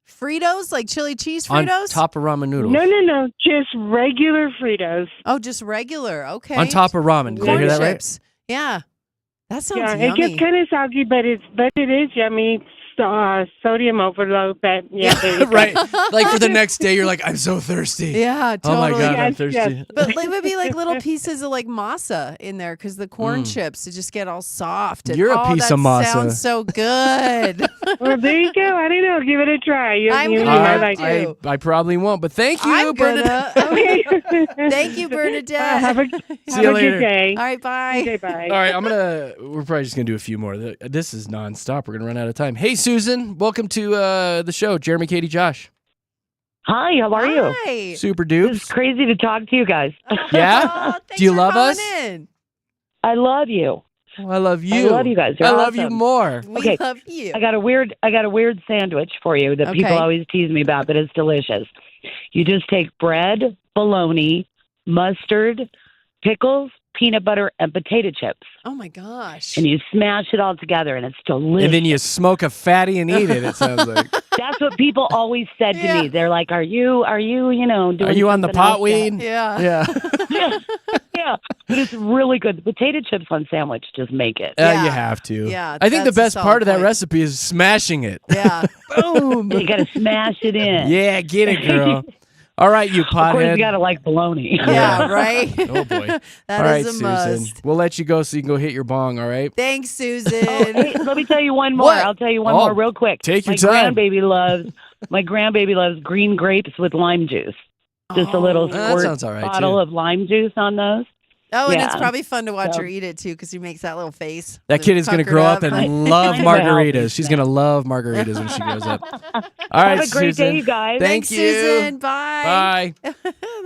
Fritos, like chili cheese On Fritos? top of ramen noodles. No, just regular Fritos. Oh, just regular. Okay. On top of ramen. Did I Corn hear that right? chips. Yeah. That sounds Yeah, yummy. it gets kind of soggy, but it is yummy. Sodium overload, but yeah, there you go. Right. Like for the next day, you're like, I'm so thirsty. Yeah, Oh my totally. God, I'm Yes, thirsty. yes. But it would be like little pieces of like masa in there because the corn chips to just get all soft. And, You're a piece that of masa. Sounds so good. Well, there you go. I don't know. Give it a try. I'm you gonna might have like to. it. I probably won't, but thank you, I'm Bernadette. gonna. Okay. Thank you, Bernadette. Have a See you later. good day. All right, bye. Okay, bye. All right, we're probably just going to do a few more. This is nonstop. We're going to run out of time. Hey, Susan, welcome to the show. Jeremy, Katie, Josh. Hi, how are you? Hi. Super dupes. It's crazy to talk to you guys. Yeah? Thanks Do you for love calling us? in. I love you. Oh, I love you. I love you guys. You're I love you awesome. more. We Okay, love you. I got a weird sandwich for you that people Okay. always tease me about, but it's delicious. You just take bread, bologna, mustard, pickles, peanut butter, and potato chips, Oh my gosh. and you smash it all together, and it's delicious. And then you smoke a fatty and eat it, it sounds like. That's what people always said to Yeah. me. They're like, "Are you, doing Are you on the something else yet?" potweed? Yeah. Yeah. Yeah, but it's really good. The potato chips on sandwich just make it. Yeah. You have to. Yeah, I think the that's a best solid part of that point. recipe is smashing it. Yeah. Boom. You got to smash it in. Yeah, get it, girl. All right, you Of course, pothead. you got to like bologna. Yeah, right? Oh, boy. That All right, is a Susan. must. We'll let you go so you can go hit your bong, all right? Thanks, Susan. Hey, let me tell you one more. What? I'll tell you one Oh, more real quick. take your my time. My grandbaby loves green grapes with lime juice. Just a little That squirt sounds all right, bottle too. of lime juice on those. Oh, and Yeah. it's probably fun to watch So- her eat it, too, because he makes that little face. That with kid is going to puckered grow up up. and love margaritas. She's going to love margaritas when she grows up. All right, Have a great Susan. day, you guys. Thank Thanks, you. Susan. Bye. Bye.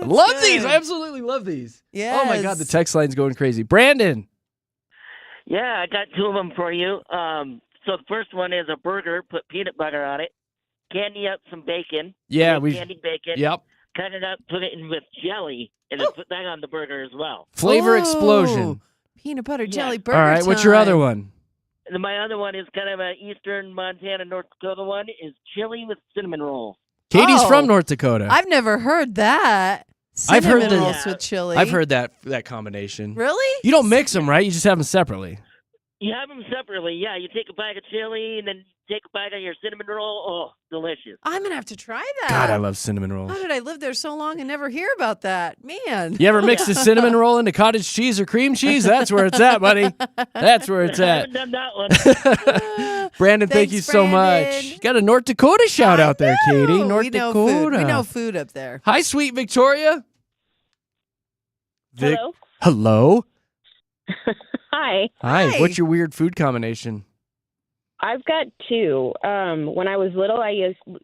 Love these. good. I absolutely love these. Yes. Oh, my God. The text line's going crazy. Brandon. Yeah, I got two of them for you. So the first one is a burger, put peanut butter on it, candy up some bacon. Yeah, make candied bacon. Yep. Cut it up, put it in with jelly, and then put that on the burger as well. Flavor Ooh, explosion. Peanut butter jelly Yeah. burger. All right. What's your other time. one? And then my other one is kind of a Eastern Montana, North Dakota one, is chili with cinnamon rolls. Katie's Oh. from North Dakota. I've never heard that. I've heard Cinnamon the- rolls with chili. I've heard that combination. Really? You don't mix them, right? You just have them separately. You have them separately, yeah. You take a bag of chili and then take a bite of your cinnamon roll. Oh, delicious. I'm going to have to try that. God, I love cinnamon rolls. How did I live there so long and never hear about that? Man. You ever mix the cinnamon roll into cottage cheese or cream cheese? That's where it's at, buddy. That's where it's I at. haven't done that one. Brandon, thank you Thanks, so Brandon. much. You got a North Dakota shout out there, Katie. North we know Dakota. food. We know food up there. Hi, sweet Victoria. Hello. Hello. Hi. Hi. What's your weird food combination? I've got two. When I was little, I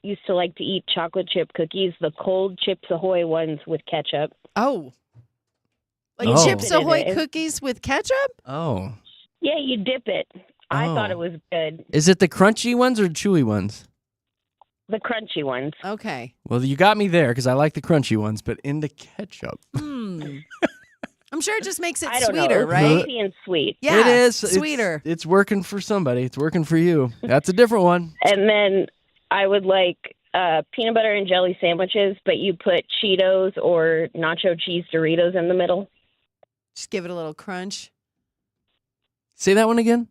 used to like to eat chocolate chip cookies, the cold Chips Ahoy ones with ketchup. Oh. Like Oh. Chips Dip it in Ahoy it. cookies with ketchup? Oh. Yeah, you dip it. I Oh. thought it was good. Is it the crunchy ones or chewy ones? The crunchy ones. Okay. Well, you got me there because I like the crunchy ones, but into ketchup. I'm sure it just makes it I don't sweeter, know. right? Salty and sweet. Yeah, it is sweeter. It's working for somebody. It's working for you. That's a different one. And then I would like peanut butter and jelly sandwiches, but you put Cheetos or nacho cheese Doritos in the middle. Just give it a little crunch. Say that one again.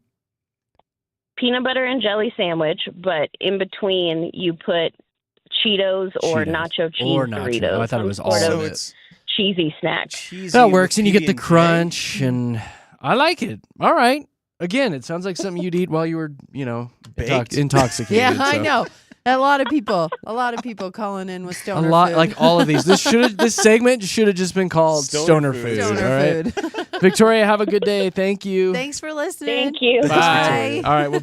Peanut butter and jelly sandwich, but in between you put Cheetos or nacho cheese Or nacho. Doritos. Oh, I thought it some was all sort of of it. cheesy snack. That works, and you get the crunch, and I like it. All right. Again, it sounds like something you'd eat while you were, intoxicated. Yeah, I so. know. A lot of people calling in with A stoner lot, food. like all of these. This segment should have just been called Stoner Food. Stoner all right? food. Victoria, have a good day. Thank you. Thanks for listening. Thank you. Bye. All right, we'll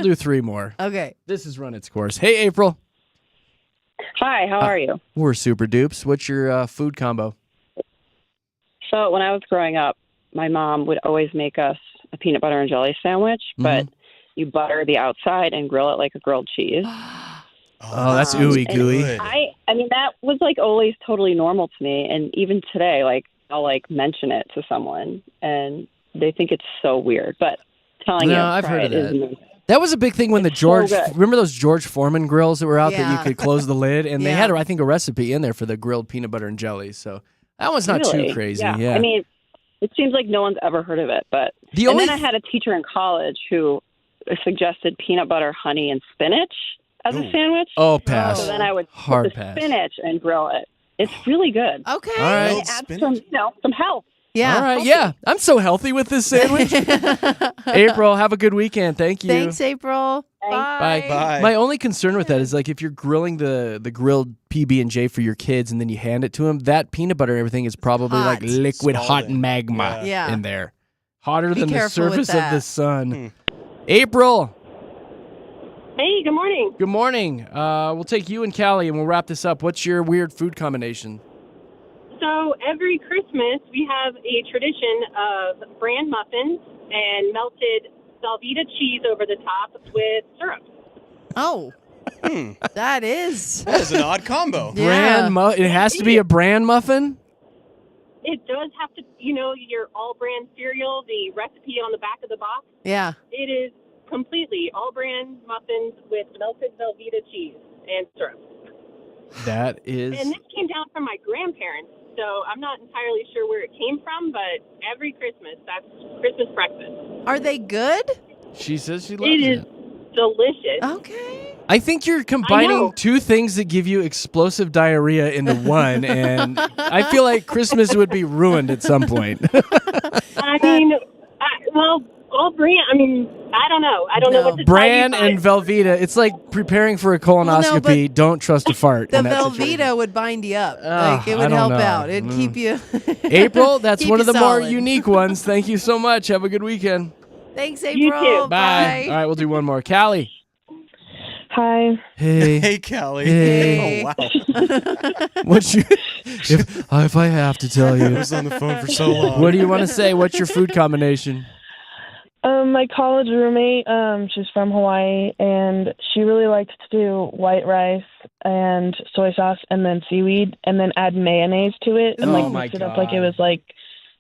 do three more. Okay. This has run its course. Hey, April. Hi, how are you? We're super dupes. What's your food combo? So when I was growing up, my mom would always make us a peanut butter and jelly sandwich, but you butter the outside and grill it like a grilled cheese. Oh, that's ooey And gooey. I mean, that was like always totally normal to me. And even today, like I'll like mention it to someone and they think it's so weird, but telling you, I've try heard of it is that. amazing. That was a big thing when the George, good. remember those George Foreman grills that were out that Yeah. you could close the lid? And they Yeah. had, I think, a recipe in there for the grilled peanut butter and jelly. So that one's not Really? too crazy. Yeah. Yeah. I mean, it seems like no one's ever heard of it, but The and only then I had a teacher in college who suggested peanut butter, honey, and spinach as a sandwich. Oh, pass. So then I would Hard put the pass. spinach and grill it. It's really good. Okay. All right. And it adds some, some health. Yeah. All right. Yeah. I'm so healthy with this sandwich. April, have a good weekend. Thank you. Thanks, April. Bye. Bye. My only concern with that is like if you're grilling the grilled PB&J for your kids and then you hand it to them, that peanut butter and everything is probably like Hot. liquid hot magma Yeah. in there. Hotter Be than the careful with surface of that. the sun. April, Hey, good morning. good morning. We'll take you and Callie and we'll wrap this up. What's your weird food combination? So every Christmas, we have a tradition of bran muffins and melted Velveeta cheese over the top with syrup. Oh. That is. That is an odd combo. It has to be a bran muffin? It does have to, your all bran cereal, the recipe on the back of the box. Yeah. It is completely all bran muffins with melted Velveeta cheese and syrup. That is. And this came down from my grandparents, so I'm not entirely sure where it came from, but every Christmas, that's Christmas breakfast. Are they good? She says she loves It it. is delicious. Okay. I think you're combining two things that give you explosive diarrhea into one, and I feel like Christmas would be ruined at some point. I mean, well, all brand. I mean, I don't know. I don't know what to Bran tell you. and Velveeta. It's like preparing for a colonoscopy. Don't trust a fart. The in that situation. Velveeta would bind you up. Ah, It I would don't help know. out. It'd keep you. April, that's keep one you of the more solid. unique ones. Thank you so much. Have a good weekend. Thanks, April. Bye. All right, we'll do one more. Callie. Hi. Hey. Hey, Callie. Hey. Oh, wow. What you? If I have to tell you, I was on the phone for so long. What do you want to say? What's your food combination? My college roommate, she's from Hawaii, and she really likes to do white rice and soy sauce and then seaweed and then add mayonnaise to it and Oh my mix it up like it was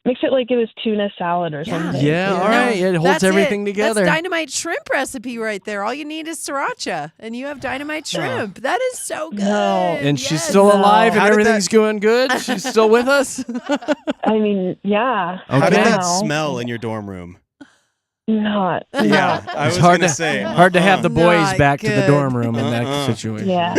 mix it like it was tuna salad or something. Yeah, all right. It holds That's everything together. That's dynamite shrimp recipe right there. All you need is sriracha, and you have dynamite shrimp. That is so good. And she's still alive, and How did everything's going good. She's still with us. I mean, yeah. How did that Now. smell in your dorm room? Not. Yeah, I It's was hard gonna to say hard to have the boys Not back to the good. dorm room in that situation. Yeah.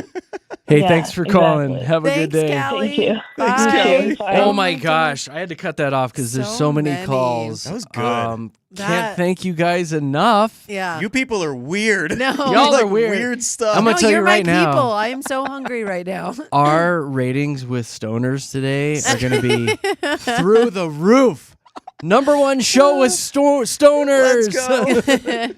Hey, Yeah, thanks for calling. exactly. Have a good Thanks, day. Callie. Thank you. Bye. Thanks, Callie. Oh my gosh, I had to cut that off because there's so many many. calls. That was good. Can't That- thank you guys enough. Yeah. You people are weird. No. Y'all like are weird. stuff. I'm gonna no, tell you're you right my now. people. I am so hungry right now. Our ratings with stoners today are going to be through the roof. Number one show with stoners. Let's go.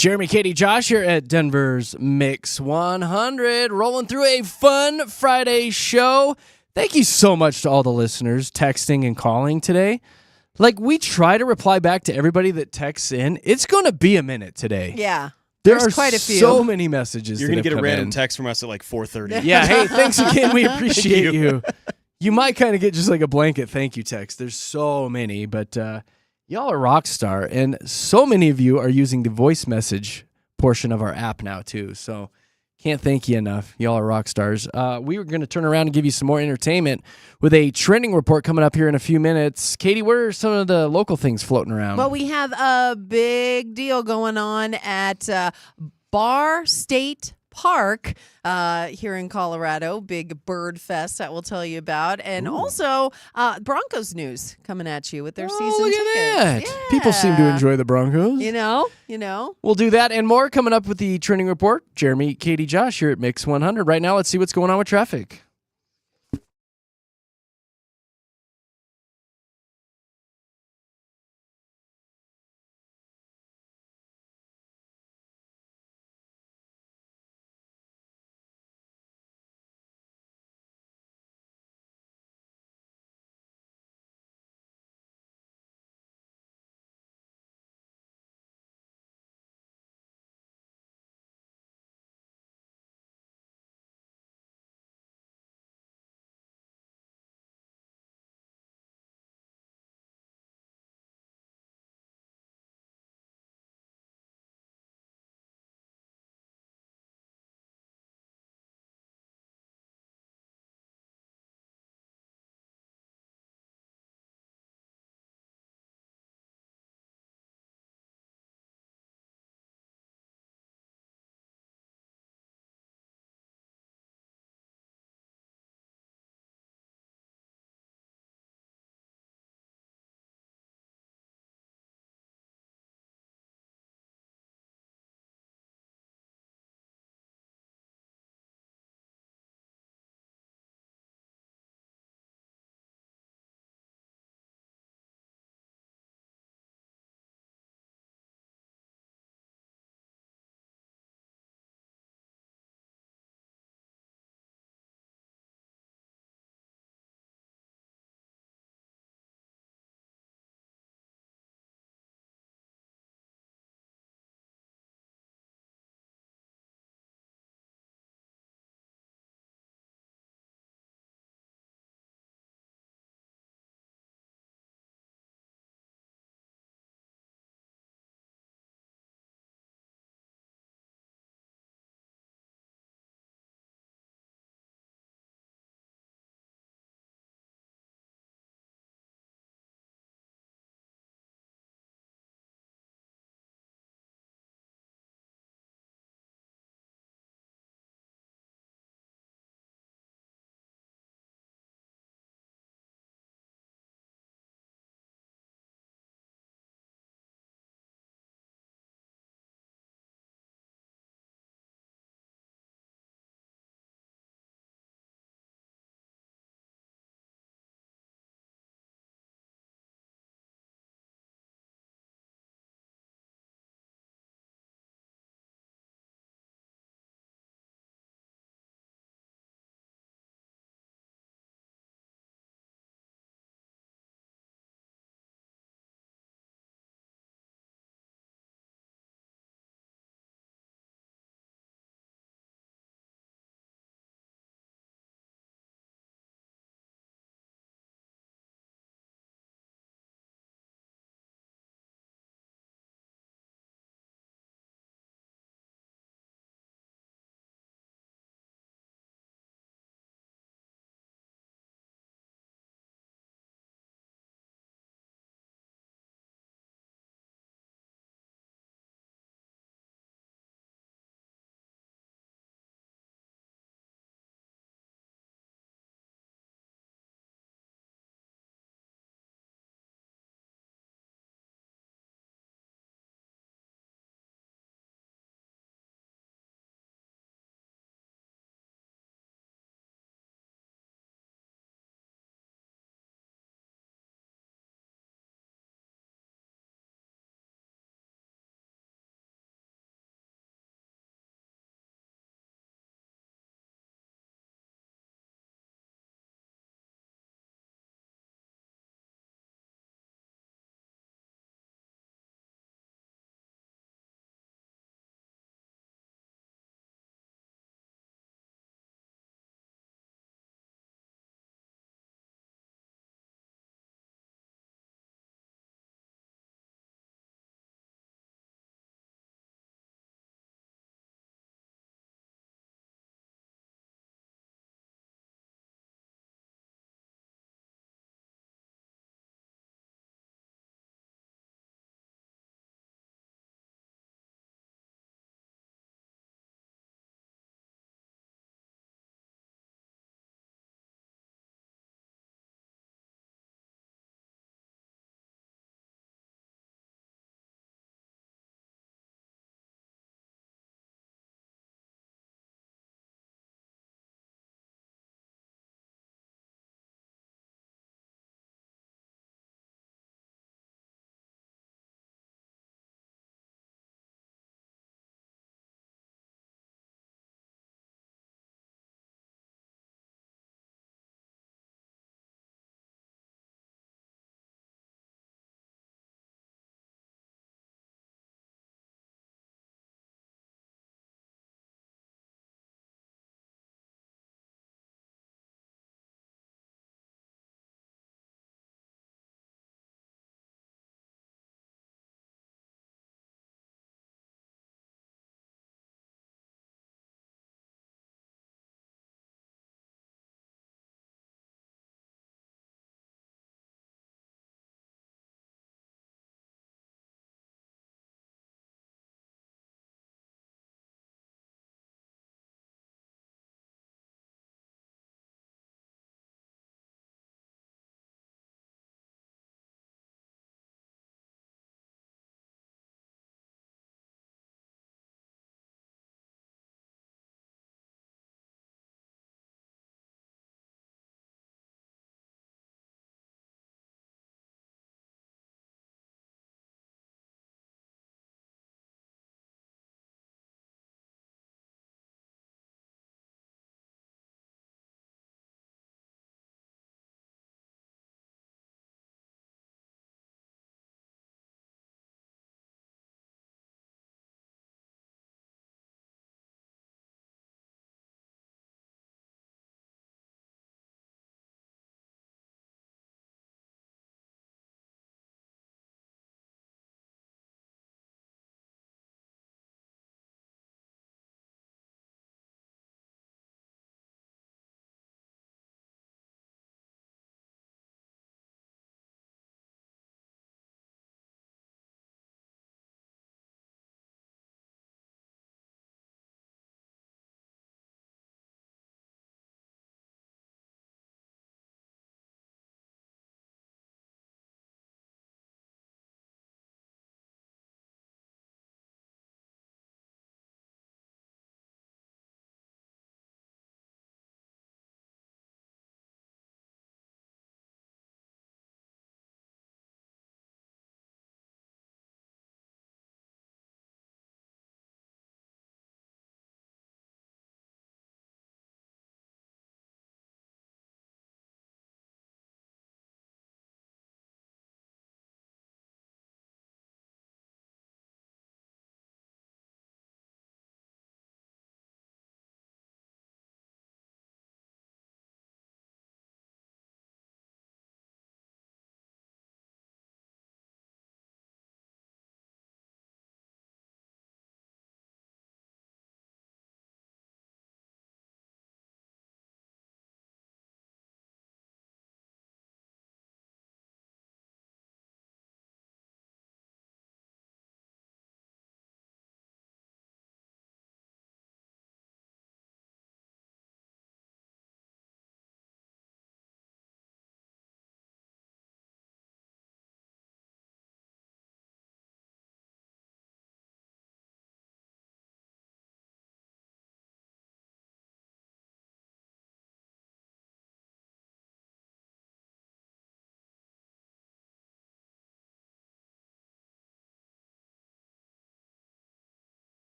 Jeremy, Katy, Josh here at Denver's Mix 100, rolling through a fun Friday show. Thank you so much to all the listeners texting and calling today. Like, we try to reply back to everybody that texts in. It's going to be a minute today. Yeah. There's quite a few. So many messages. You're going to get a random text from us at like 4:30. Yeah, hey, thanks again. We appreciate you. You might kind of get just like a blanket thank you text. There's so many, but y'all are rock star, and so many of you are using the voice message portion of our app now too. So can't thank you enough. Y'all are rock stars. We were going to turn around and give you some more entertainment with a trending report coming up here in a few minutes. Katy, what are some of the local things floating around? Well, we have a big deal going on at Bar State Park here in Colorado. Big bird fest that we'll tell you about. And also Broncos news coming at you with their season look tickets. at that. People seem to enjoy the Broncos. You know. We'll do that and more coming up with the trending report. Jeremy, Katy, Josh here at Mix 100. Right now, let's see what's going on with traffic.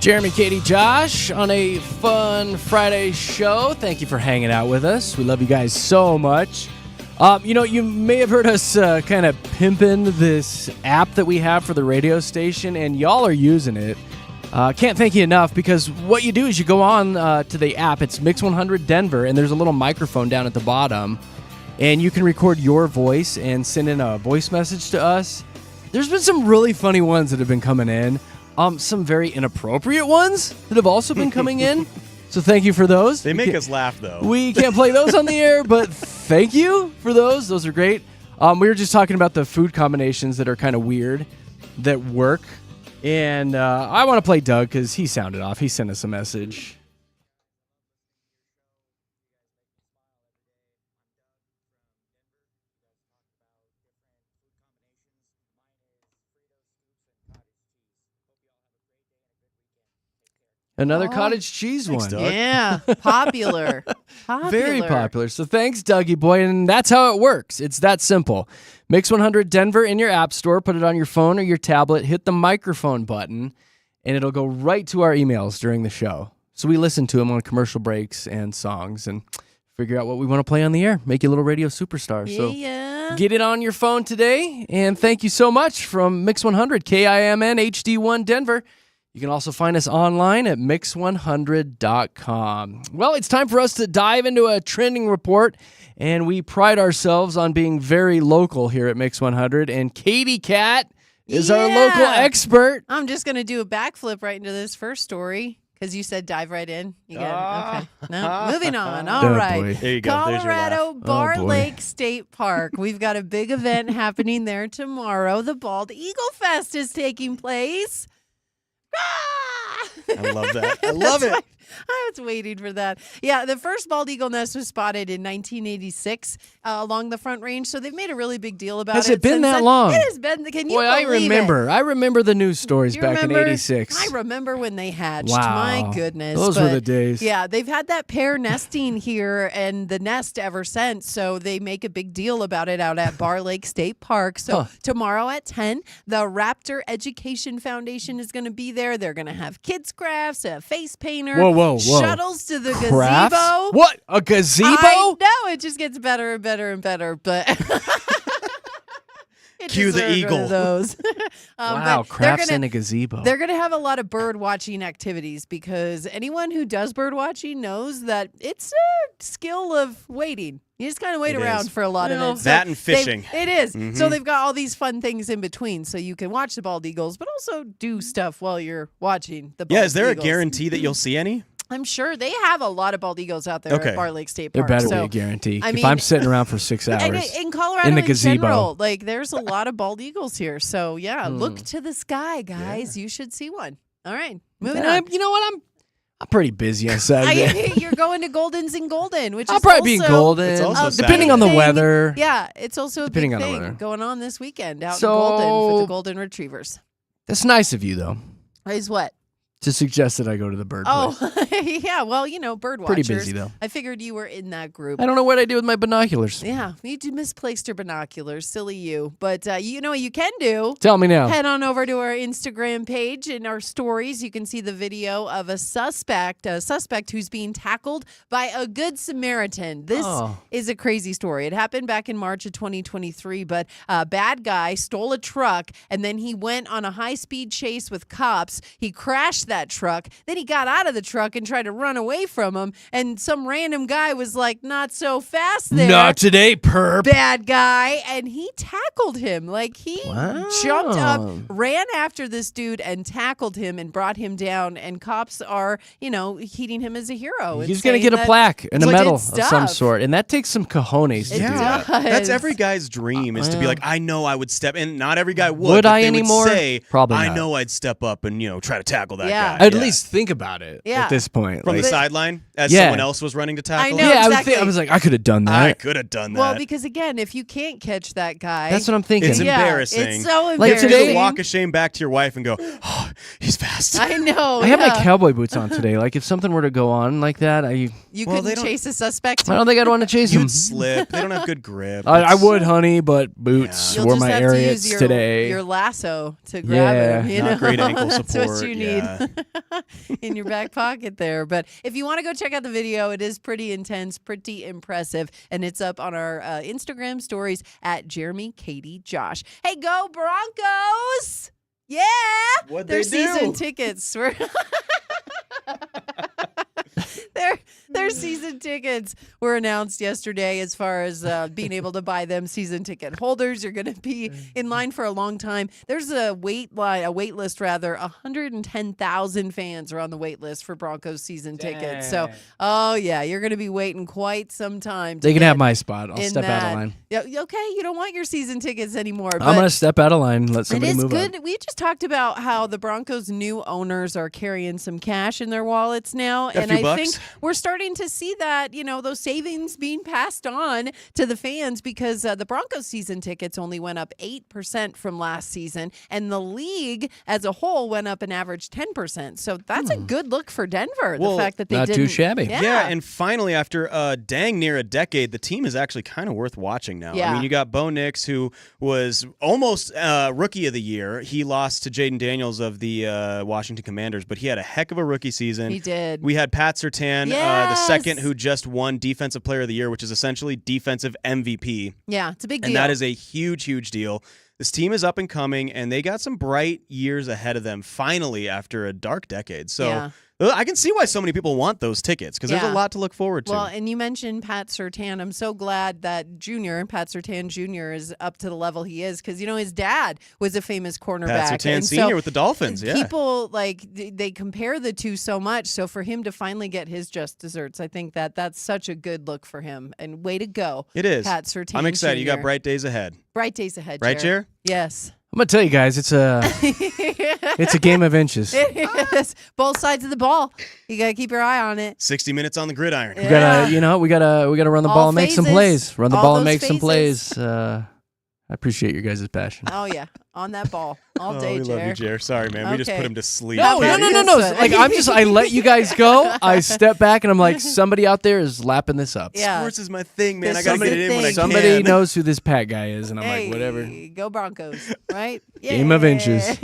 Jeremy, Katy, Josh on a fun Friday show. Thank you for hanging out with us. We love you guys so much. You may have heard us kind of pimping this app that we have for the radio station, and y'all are using it. Can't thank you enough, because what you do is you go on to the app. It's Mix 100 Denver, and there's a little microphone down at the bottom, and you can record your voice and send in a voice message to us. There's been some really funny ones that have been coming in. Some very inappropriate ones that have also been coming in. So thank you for those. They make us laugh, though. We can't play those on the air, but thank you for those. Those are great. We were just talking about the food combinations that are kind of weird that work. And I want to play Doug because he sounded off. He sent us a message. Another cottage cheese Thanks, one. Doug. Yeah, popular. Very popular. So thanks, Dougie boy. And that's how it works. It's that simple. Mix 100 Denver in your app store. Put it on your phone or your tablet. Hit the microphone button, and it'll go right to our emails during the show. So we listen to them on commercial breaks and songs and figure out what we want to play on the air. Make you a little radio superstar. Yeah. So get it on your phone today. And thank you so much from Mix 100, KIMN HD1 Denver. You can also find us online at mix100.com. Well, it's time for us to dive into a trending report, and we pride ourselves on being very local here at Mix 100, and Katy Cat is our local expert. I'm just going to do a backflip right into this first story because you said dive right in. You get it? Okay. No, moving on. All right. Boy. There you go. There's your laugh. Colorado Bar Lake State Park. We've got a big event happening there tomorrow. The Bald Eagle Fest is taking place. I love that. I love it. I was waiting for that. Yeah, the first bald eagle nest was spotted in 1986 along the Front Range, so they've made a really big deal about it. Has it been since that then. long? It has been. Can you Boy, I believe remember. it? I remember the news stories You back remember? in 86. I remember when they hatched. Wow. My goodness. Those were the days. Yeah, they've had that pair nesting here and the nest ever since, so they make a big deal about it out at Bar Lake State Park. So tomorrow at 10, the Raptor Education Foundation is going to be there. They're going to have kids crafts, a face painter, Whoa. shuttles to the Crafts? gazebo. What? A gazebo? I know, it just gets better and better and better, but Cue the deserved one eagle. of those. Wow, but crafts they're in a gazebo. They're going to have a lot of bird watching activities because anyone who does bird watching knows that it's a skill of waiting. You just kind of wait It around is. for a lot of it. So that and fishing. It is. Mhm. So they've got all these fun things in between, so you can watch the bald eagles, but also do stuff while you're watching the bald Yeah, is there eagles. a guarantee that you'll see any? I'm sure they have a lot of bald eagles out there Okay. at Bar Lake State There Park. better so, be a guarantee. I If mean, I'm sitting around for 6 hours and in Colorado in the in gazebo. general, like there's a lot of bald eagles here. So yeah, Hmm. look to the sky, guys. You should see one. All right, moving on. You know what? I'm pretty busy on Saturday. You're going to Golden's in Golden, which I'll is probably be in also Golden. It's also a depending big on the thing. weather. Yeah, it's also a Depending big on the thing weather. going on this weekend out So- in Golden with the Golden Retrievers. That's nice of you, though, Is what? to suggest that I go to the bird place. Oh, yeah. Well, bird watchers. Pretty busy, though. I figured you were in that group. I don't know what I do with my binoculars. Yeah, you misplaced your binoculars. Silly you. But you know what you can do? Tell me now. Head on over to our Instagram page. In our stories, you can see the video of a suspect who's being tackled by a Good Samaritan. This is a crazy story. It happened back in March of 2023, but a bad guy stole a truck, and then he went on a high-speed chase with cops. He crashed that truck. Then he got out of the truck and tried to run away from him, and some random guy was like, not so fast there. Not today, perp. Bad guy, and he tackled him. Like he jumped up, Wow. ran after this dude and tackled him and brought him down, and cops are, heating him as a hero. and He's going to saying get a that plaque and a he did medal of some stuff. sort, and that takes some cojones to do that. That's every guy's dream is to be well. like, I know I would step in. Not every guy would. Would but I they anymore? Would say, Probably I not. know I'd step up and try to tackle that Yeah. guy. I'd at least think about it Yeah. at this point. From Like, the sideline as Yeah. someone else was running to tackle. know. him? yeah, exactly. I was like, I could have done that. I could have done that. Well, because again, if you can't catch that guy, That's what I'm thinking. It's Yeah, embarrassing. it's so Like embarrassing. today- You walk of shame back to your wife and go, oh, he's fast. I know. I have my yeah. cowboy boots on today. Like, if something were to go on like that, I You Well, they couldn't don't- chase a suspect. don't think I'd want to chase him. You'd slip. They don't have good grip. I It's- would, honey, but boots You'll were just my have to areas use your, today. your lasso to grab him. Yeah, You not know? great ankle That's support. what you need. Yeah. in your back pocket there. But if you want to go check out the video, it is pretty intense, pretty impressive, and it's up on our Instagram stories at Jeremy, Katy, Josh. Hey, go Broncos! Yeah, What'd their they do? season tickets were. Their season tickets were announced yesterday as far as being able to buy them. Season ticket holders are going to be in line for a long time. There's a wait list rather. 110,000 fans are on the wait list for Broncos season tickets. So, oh yeah, you're going to be waiting quite some time. They can have my spot. I'll step out of line. Yeah, okay, you don't want your season tickets anymore. I'm going to step out of line. Let somebody move good. on. We just talked about how the Broncos' new owners are carrying some cash in their wallets now. Got a And few I bucks. think we're starting to see that, those savings being passed on to the fans because the Broncos season tickets only went up 8% from last season. And the league as a whole went up an average 10%. So that's a good look for Denver. Well, the fact that they not didn't. too shabby. Yeah, and finally, after dang near a decade, the team is actually kind of worth watching now. Yeah. I mean, you got Bo Nix, who was almost Rookie of the Year. He lost to Jaden Daniels of the Washington Commanders, but he had a heck of a rookie season. He did. We had Pat Surtain, the Yes. second, who just won Defensive Player of the Year, which is essentially defensive MVP. Yeah, it's a big deal. And that is a huge, huge deal. This team is up and coming, and they got some bright years ahead of them, finally, after a dark decade. So Yeah. I can see why so many people want those tickets, because there's a Yeah. lot to look forward to. Well, and you mentioned Pat Surtain. I'm so glad that Pat Surtain Jr. is up to the level he is because, his dad was a famous cornerback. Pat Surtain And Sr. with the Dolphins, yeah. People, they compare the two so much. So for him to finally get his just desserts, I think that's such a good look for him. And way to go. It is. Pat Surtain I'm excited. Jr. You got bright days ahead. Bright days ahead, Right, Jer? Yes. I'm going to tell you guys, it's a game of inches. It is. Both sides of the ball. You got to keep your eye on it. 60 minutes on the gridiron. We gotta run the All ball and make some phases. plays. Run the All ball and those make some phases. plays. I appreciate your guys' passion. Oh, yeah. On that ball. All day, we love you, Jer. Sorry, man. We just put him to sleep. No. Like I let you guys go. I step back and I'm like, somebody out there is lapping this up. Yeah. Sports is my thing, man. I This got to is get the it in when I thing. can. Somebody knows who this Pat guy is, and I'm Hey, like, whatever. Go Broncos, right? Game of inches.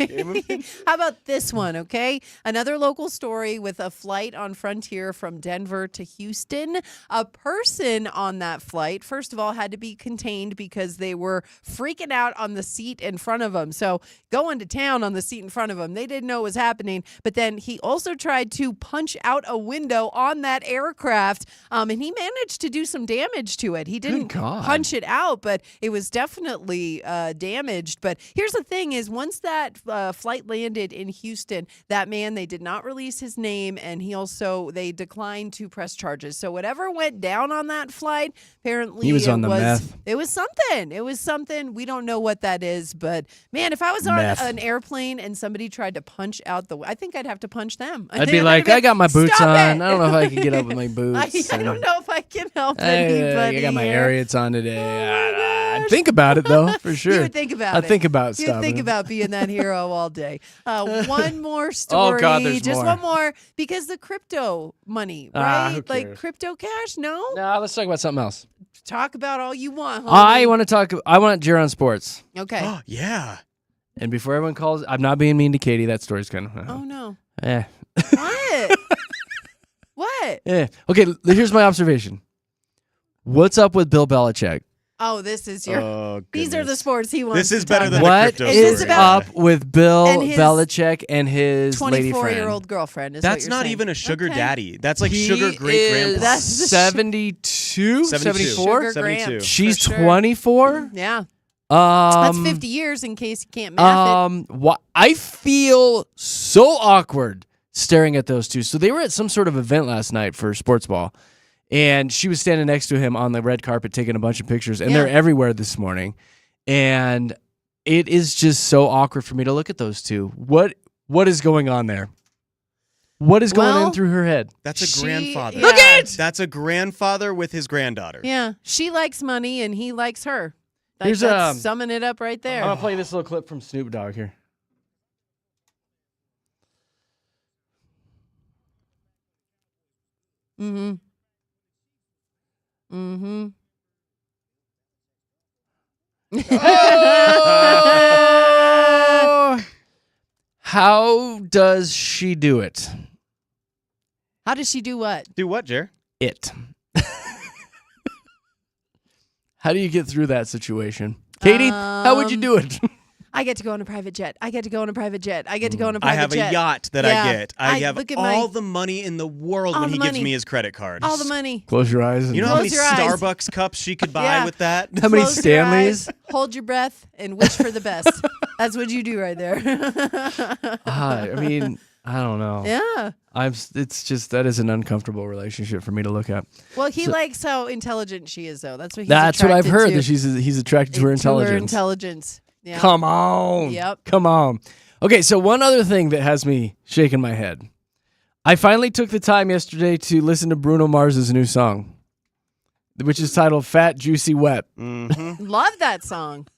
How about this one, okay? Another local story with a flight on Frontier from Denver to Houston. A person on that flight, first of all, had to be contained because they were freaking out on the seat in front of them. So going to town on the seat in front of them. They didn't know what was happening. But then he also tried to punch out a window on that aircraft, and he managed to do some damage to it. He didn't punch it out, but it was definitely damaged. But here's the thing is once that flight landed in Houston, that man, they did not release his name, and they declined to press charges. So whatever went down on that flight, apparently He was on the meth. It was something. It was something. We don't know what that is, but man, if I was on Meth. an airplane and somebody tried to punch out I think I'd have to punch them. I'd be like, I got my boots "Stop on. it." I don't know if I can get up with my boots. I don't know if I can help Hey, anybody. I got my here. Ariats on today. I'd think about it though, for sure. You would think about it. I'd think about You'd stopping think him. about being that hero all day. One more story. Oh, God, there's just more. one more because the crypto money, Ah, right? who Like cares? crypto cash? No. No, let's talk about something else. Talk about all you want. Homie. I want Jer Sports. Okay. Yeah. And before everyone calls, I'm not being mean to Katy. That story's kind of. Oh no. Eh. What? What? Eh. Okay, here's my observation. What's up with Bill Belichick? Oh, this is your. Oh, These are the sports he wants. This is to better talk than about. the What crypto is story. up with Bill And his Belichick and his lady friend? 24-year-old girlfriend. Is what That's you're not saying. even a sugar Okay. daddy. That's like He sugar great is grandpa. That's the 72, 74? Sugar Graham. 72. She's For sure. 24? Yeah. That's Um, 50 years in case you can't math it. I feel so awkward staring at those two. So they were at some sort of event last night for sports ball, and she was standing next to him on the red carpet taking a bunch of pictures, and they're everywhere this morning. And it is just so awkward for me to look at those two. What is going on there? What is going in through her head? That's a grandfather. Look at it! That's a grandfather with his granddaughter. Yeah. She likes money and he likes her. Here's, That's summing it up right there. I'm going to play this little clip from Snoop Dogg here. Mm-hmm. Mm-hmm. How does she do it? How does she do what? Do what, Jer? It. How do you get through that situation? Katie, how would you do it? I get to go on a private jet. I get to go on a private jet. I get to go on a I private jet. have a yacht that Yeah. I get. I have look at all the money in the world all when the he gives money. me his credit card. all the money. Close your eyes. You know how many Close your eyes. Starbucks cups she could buy Yeah. with that? How many Close your Stanleys? eyes, hold your breath, and wish for the best. That's what you do right there. I mean, I don't know. Yeah. It's just that is an uncomfortable relationship for me to look at. Well, he So- likes how intelligent she is, though. That's what he's That's what I've attracted heard, to. that he's attracted to her intelligence. intelligence. Yeah. Come on. Yep. Come on. Okay, so one other thing that has me shaking my head. I finally took the time yesterday to listen to Bruno Mars's new song, which is titled Fat, Juicy, Wet. Love that song.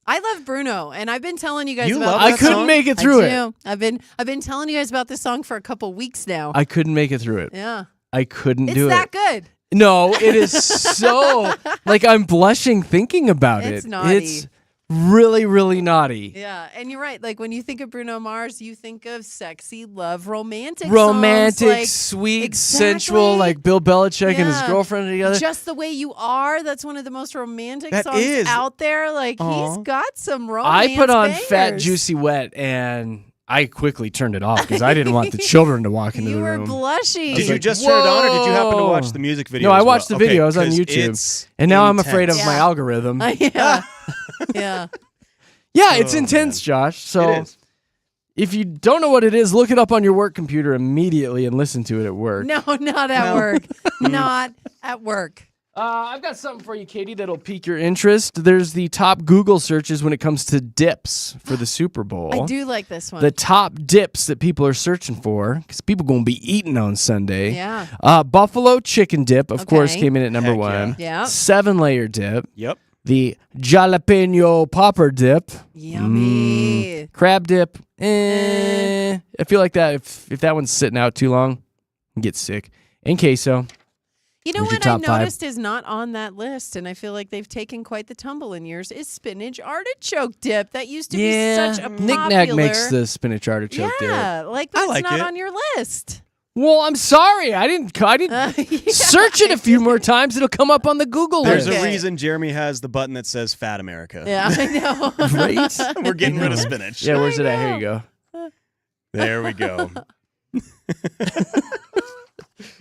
I love Bruno, and I've been telling you guys You about love this that song? I couldn't make it through it. do. I've been telling you guys about this song for a couple weeks now. I couldn't make it through it. Yeah. I couldn't It's do that it. good. No, it is so, like, I'm blushing thinking about It's it. naughty. It's really, really naughty. Yeah, and you're right. Like when you think of Bruno Mars, you think of sexy, love, romantic, Romantic, songs, like, sweet, sensual, like Bill Belichick and his Yeah. girlfriend together. Just the Way You Are. That's one of the most romantic That songs is. out there. Like Aw. he's got some romance I put on bangers. Fat, Juicy, Wet, and I quickly turned it off because I didn't want the children to walk into You the were room. blushing. Did you just turn it on, or did you happen to watch the music video? No, I as well? watched the video. Okay, I was on 'cause YouTube. it's And now I'm afraid of intense. my algorithm. yeah. Yeah. Yeah, it's Oh, intense, Josh. So It is. if you don't know what it is, look it up on your work computer immediately and listen to it at work. No, not at work. Not at work. I've got something for you, Katie, that'll pique your interest. There's the top Google searches when it comes to dips for the Super Bowl. I do like this one. The top dips that people are searching for, because people going to be eating on Sunday. Yeah. Buffalo chicken dip, of course, Okay. came in at number Heck one. yeah. 7-layer dip. Yep. The jalapeno popper dip. Yummy. Crab dip. I feel like that if that one's sitting out too long, you get sick. And queso. You know Where's your what I top five? noticed is not on that list, and I feel like they've taken quite the tumble in years, is spinach artichoke dip. That used to be such a Knick popular... Knack makes the spinach artichoke dip. Yeah, like that's like not it. on your list. Well, I'm sorry. I didn't search it a few more times. It'll come up on the Google There's list. a reason Jeremy has the button that says Fat America. Yeah, I know. Right? We're getting rid of spinach. Yeah, where's it at? Here you go. There we go.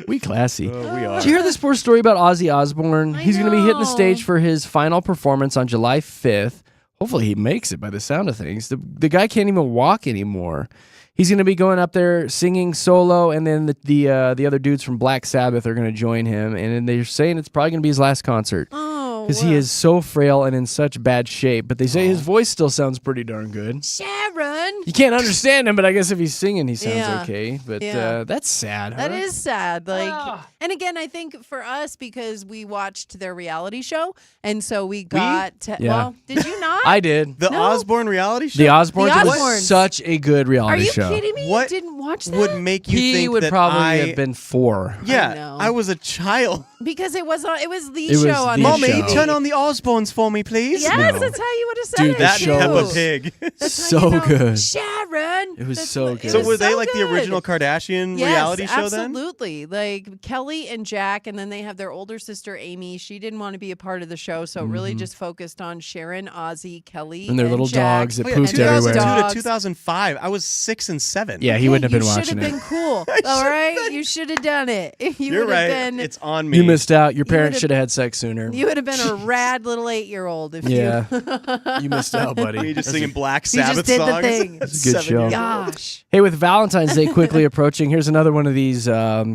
We classy. We are. Did you hear this poor story about Ozzy Osbourne? He's going to be hitting the stage for his final performance on July 5th. Hopefully he makes it by the sound of things. The guy can't even walk anymore. He's going to be going up there singing solo, and then the other dudes from Black Sabbath are going to join him, and then they're saying it's probably going to be his last concert. Because he is so frail and in such bad shape. But they say his voice still sounds pretty darn good. Sharon. You can't understand him, but I guess if he's singing, he sounds Yeah. okay. But Yeah. that's sad. That huh? is sad. Like, and again, I think for us, because we watched their reality show, and so we got to, Yeah. well, did you not? I did. The Osbourne reality show? The Osbournes The was Osbournes. such a good Are reality you show. kidding me? What You didn't watch that? would make you He think would that probably I have been 4. Yeah, know. I was a child. Because it was the It was show on the MTV. Mommy, turn on the Osbournes for me, please. Yes, No. that's how you would have said Dude, it. that too. Peppa Pig. That's how So you know, good. Sharon. It was That's so what- good. So was were they so like the good. original Kardashian Yes, reality show then? absolutely. Like Kelly and Jack, and then they have their older sister Amy. She didn't want to be a part of the show, so it really just focused on Sharon, Ozzy, Kelly, And their little Jack. dogs that Oh, yeah, pooped 2002 everywhere. to 2005. I was 6 and 7. Yeah, he wouldn't have been You watching should have it. been cool. All right, you should have done it. You You're would have right. been. It's on me. You missed out. Your You parents would've- should have had sex sooner. You would have been a rad little 8-year-old if Yeah. you. You missed out, buddy. Me just singing Black You just Sabbath did the songs. thing. That's a good 7 show. years old. Gosh. Hey, with Valentine's Day quickly approaching, here's another one of these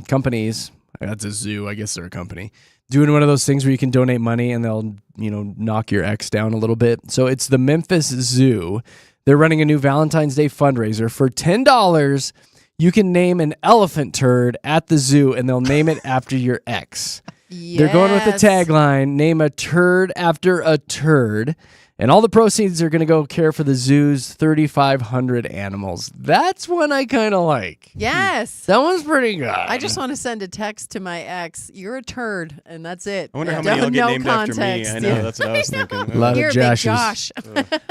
companies. That's a zoo. I guess they're a company. Doing one of those things where you can donate money and they'll, knock your ex down a little bit. So it's the Memphis Zoo. They're running a new Valentine's Day fundraiser. For $10, you can name an elephant turd at the zoo and they'll name it after your ex. They're going with the Yes. tagline, name a turd after a turd. And all the proceeds are going to go care for the zoo's 3,500 animals. That's one I kind of like. Yes. That one's pretty good. I just want to send a text to my ex. You're a turd, and that's it. I wonder how many will get no named context. after me. I know, that's what I was thinking. A lot You're of a big Joshes. Josh.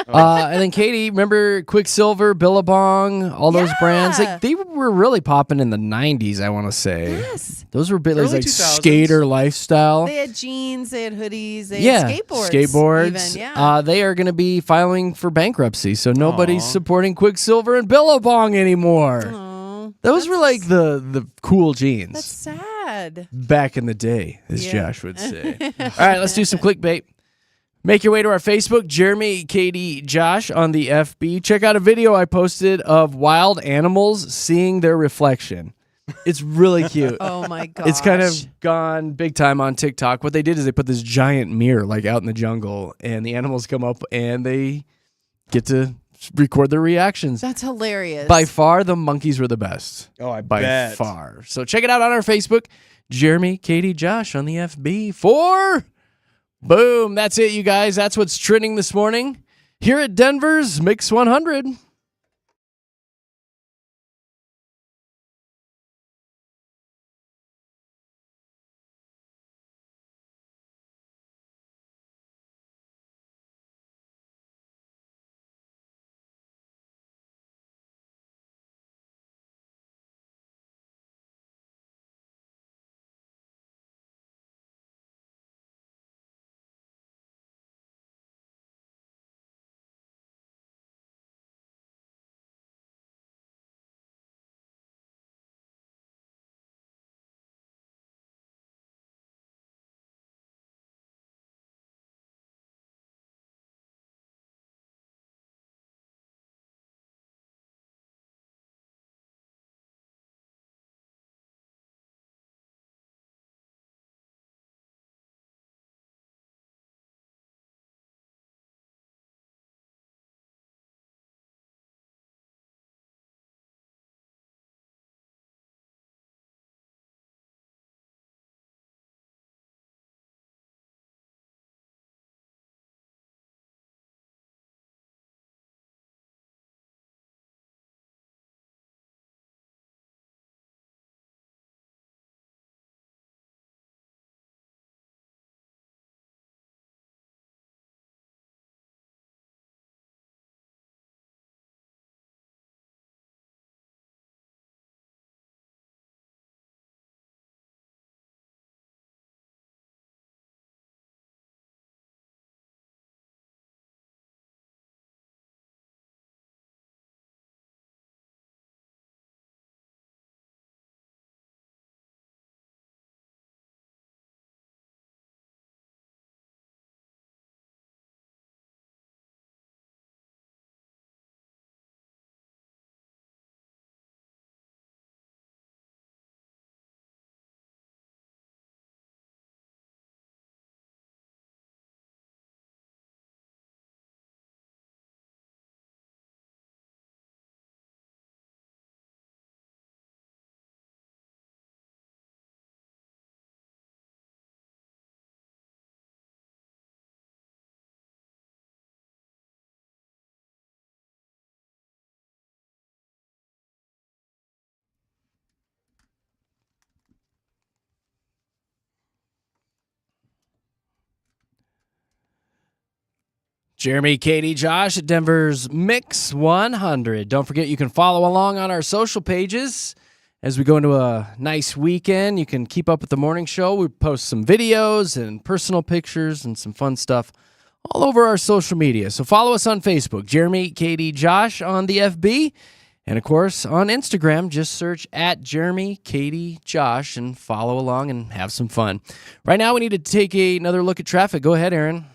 And then Katie, remember Quicksilver, Billabong, all those brands? Like they were really popping in the 90s, I want to say. Yes. Those were big, Early like 2000s. skater lifestyle. They had jeans, they had hoodies, they had skateboards. Skateboards. Even, yeah. They are going to be filing for bankruptcy, so nobody's supporting Quicksilver and Billabong anymore. Those were like the cool jeans. That's sad. Back in the day, as Josh would say. All right, let's do some clickbait. Make your way to our Facebook, Jeremy, Katie, Josh on the FB. Check out a video I posted of wild animals seeing their reflection. It's really cute. Oh my gosh. It's kind of gone big time on TikTok. What they did is they put this giant mirror like out in the jungle, and the animals come up and they get to record their reactions. That's hilarious. By far, the monkeys were the best. Oh, I By bet. far. So check it out on our Facebook, Jeremy, Katie, Josh on the FB for boom. That's it, you guys. That's what's trending this morning here at Denver's Mix 100. Jeremy, Katie, Josh at Denver's Mix 100. Don't forget you can follow along on our social pages as we go into a nice weekend. You can keep up with the morning show. We post some videos and personal pictures and some fun stuff all over our social media. So follow us on Facebook, Jeremy, Katie, Josh on the FB. And of course, on Instagram, just search at Jeremy, Katie, Josh and follow along and have some fun. Right now, we need to take another look at traffic. Go ahead, Aaron.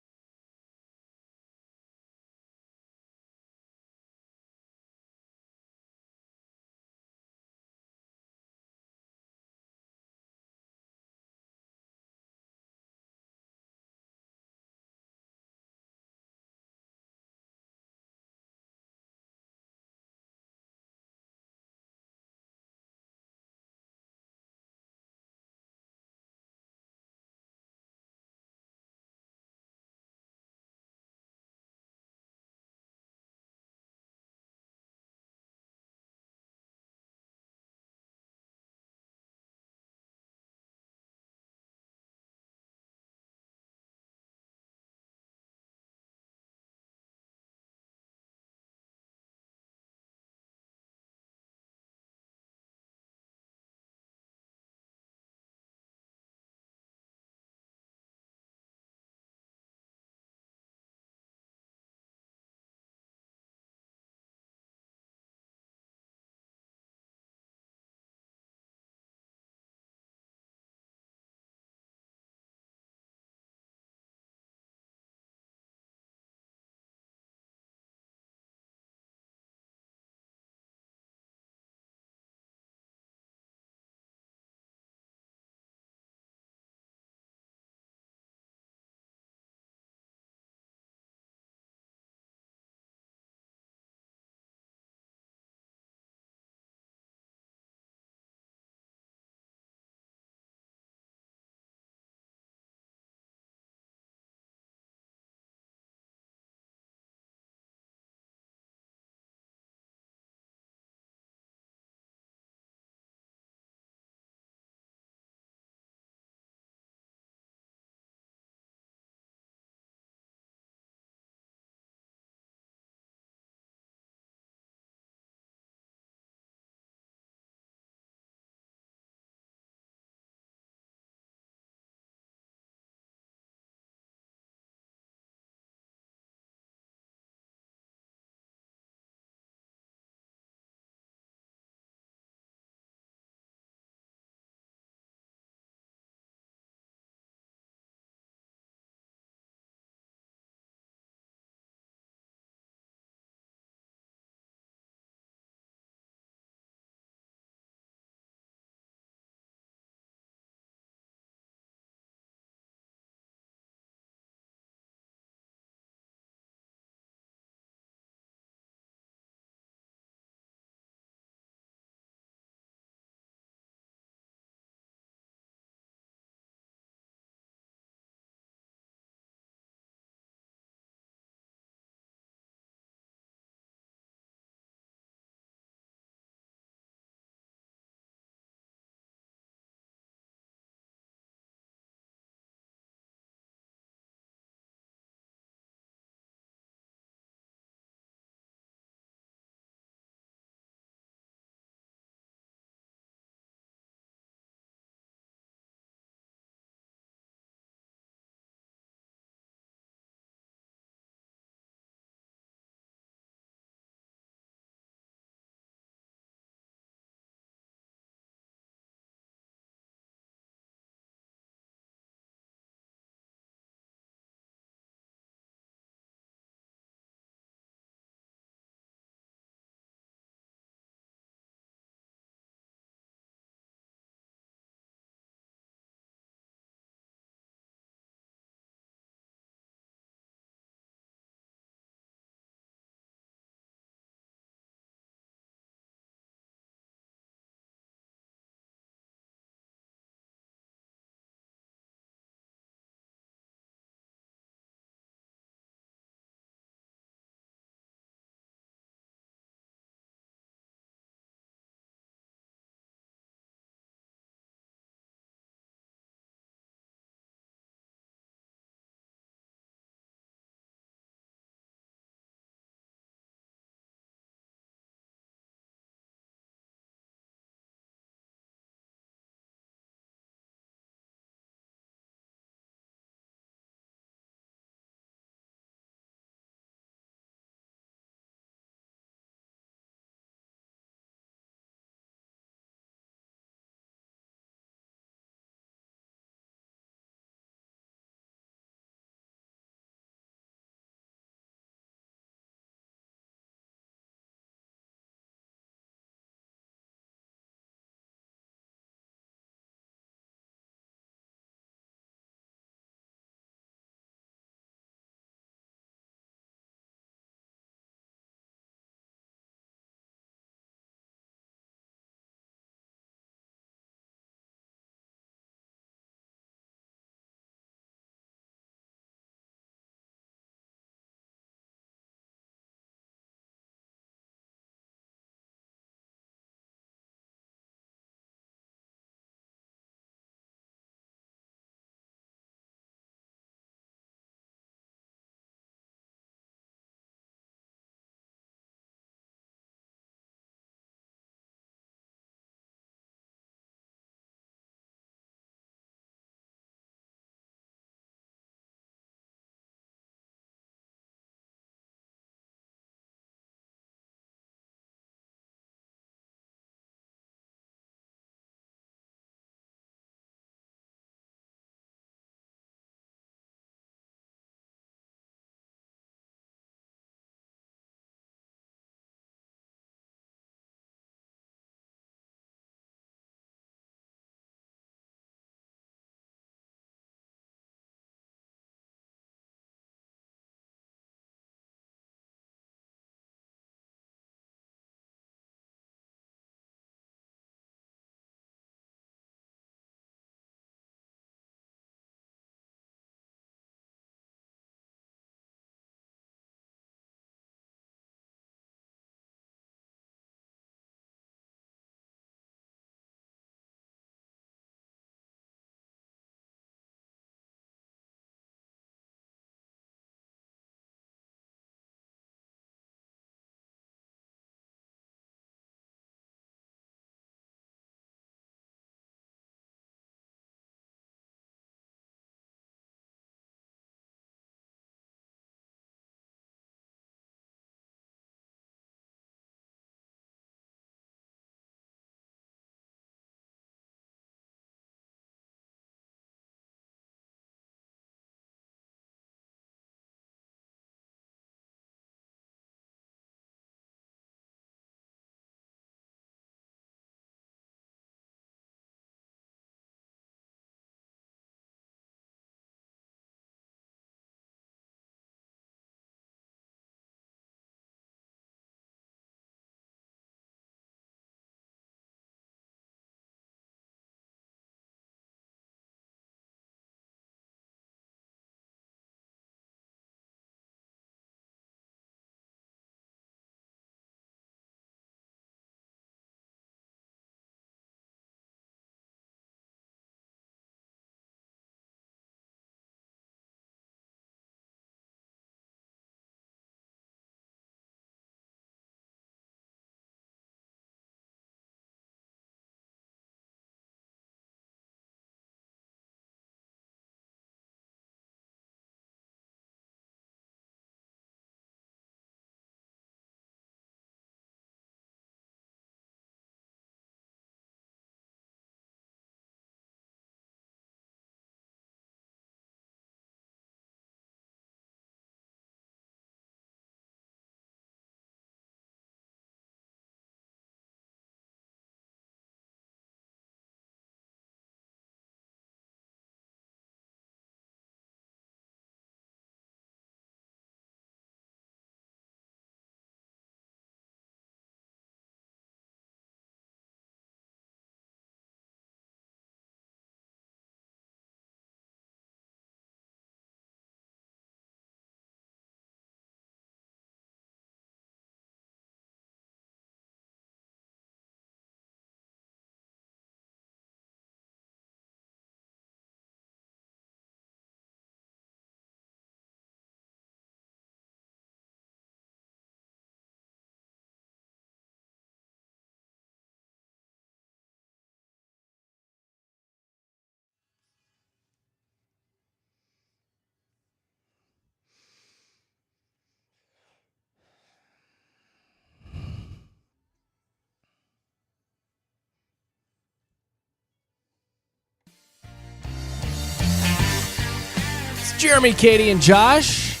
Jeremy, Katy, and Josh,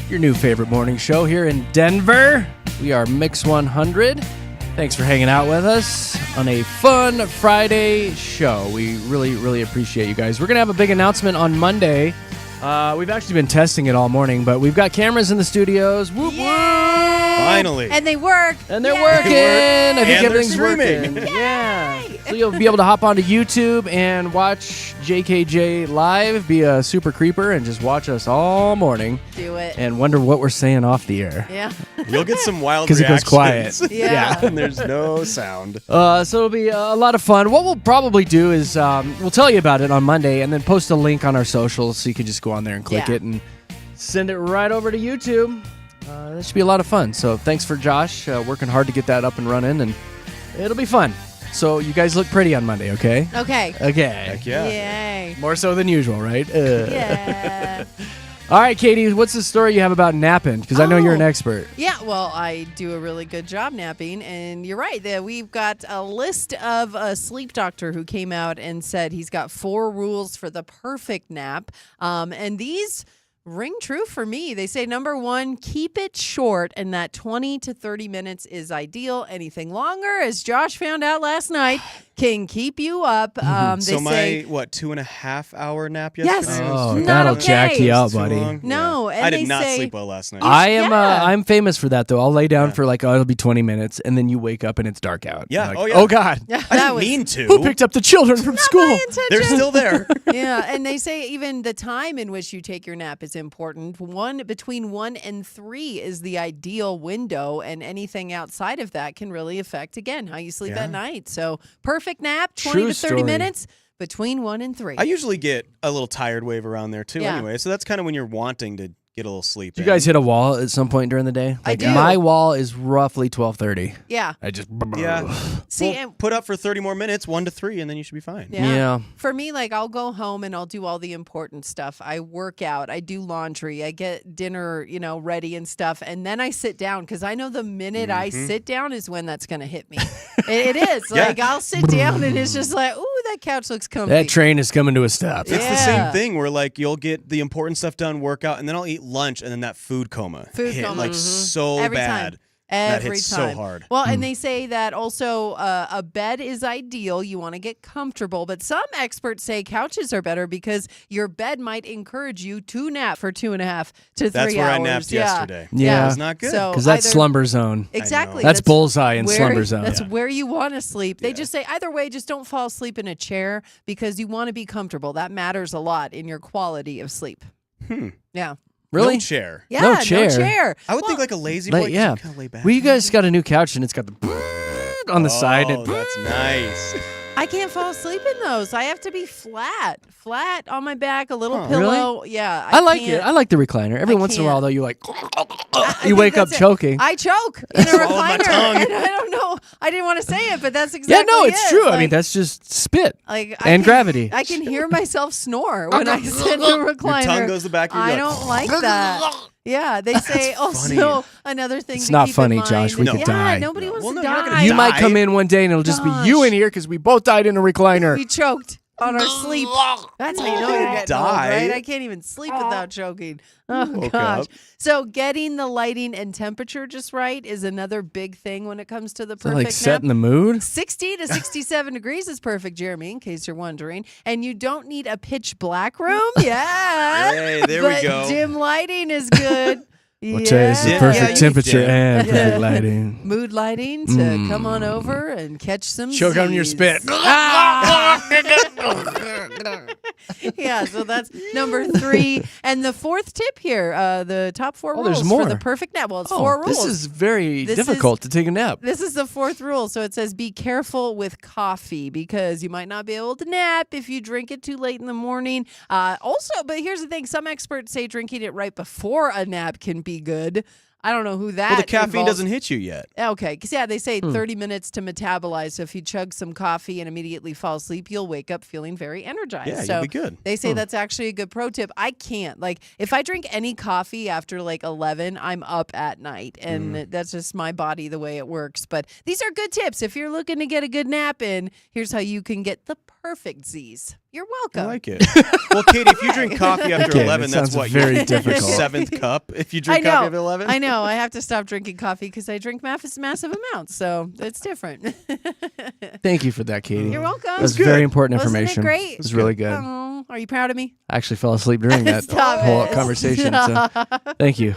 your new favorite morning show here in Denver. We are Mix 100. Thanks for hanging out with us on a fun Friday show. We really, really appreciate you guys. We're going to have a big announcement on Monday. We've actually been testing it all morning, but we've got cameras in the studios. Whoop, whoop. Finally. And they work. And they're working. I think And everything's they're working. streaming. Yeah. So you'll be able to hop onto YouTube and watch JKJ live, be a super creeper, and just watch us all morning. Do it. And wonder what we're saying off the air. Yeah. You'll get some wild Because it goes reactions. quiet. Yeah. And there's no sound. So it'll be a lot of fun. What we'll probably do is we'll tell you about it on Monday and then post a link on our socials so you can just go on there and click it and send it right over to YouTube. That should be a lot of fun. So thanks for Josh working hard to get that up and running, and it'll be fun. So you guys look pretty on Monday, okay? Okay. Okay. Heck yeah. Yay. More so than usual, right? Yeah. All right, Katy, what's the story you have about napping? Because I know you're an expert. Yeah, well, I do a really good job napping, and you're right. We've got a list of a sleep doctor who came out and said he's got 4 rules for the perfect nap, and these ring true for me. They say, number 1, keep it short, and that 20 to 30 minutes is ideal. Anything longer, as Josh found out last night, can keep you up. So They my, say, 2.5 hour nap Yes. yesterday? Oh, Not that'll okay. jack you up, Too buddy. long? No, Yeah. and I they did not say- sleep well last night. I'm famous for that, though. I'll lay down for it'll be 20 minutes, and then you wake up and it's dark out. Yeah. Like, Oh, yeah. Oh, God. Yeah, I that didn't was mean to. Who picked up the children from school? They're still there. Yeah, and they say even the time in which you take your nap is important. Between 1 and 3 is the ideal window, and anything outside of that can really affect, again, how you sleep at night. So perfect nap, 20 True to 30 story. minutes between 1 and 3. I usually get a little tired wave around there, too, Yeah. anyway. So that's kind of when you're wanting to get a little sleep. Do you guys hit a wall at some point during the day? I do. My wall is roughly 12:30. Yeah. I just Yeah. See, Well, and- put up for 30 more minutes, 1 to 3, and then you should be fine. Yeah. For me, I'll go home and I'll do all the important stuff. I work out, I do laundry, I get dinner, ready and stuff, and then I sit down because I know the minute I sit down is when that's going to hit me. it is. Yeah. I'll sit down and it's just like, ooh, that couch looks comfy. That train is coming to a stop. It's the same thing where you'll get the important stuff done, workout, and then I'll eat lunch, and then that food coma Food hit coma. so Every bad. time. That Every hits time. so hard. Well, and they say that also a bed is ideal. You want to get comfortable, but some experts say couches are better because your bed might encourage you to nap for 2.5 to 3 hours. That's where I napped Yeah. yesterday. Yeah. It was not good. So Because that's either- slumber zone. Exactly. That's bullseye in where- slumber zone. That's where you want to sleep. They just say either way, just don't fall asleep in a chair because you want to be comfortable. That matters a lot in your quality of sleep. Yeah. Really? No chair. Yeah, No chair. I would think like a lazy boy. Like, yeah. Kind of lay back. Well, you guys got a new couch and it's got the on the side. Oh, that's nice. I can't fall asleep in those. I have to be flat on my back, a little Huh. pillow. Yeah, I like it. can't- I like the recliner. Every once in a while, can't. though, you I you think wake up that's it. choking. I choke in a Swallowed my recliner, tongue. and I don't know. I didn't want to say it, but that's Yeah, exactly no, it's it. true. I mean, Like- that's just spit like and gravity. I can hear myself snore when I sit in the recliner. Your tongue goes the back of your I gut. don't like that. Yeah, they say also another thing. It's to not keep funny, in mind Josh. We is- could yeah, die. nobody wants to you're not die. gonna You might die. come in one day and it'll just be you in here because we both died in a recliner. We choked on our sleep. That's how you know you're getting old, Die. right? I can't even sleep without choking. Oh, Woke gosh. up. So getting the lighting and temperature just right is another big thing when it comes to the Is that perfect like setting the nap. mood? 60 to 67 degrees is perfect, Jeremy, in case you're wondering. And you don't need a pitch black room. Yeah. Hey, there we But go. dim lighting is good. We'll tell you, this is Yeah. perfect Yeah, temperature dim. and Yeah. perfect lighting. Mood lighting to come on over and catch some Choke on your Z's. spit. Yeah, so that's number 3. And the fourth tip here, the top 4 Oh, there's rules for more. the perfect nap. Well, it's Oh, 4 rules. this is very This difficult to take a nap. This is the 4th rule. So it says be careful with coffee because you might not be able to nap if you drink it too late in the morning. Also, but here's the thing. Some experts say drinking it right before a nap can be good. I don't know who that Well, the caffeine involves. doesn't hit you yet. Okay, because they say 30 minutes to metabolize. So if you chug some coffee and immediately fall asleep, you'll wake up feeling very energized. Yeah, so you'll be good. They say that's actually a good pro tip. I can't. If I drink any coffee after 11, I'm up at night, and that's just my body the way it works. But these are good tips if you're looking to get a good nap in. Here's how you can get the perfect Z's. You're welcome. I like it. Well, Katie, if you drink coffee after Again, 11, it that's sounds what very your difficult. seventh cup. If you I drink know. coffee after 11, I know. I have to stop drinking coffee because I drink massive amounts, so it's different. Thank you for that, Katie. You're welcome. That was very important Wasn't it information. great? It was really good. Oh, are you proud of me? I actually fell asleep during that Stop whole it. conversation. So Stop. thank you.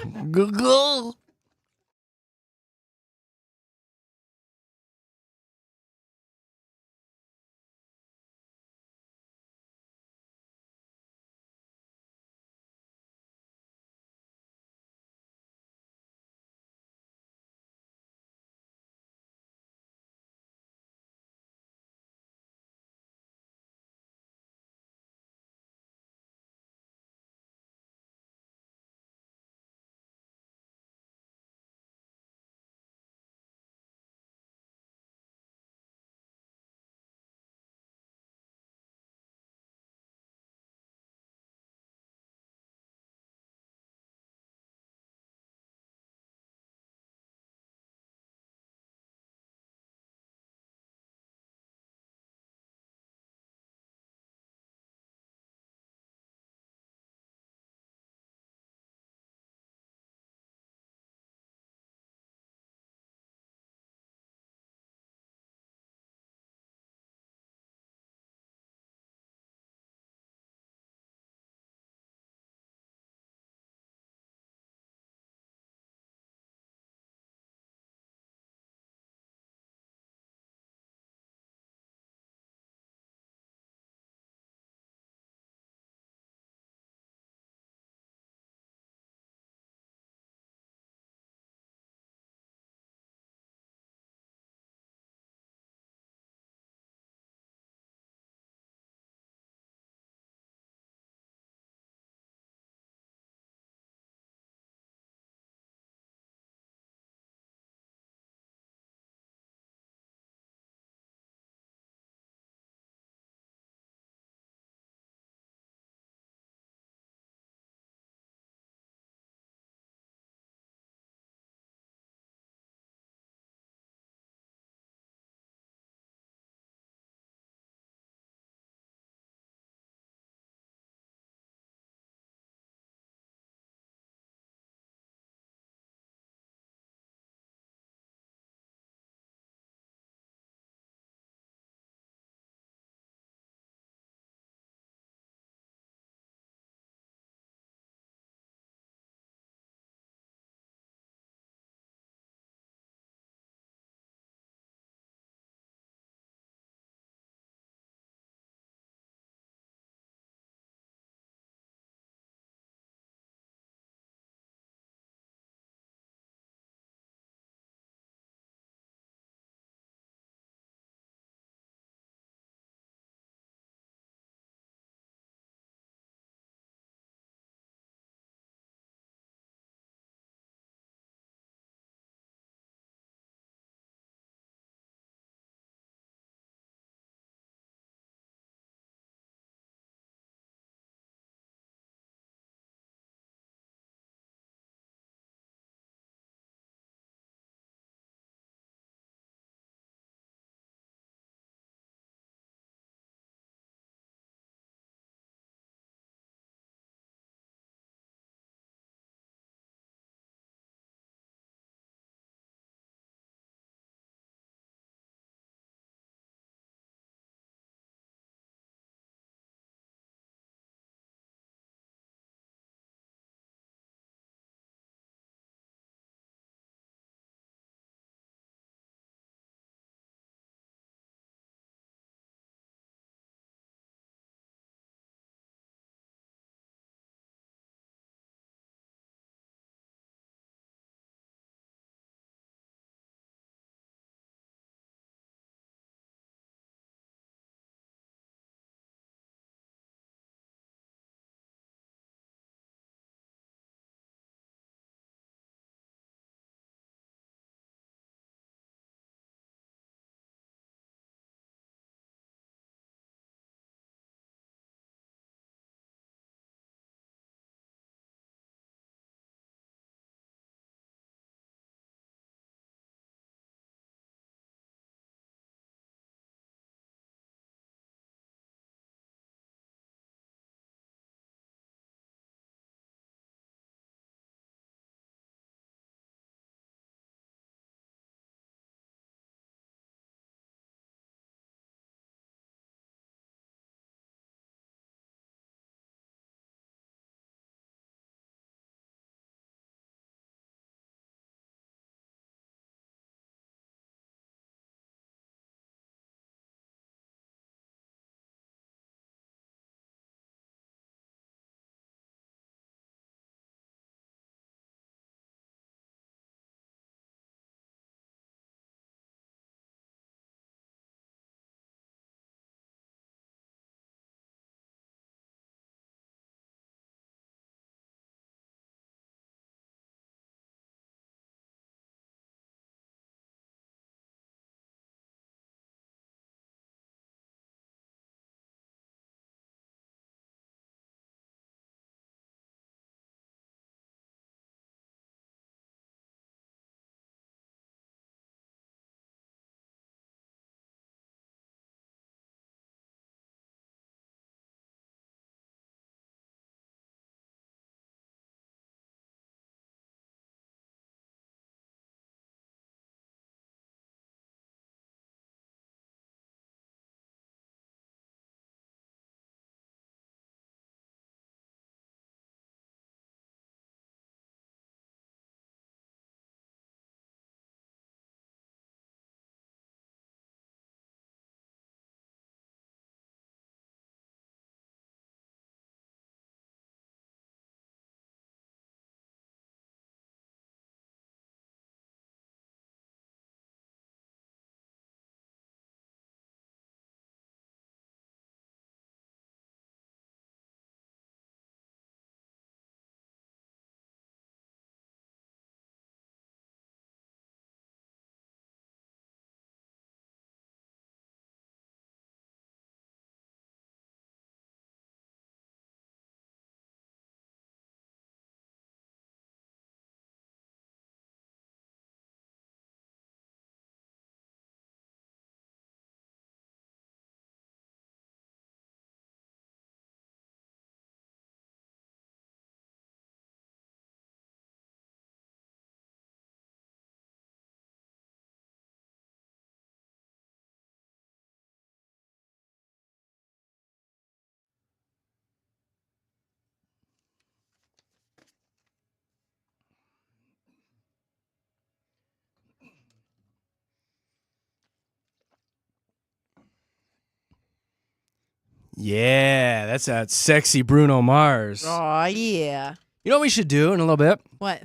Yeah, that's that sexy Bruno Mars. Oh, yeah. You know what we should do in a little bit? What?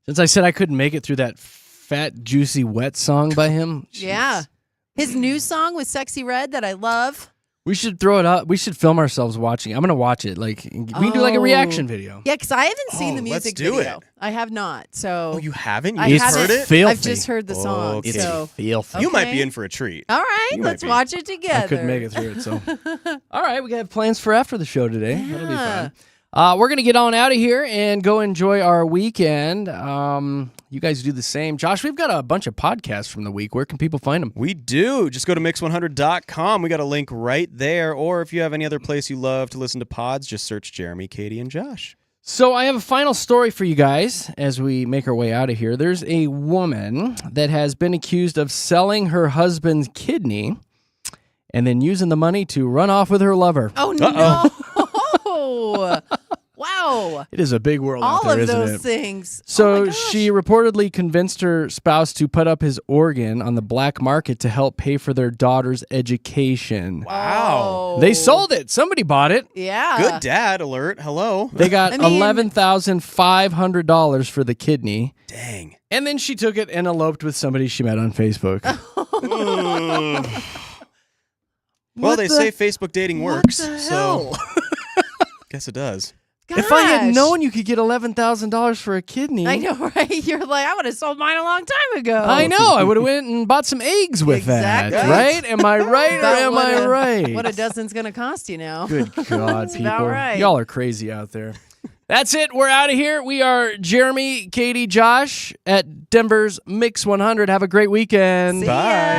Since I said I couldn't make it through that Fat, Juicy, Wet song by him. Yeah. His new song with Sexy Red that I love. We should throw it up. We should film ourselves watching. I'm going to watch it. Like, we can do like a reaction video. Yeah, because I haven't seen the let's music do video. it. I have not. So Oh, you haven't? I You just haven't. heard it? Filthy. I've just heard the song. Okay. So filthy. You might Okay. be in for a treat. all right, You might let's be. watch it together. I couldn't make it through it, so. All right, we got plans for after the show today. That'll be Yeah. fun. We're going to get on out of here and go enjoy our weekend. You guys do the same. Josh, we've got a bunch of podcasts from the week. Where can people find them? We do. Just go to mix100.com. We got a link right there. Or if you have any other place you love to listen to pods, just search Jeremy, Katy, and Josh. So I have a final story for you guys as we make our way out of here. There's a woman that has been accused of selling her husband's kidney and then using the money to run off with her lover. Oh, no. Wow. It is a big world out All there, of isn't those it? things. So she reportedly convinced her spouse to put up his organ on the black market to help pay for their daughter's education. Wow. They sold it. Somebody bought it. Yeah. Good dad alert. Hello. They got I mean- $11,500 for the kidney. Dang. And then she took it and eloped with somebody she met on Facebook. Well, they say Facebook dating works, the so guess it does. If I had Gosh. known you could get $11,000 for a kidney, I know, right? You're like, I would have sold mine a long time ago. I know. I would have went and bought some eggs with Exactly. that, right? Am I right or About am what I a- right? What a dozen's going to cost you now. Good God, That's people. about right. Y'all are crazy out there. That's it. We're out of here. We are Jeremy, Katy, Josh at Denver's Mix 100. Have a great weekend. See ya. Bye.